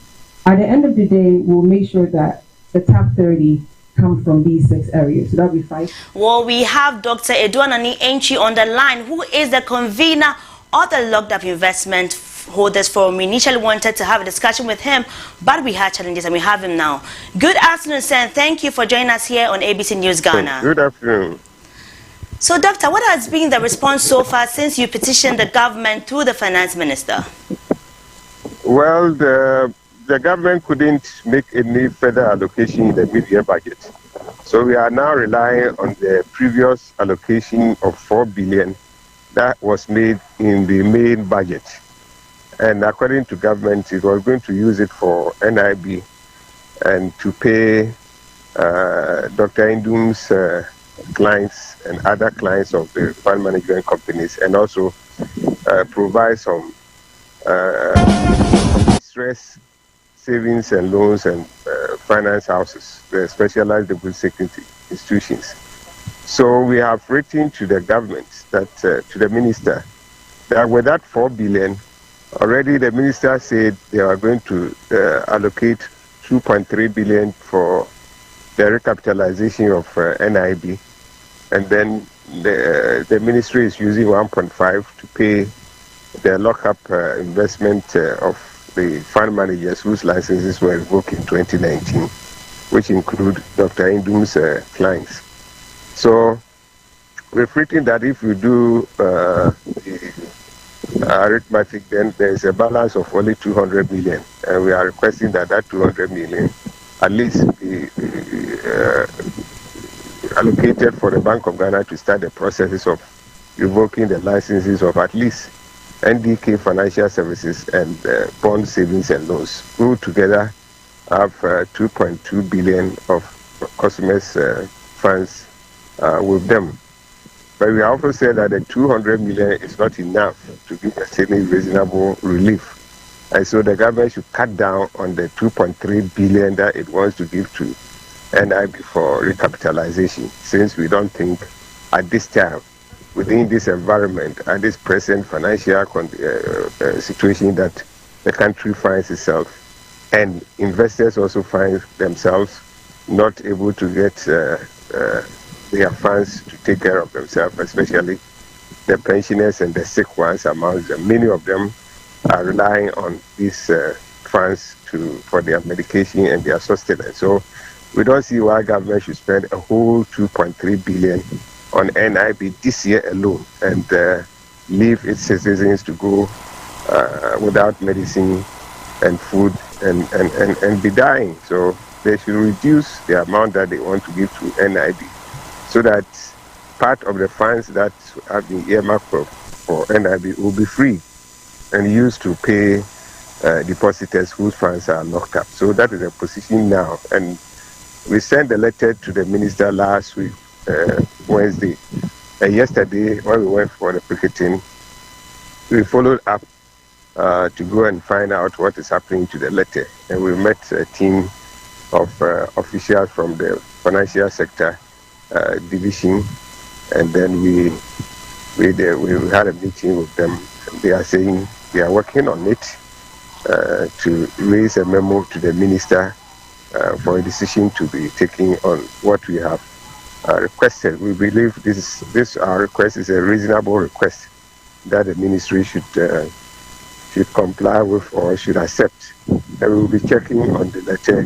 [SPEAKER 7] At the end of the day, we'll make sure that the top 30 come from these 6 areas. So that'll be 5.
[SPEAKER 18] Well, we have Dr. Eduanani Enchi on the line, who is the convener of the Locked Up Investment Holders Forum. We initially wanted to have a discussion with him, but we had challenges, and we have him now. Good afternoon, sir, and thank you for joining us here on ABC News Ghana.
[SPEAKER 8] Good afternoon.
[SPEAKER 18] So, Doctor, what has been the response so far since you petitioned the government through the Finance Minister?
[SPEAKER 8] Well, the government couldn't make any further allocation in the mid-year budget. So we are now relying on the previous allocation of 4 billion that was made in the main budget. And according to government, it was going to use it for NIB and to pay Dr. Indum's clients and other clients of the fund management companies, and also provide some stress savings and loans and finance houses, the specialized deposit security institutions. So we have written to the government, that to the minister, that with that 4 billion, already the minister said they are going to allocate 2.3 billion for the recapitalization of NIB, and then the ministry is using 1.5 to pay the lock-up investment of the fund managers whose licenses were revoked in 2019. which include Dr. Indum's clients. So we've written that if you do the arithmetic, then there is a balance of only 200 million, and we are requesting that 200 million at least be allocated for the Bank of Ghana to start the processes of revoking the licenses of at least NDK Financial Services and Bond Savings and Loans, who together have 2.2 billion of customers' funds with them. But we also said that the 200 million is not enough to give us any reasonable relief. And so the government should cut down on the 2.3 billion that it wants to give to NIB for recapitalization, since we don't think at this time, within this environment, at this present financial situation that the country finds itself, and investors also find themselves not able to get their funds to take care of themselves, especially the pensioners and the sick ones amongst them. Many of them are relying on these funds for their medication and their sustenance. So we don't see why government should spend a whole 2.3 billion on NIB this year alone and leave its citizens to go without medicine and food and be dying. So they should reduce the amount that they want to give to NIB, so that part of the funds that have been earmarked for NIB will be free and used to pay depositors whose funds are locked up. So that is the position now. And we sent a letter to the minister last week, Wednesday. And yesterday, when we went for the picketing, we followed up to go and find out what is happening to the letter. And we met a team of officials from the financial sector division, and then we had a meeting with them. They are saying they are working on it to raise a memo to the minister for a decision to be taken on what we have requested. We believe this our request is a reasonable request that the ministry should comply with or should accept. And we will be checking on the letter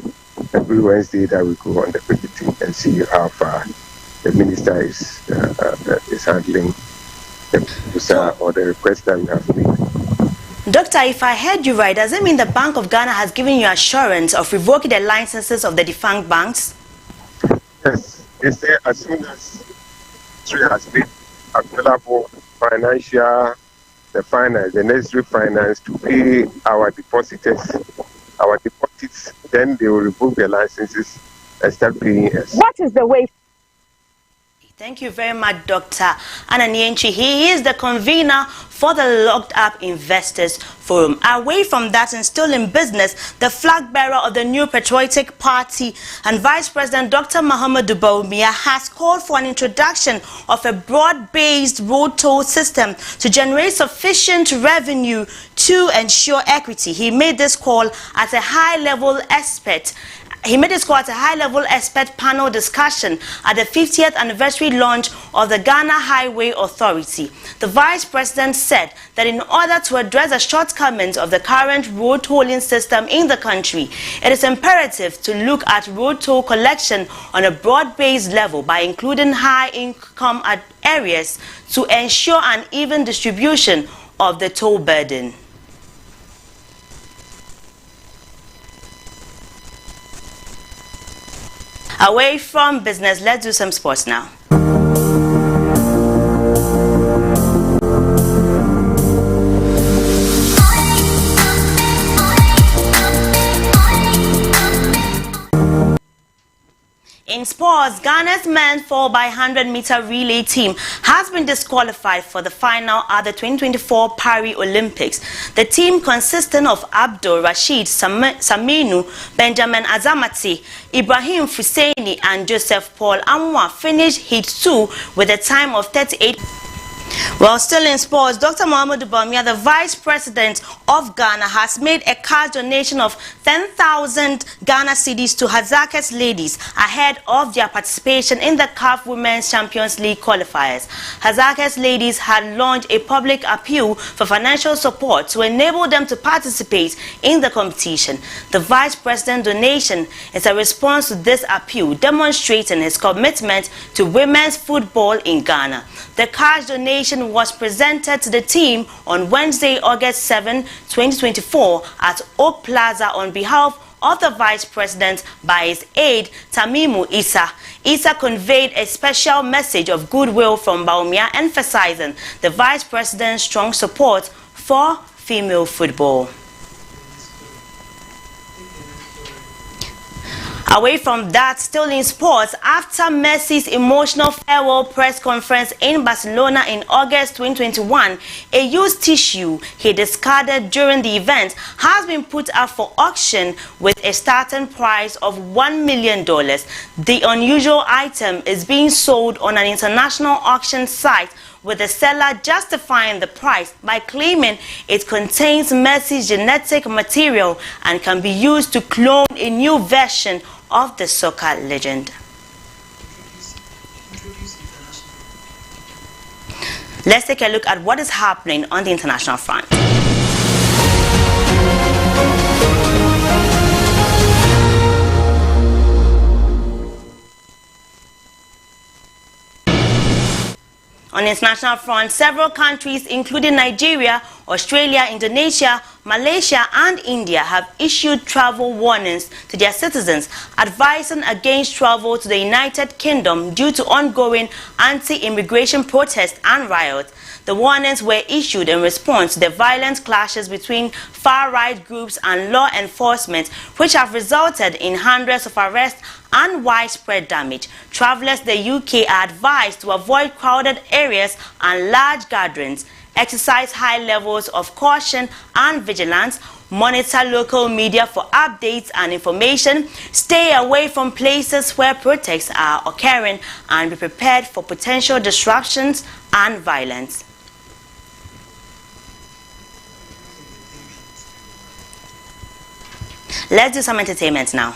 [SPEAKER 8] every Wednesday that we go on the picketing and see how far the minister is handling the proposal or the request that we have made.
[SPEAKER 18] Doctor, if I heard you right, does it mean the Bank of Ghana has given you assurance of revoking the licenses of the defunct banks?
[SPEAKER 8] Yes. They say as soon as it has been available the necessary finance to pay our depositors, our deposits, then they will revoke the licenses and start paying us.
[SPEAKER 24] What is the way?
[SPEAKER 18] Thank you very much, Dr. Ananienchi. He is the convener for the Locked Up Investors Forum. Away from that, and still in business, the flag bearer of the New Patriotic Party and Vice President Dr. Muhammadu Bawumia has called for an introduction of a broad-based road toll system to generate sufficient revenue to ensure equity. He made this call at a high-level expert panel discussion at the 50th anniversary launch of the Ghana Highway Authority. The Vice President said that in order to address the shortcomings of the current road tolling system in the country, it is imperative to look at road toll collection on a broad-based level by including high-income areas to ensure an even distribution of the toll burden. Away from business, let's do some sports now. In sports, Ghana's men's 4x100-meter relay team has been disqualified for the final at the 2024 Paris Olympics. The team, consisting of Abdul Rashid Saminu, Benjamin Azamati, Ibrahim Fusseini, and Joseph Paul Amwa, finished heat 2 with a time of 38. Well, still in sports, Dr. Muhammadu Bawumia, the Vice President of Ghana, has made a cash donation of 10,000 Ghana cedis to Hazaket's ladies ahead of their participation in the CAF Women's Champions League qualifiers. Hazaket's ladies had launched a public appeal for financial support to enable them to participate in the competition. The Vice President donation is a response to this appeal, demonstrating his commitment to women's football in Ghana. The cash donation was presented to the team on Wednesday, August 7, 2024 at Oak Plaza on behalf of the Vice President by his aide, Tamimu Issa. Issa conveyed a special message of goodwill from Bawumia, emphasizing the Vice President's strong support for female football. Away from that, still in sports, after Messi's emotional farewell press conference in Barcelona in August 2021, a used tissue he discarded during the event has been put up for auction with a starting price of $1 million. The unusual item is being sold on an international auction site, with the seller justifying the price by claiming it contains Messi's genetic material and can be used to clone a new version of the soccer legend. Let's take a look at what is happening on the international front. On the international front, several countries, including Nigeria, Australia, Indonesia, Malaysia, and India, have issued travel warnings to their citizens, advising against travel to the United Kingdom due to ongoing anti-immigration protests and riots. The warnings were issued in response to the violent clashes between far-right groups and law enforcement, which have resulted in hundreds of arrests and widespread damage. Travelers to the UK are advised to avoid crowded areas and large gatherings, exercise high levels of caution and vigilance, monitor local media for updates and information, stay away from places where protests are occurring, and be prepared for potential disruptions and violence. Let's do some entertainment now.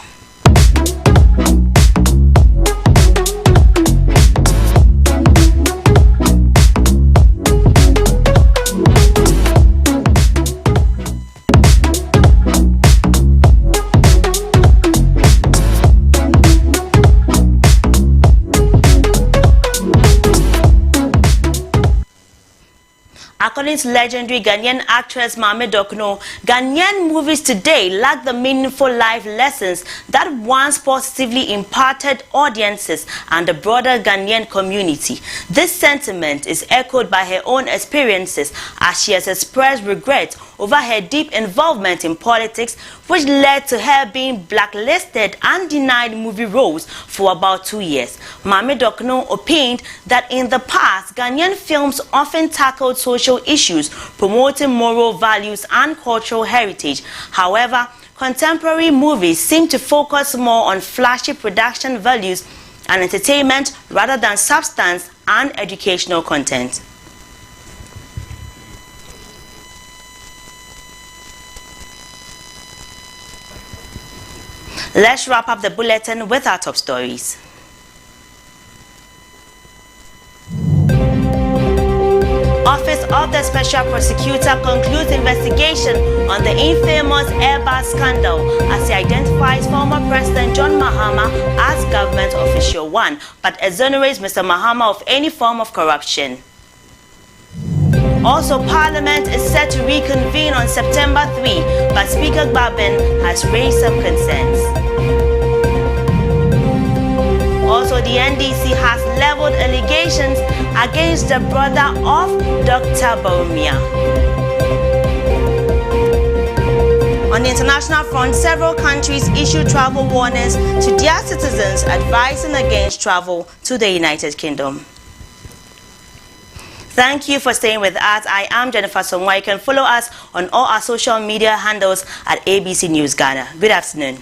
[SPEAKER 18] According to legendary Ghanaian actress Mame Dokno, Ghanaian movies today lack the meaningful life lessons that once positively imparted audiences and the broader Ghanaian community. This sentiment is echoed by her own experiences, as she has expressed regret over her deep involvement in politics, which led to her being blacklisted and denied movie roles for about 2 years. Mame Dokno opined that in the past, Ghanaian films often tackled social issues, promoting moral values and cultural heritage. However, contemporary movies seem to focus more on flashy production values and entertainment rather than substance and educational content. Let's wrap up the bulletin with our top stories. Office of the Special Prosecutor concludes investigation on the infamous Airbus scandal as he identifies former President John Mahama as government official 1, but exonerates Mr. Mahama of any form of corruption. Also, Parliament is set to reconvene on September 3, but Speaker Gbabin has raised some concerns. Also, the NDC has leveled allegations against the brother of Dr. Bawumia. On the international front, several countries issued travel warnings to their citizens advising against travel to the United Kingdom. Thank you for staying with us. I am Jennifer Songwa. You can follow us on all our social media handles at ABC News Ghana. Good afternoon.